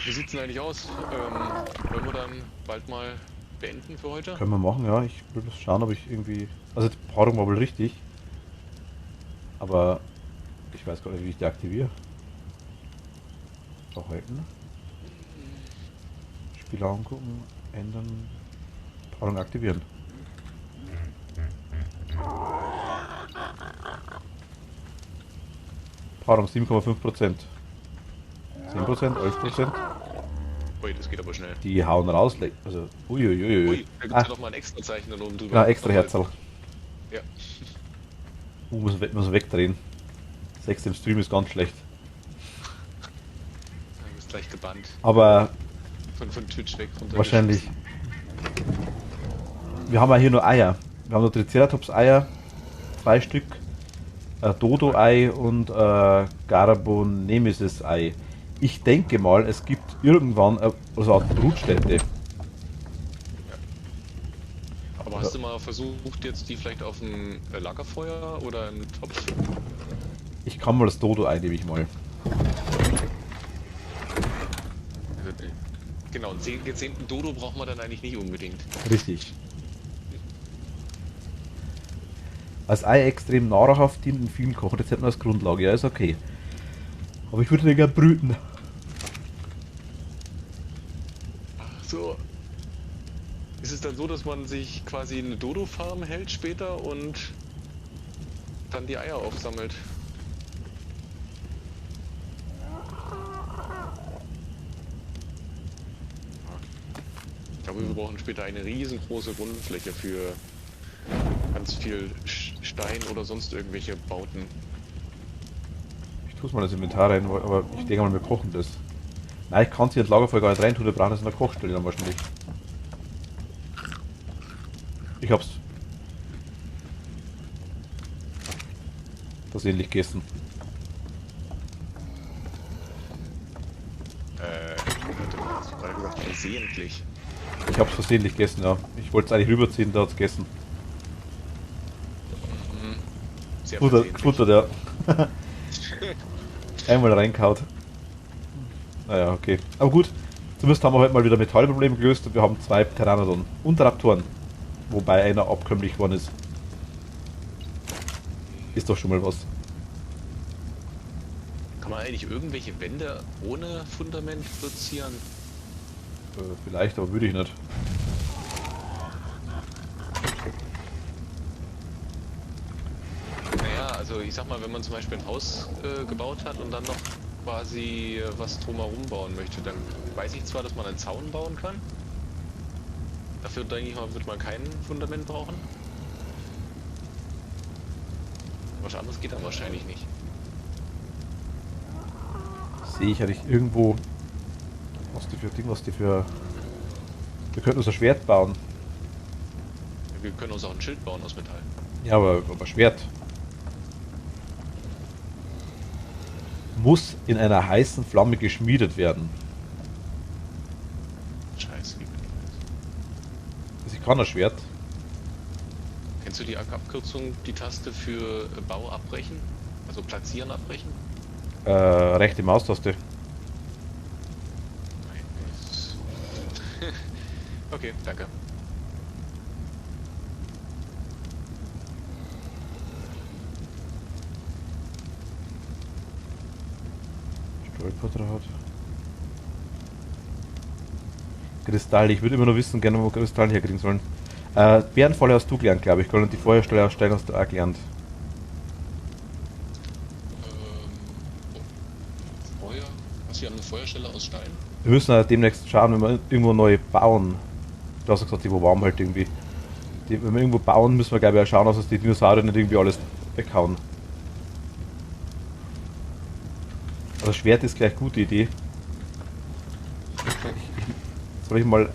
A: Wie sieht's denn eigentlich aus? Wollen wir dann bald mal beenden für heute?
B: Können wir machen, ja. Ich will bloß schauen, ob ich irgendwie. Also die Paarung war wohl richtig. Aber ich weiß gar nicht, wie ich die aktiviere. Verhalten. Spieler angucken, ändern, Paarung aktivieren. Paarung 7,5%. 10%, 11%.
A: Ui, das geht aber schnell.
B: Die hauen raus. Also, uiuiui.
A: Ui, da gibt's ja noch mal ein extra Zeichen dann oben drüber.
B: Ja, extra Herzl.
A: Ja.
B: Muss man wegdrehen. 6 im Stream ist ganz schlecht.
A: Du bist gleich gebannt.
B: Aber
A: Von Twitch weg.
B: wahrscheinlich. Wir haben ja hier nur Eier. Wir haben nur Triceratops-Eier. 2 Stück. Dodo-Ei und Garabonemesis-Ei. Ich denke mal, es gibt irgendwann so eine Art Brutstätte.
A: Aber hast du mal versucht, jetzt die vielleicht auf dem Lagerfeuer oder im Topf?
B: Ich kann mal das Dodo-Ei, nehme ich mal.
A: Genau, einen gezehnten Dodo braucht man dann eigentlich nicht unbedingt.
B: Richtig. Als Ei extrem nahrhaft dient in vielen Kochrezepten als Grundlage. Ja, ist okay. Aber ich würde den gerne brüten.
A: Ach so. Ist es dann so, dass man sich quasi eine Dodo-Farm hält später und dann die Eier aufsammelt? Ich glaube, wir brauchen später eine riesengroße Grundfläche für ganz viel Stein oder sonst irgendwelche Bauten.
B: Ich tue es mal ins Inventar rein, aber ich denke mal, wir kochen das. Nein, ich kann es hier ins Lagerfeuer gar nicht rein tun, wir brauchen das in der Kochstelle dann wahrscheinlich. Ich hab's versehentlich gegessen.
A: Warte mal, hast du gerade gesagt, versehentlich?
B: Ich hab's versehentlich gegessen, ja. Ich wollte es eigentlich rüberziehen, da hat's gegessen.
A: Sehr
B: Futter,
A: versehentlich.
B: Futter, der. Einmal reinkaut. Naja, okay. Aber gut, zumindest haben wir heute mal wieder Metallprobleme gelöst und wir haben 2 Pteranodon und Raptoren. Wobei einer abkömmlich geworden ist. Ist doch schon mal was.
A: Kann man eigentlich irgendwelche Wände ohne Fundament platzieren?
B: Vielleicht, aber würde ich nicht.
A: Naja, also ich sag mal, wenn man zum Beispiel ein Haus gebaut hat und dann noch quasi was drumherum bauen möchte, dann weiß ich zwar, dass man einen Zaun bauen kann. Dafür denke ich mal, wird man kein Fundament brauchen. Was anderes geht dann wahrscheinlich nicht.
B: Sehe ich eigentlich irgendwo, was die für Ding, was die für... Wir könnten uns ein Schwert bauen.
A: Wir können uns auch ein Schild bauen aus Metall.
B: Ja, aber Schwert. Muss in einer heißen Flamme geschmiedet werden.
A: Scheiße, wie bin ich jetzt?
B: Also ich kann ein Schwert.
A: Kennst du die Abkürzung, die Taste für Bau abbrechen? Also platzieren abbrechen?
B: Rechte Maustaste.
A: Nein. Okay, danke.
B: Stolperdraht. Kristall. Ich würde immer nur wissen, gerne wo wir Kristall herkriegen sollen. Bärenfalle hast du gelernt, glaube ich. Und die Feuerstelle aus Stein hast du auch gelernt.
A: Feuer? Was, wir haben eine Feuerstelle aus Stein?
B: Wir müssen ja demnächst schauen, wenn wir irgendwo neu bauen. Du hast ja gesagt, die wo warm halt irgendwie. Wenn wir irgendwo bauen, müssen wir glaube ich auch schauen, dass die Dinosaurier nicht irgendwie alles weghauen. Also Schwert ist gleich gute Idee. Soll ich mal...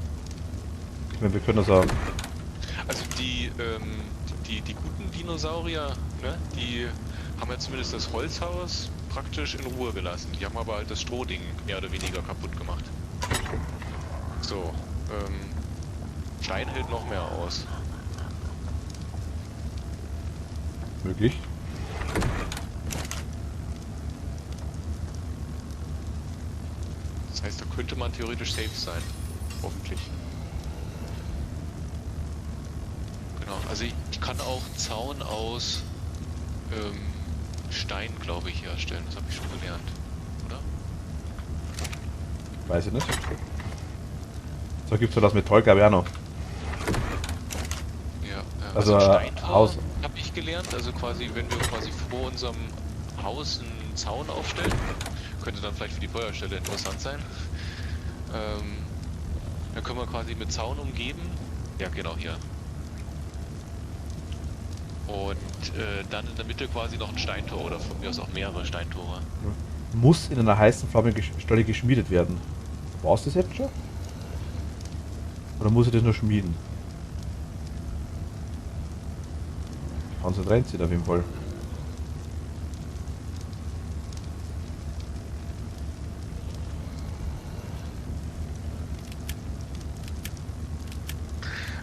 B: Ich meine, wir können das auch...
A: Also die guten Dinosaurier, ne, die haben ja zumindest das Holzhaus praktisch in Ruhe gelassen. Die haben aber halt das Strohding mehr oder weniger kaputt gemacht. So, Stein hält noch mehr aus.
B: Möglich.
A: Das heißt, da könnte man theoretisch safe sein. Hoffentlich. Genau, also ich kann auch Zaun aus Stein, glaube ich, herstellen. Das habe ich schon gelernt, oder?
B: Weiß ich nicht. So gibt es ja das Metall, glaube ich, auch noch.
A: Ja,
B: Also, Haus.
A: habe ich gelernt. Also quasi, wenn wir quasi vor unserem Haus einen Zaun aufstellen, könnte dann vielleicht für die Feuerstelle interessant sein. Dann können wir quasi mit Zaun umgeben. Ja, genau hier. Und dann in der Mitte quasi noch ein Steintor oder von mir aus auch mehrere Steintore.
B: Muss in einer heißen Flammestelle geschmiedet werden. Brauchst du das jetzt schon? Oder muss ich das nur schmieden? Kann es reinziehen auf jeden Fall.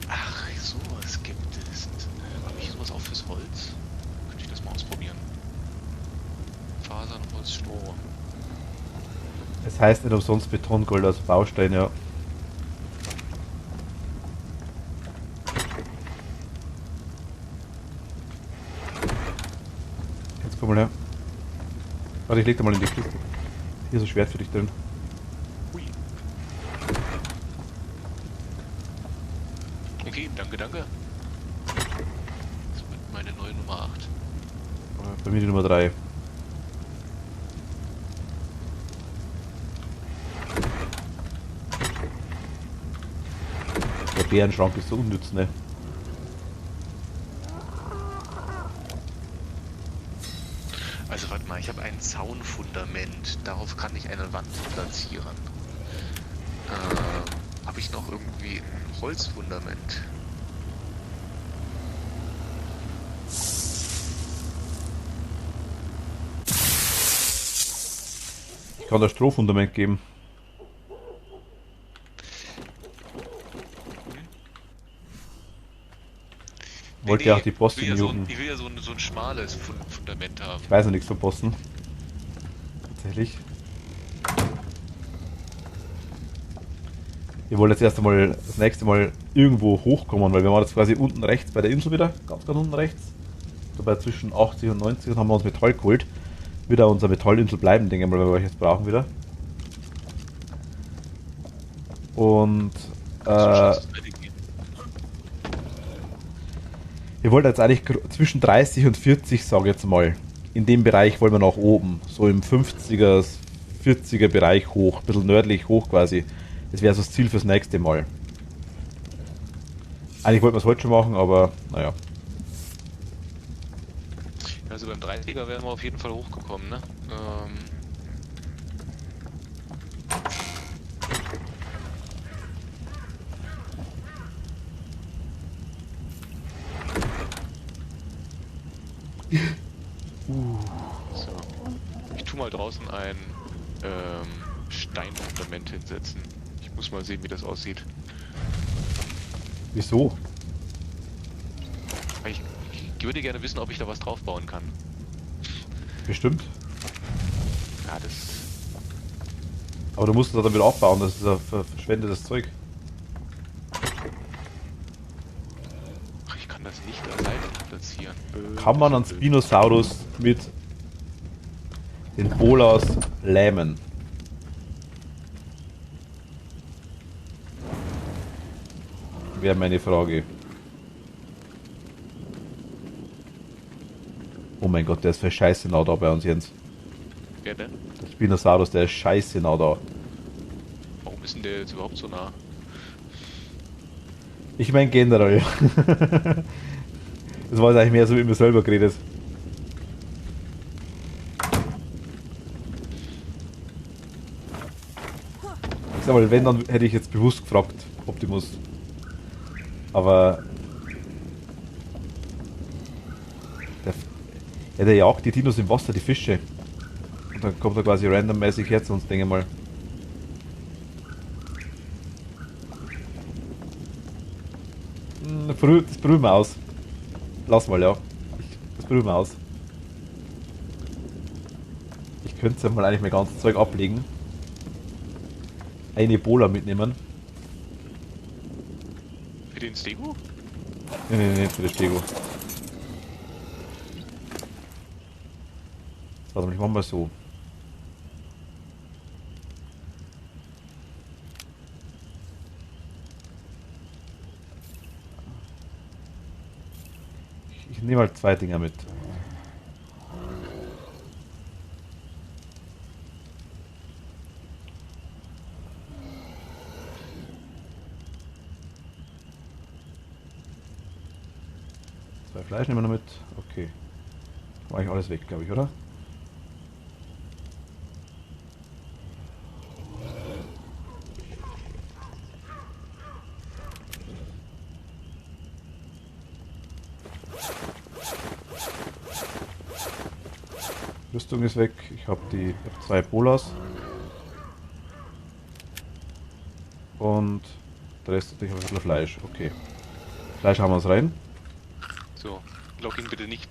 A: Ach, sowas gibt es. Habe ich sowas auch fürs Holz? Könnte ich das mal ausprobieren. Fasern, Holz, Stroh.
B: Es heißt nicht umsonst Betongold als Baustein, ja. Jetzt komm mal her. Warte, ich leg dir mal in die Kiste. Hier ist ein Schwert für dich drin.
A: Hui. Okay, danke, danke. Das wird meine neue Nummer 8.
B: Bei mir die Nummer 3. Der Bärenschrank ist so unnütz, ne?
A: Also warte mal, ich habe ein Zaunfundament. Darauf kann ich eine Wand platzieren. Habe ich noch irgendwie ein Holzfundament?
B: Ich kann das Strohfundament geben. Wollte ja auch die Post in Jugend.
A: Ich will ja so ein schmales Fundament haben.
B: Ich weiß noch nichts von Posten. Tatsächlich. Wir wollen jetzt erst einmal das nächste Mal irgendwo hochkommen, weil wir waren jetzt quasi unten rechts bei der Insel wieder, ganz unten rechts. dabei zwischen 80 und 90 und haben wir uns Metall geholt. Wieder unser Metallinsel bleiben, denke ich mal, weil wir euch jetzt brauchen wieder. Und
A: So schnell ist es bei dir gehen.
B: wir wollten jetzt eigentlich zwischen 30 und 40, sage ich jetzt mal. In dem Bereich wollen wir nach oben. So im 50er, 40er Bereich hoch. Ein bisschen nördlich hoch quasi. Das wäre so das Ziel fürs nächste Mal. Eigentlich wollten wir es heute schon machen, aber naja.
A: Also beim 30er wären wir auf jeden Fall hochgekommen, ne? So. Ich tu mal draußen ein Steinfundament hinsetzen. Ich muss mal sehen, wie das aussieht.
B: Wieso?
A: Ich, ich würde gerne wissen, ob ich da was drauf bauen kann.
B: Bestimmt.
A: Ja, das...
B: Aber du musst es dann wieder abbauen, das ist ein verschwendetes Zeug.
A: Ach, ich kann das nicht an Seiten platzieren.
B: Kann man einen Spinosaurus mit den Bolas lähmen? Wäre meine Frage. Oh mein Gott, der ist für scheiße nah da bei uns, Jens.
A: Wer denn?
B: Der Spinosaurus, der ist scheiße nah da.
A: Warum ist denn der jetzt überhaupt so nah?
B: Ich meine generell. Das war jetzt eigentlich mehr so, wie mir selber geredet. Ich sag mal, wenn, dann hätte ich jetzt bewusst gefragt, Optimus. Aber... Der jagt die Dinos im Wasser, die Fische. Und dann kommt er quasi randommäßig her zu uns, denke ich mal. Das brühen wir aus. Lass mal, ja. Das brühen wir aus. Ich könnte jetzt mal eigentlich mein ganzes Zeug ablegen. Eine Ebola mitnehmen.
A: Für den Stego?
B: Nee, für das Stego. Warte mal, ich mach mal so. Ich nehme halt 2 Dinger mit. Zwei Fleisch nehmen wir noch mit. Okay. War eigentlich alles weg, glaube ich, oder? Rüstung ist weg. Ich habe hab 2 Bolas. Und der Rest natürlich ein bisschen Fleisch. Okay. Fleisch haben wir uns rein.
A: So, lock ihn bitte nicht.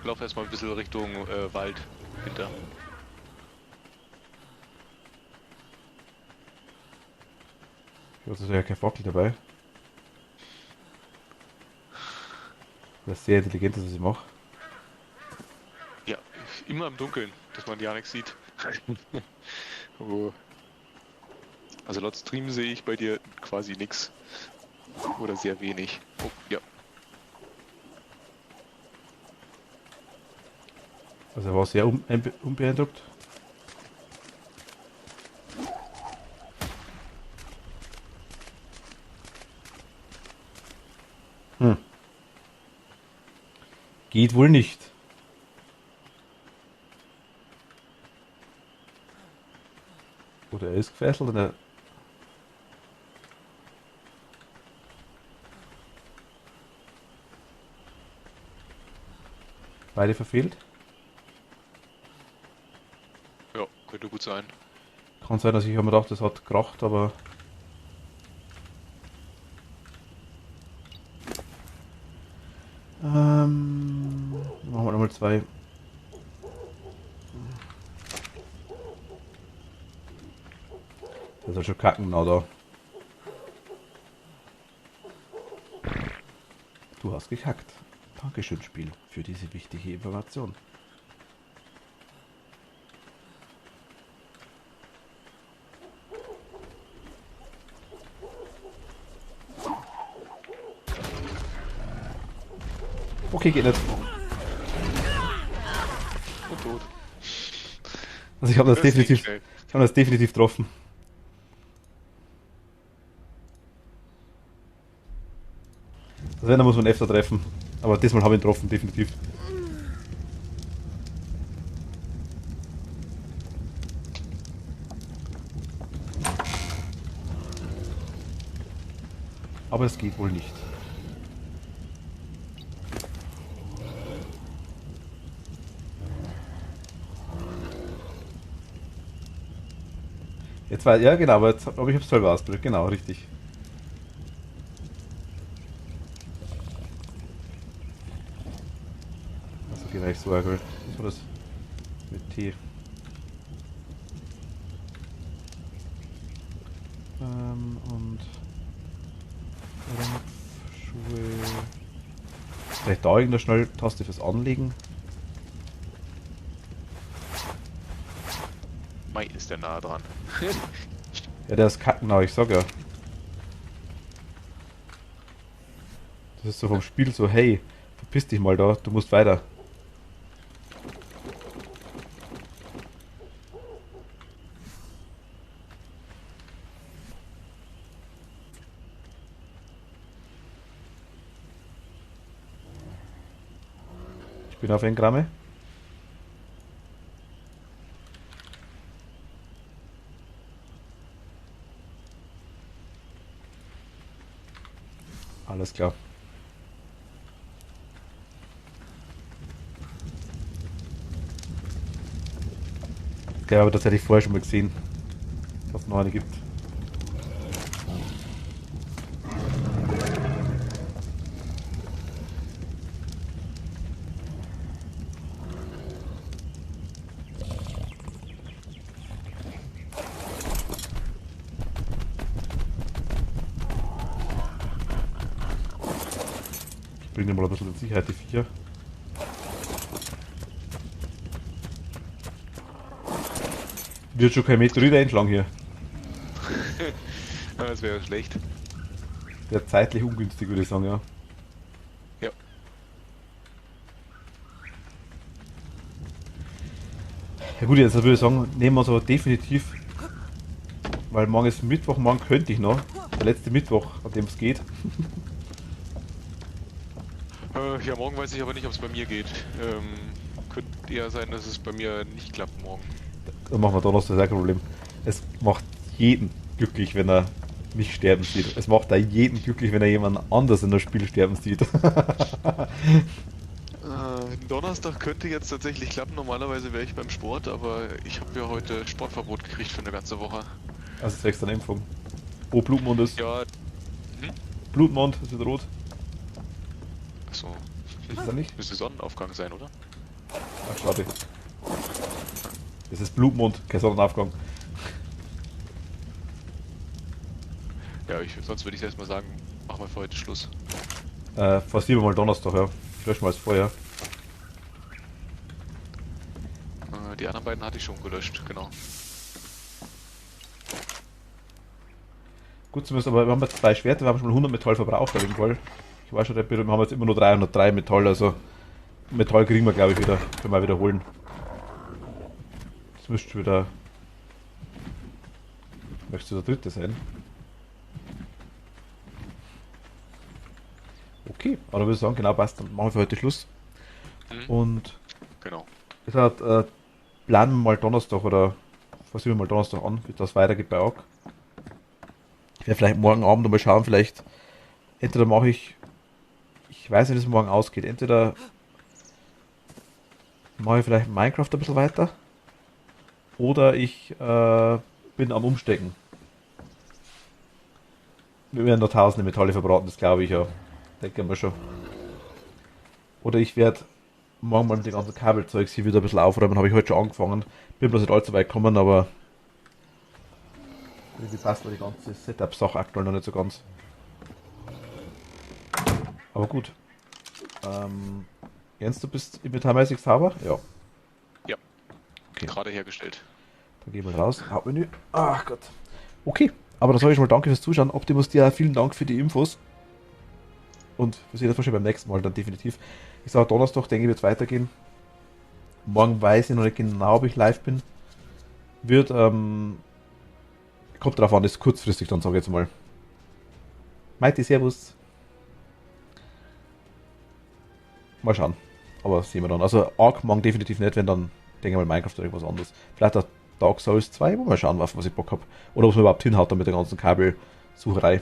A: Lauf erstmal ein bisschen Richtung Wald hinter.
B: Ich habe ja kein Fackel dabei. Das ist sehr intelligent, was ich mache.
A: Ja, immer im Dunkeln, dass man ja nichts sieht. Oh. Also laut Stream sehe ich bei dir quasi nichts. Oder sehr wenig. Oh, ja.
B: Also er war sehr unbeeindruckt. Geht wohl nicht. Oder er ist gefesselt oder... Beide verfehlt.
A: Ja, könnte gut sein.
B: Kann sein, dass ich mir gedacht, das hat geracht, aber... machen wir nochmal 2. Das ist schon kacken, oder? Du hast gekackt. Dankeschön, Spiel, für diese wichtige Information. Okay, geht nicht.
A: Und tot.
B: Also ich habe das
A: Das ging
B: definitiv,
A: schnell.
B: ich habe das definitiv getroffen. Also wenn, dann muss man öfter treffen. Aber diesmal habe ich ihn getroffen, definitiv. Aber es geht wohl nicht. Jetzt war, ja genau, aber ich habe es selber ausgedrückt, genau, richtig. Also genau, ich so ärgere. Was war das? Mit T. Und Schuhe. Vielleicht da irgendeine Schnelltaste fürs Anlegen.
A: Mai ist der nah dran.
B: Ja, der ist genau, ich sag ja. Das ist so vom Spiel so, hey, verpiss dich mal da, du musst weiter. Ich bin auf Engramme. Alles klar. Ja, aber das hätte ich vorher schon mal gesehen, dass es noch eine gibt. Ich bringe mal ein bisschen in Sicherheit die Viecher. Wird schon kein Meteorit einschlagen hier.
A: Ja, das wäre schlecht.
B: Der zeitlich ungünstig, würde ich sagen, ja.
A: Ja.
B: Ja gut, jetzt würde ich sagen, nehmen wir uns aber definitiv, weil morgen ist Mittwoch, morgen könnte ich noch. Der letzte Mittwoch, an dem es geht.
A: Ja, morgen weiß ich aber nicht, ob es bei mir geht. Könnte eher sein, dass es bei mir nicht klappt morgen.
B: Dann machen wir Donnerstag, das ist kein Problem. Es macht jeden glücklich, wenn er mich sterben sieht. Es macht auch jeden glücklich, wenn er jemand anders in das Spiel sterben sieht.
A: Donnerstag könnte jetzt tatsächlich klappen. Normalerweise wäre ich beim Sport, aber ich habe ja heute Sportverbot gekriegt für eine ganze Woche.
B: Also zwecks deiner Impfung. Oh, Blutmond ist.
A: Ja,
B: Blutmond, es wird rot.
A: achso.
B: Ist es da nicht?
A: Müsste Sonnenaufgang sein, oder?
B: Ach, schade. Es ist Blutmond, kein Sonnenaufgang.
A: Ja, sonst würde ich erstmal sagen, machen wir für heute Schluss.
B: Forcieren wir mal Donnerstag, ja. Ich lösche mal das Feuer.
A: Die anderen beiden hatte ich schon gelöscht, genau.
B: Gut zu wissen, aber wir haben jetzt 2 Schwerter, wir haben schon mal 100 Metall verbraucht auf jeden Fall. Ich weiß schon, wir haben jetzt immer nur 303 Metall, also Metall kriegen wir glaube ich wieder. Können wir wiederholen. Das müsste wieder. Möchtest du der dritte sein? Okay, aber dann würde ich sagen, genau passt, dann machen wir für heute Schluss. Und
A: Genau.
B: deshalb planen wir mal Donnerstag oder versuchen wir mal Donnerstag an, wie das weitergeht bei ARK. Ich werde vielleicht morgen Abend mal schauen, vielleicht entweder mache ich weiß nicht, wie es morgen ausgeht, entweder mache ich vielleicht Minecraft ein bisschen weiter oder ich bin am Umstecken. Wir werden da tausende Metalle verbraten, das glaube ich ja. Denke mal schon. Oder ich werde morgen mal mit dem ganzen Kabelzeugs hier wieder ein bisschen aufräumen, habe ich heute schon angefangen. Bin bloß nicht allzu weit gekommen, aber irgendwie passt mir die ganze Setup-Sache aktuell noch nicht so ganz. Aber gut. Jens, du bist inventarmäßig sauber? Ja.
A: Ja,
B: Okay.
A: gerade hergestellt.
B: Dann gehen wir raus. Hauptmenü. Ach Gott. Okay, aber dann sage ich schon mal danke fürs Zuschauen. Optimus, dir vielen Dank für die Infos. Und wir sehen uns wahrscheinlich beim nächsten Mal dann definitiv. Ich sage Donnerstag, denke ich, wird es weitergehen. Morgen weiß ich noch nicht genau, ob ich live bin. Kommt drauf an, ist kurzfristig dann, sage ich jetzt mal. Mighty, Servus. Mal schauen. Aber sehen wir dann. Also Ark morgen definitiv nicht, wenn dann, denke ich mal, Minecraft oder irgendwas anderes. Vielleicht auch Dark Souls 2, mal schauen, auf was ich Bock habe. Oder ob es mir überhaupt hinhaut dann mit der ganzen Kabelsucherei.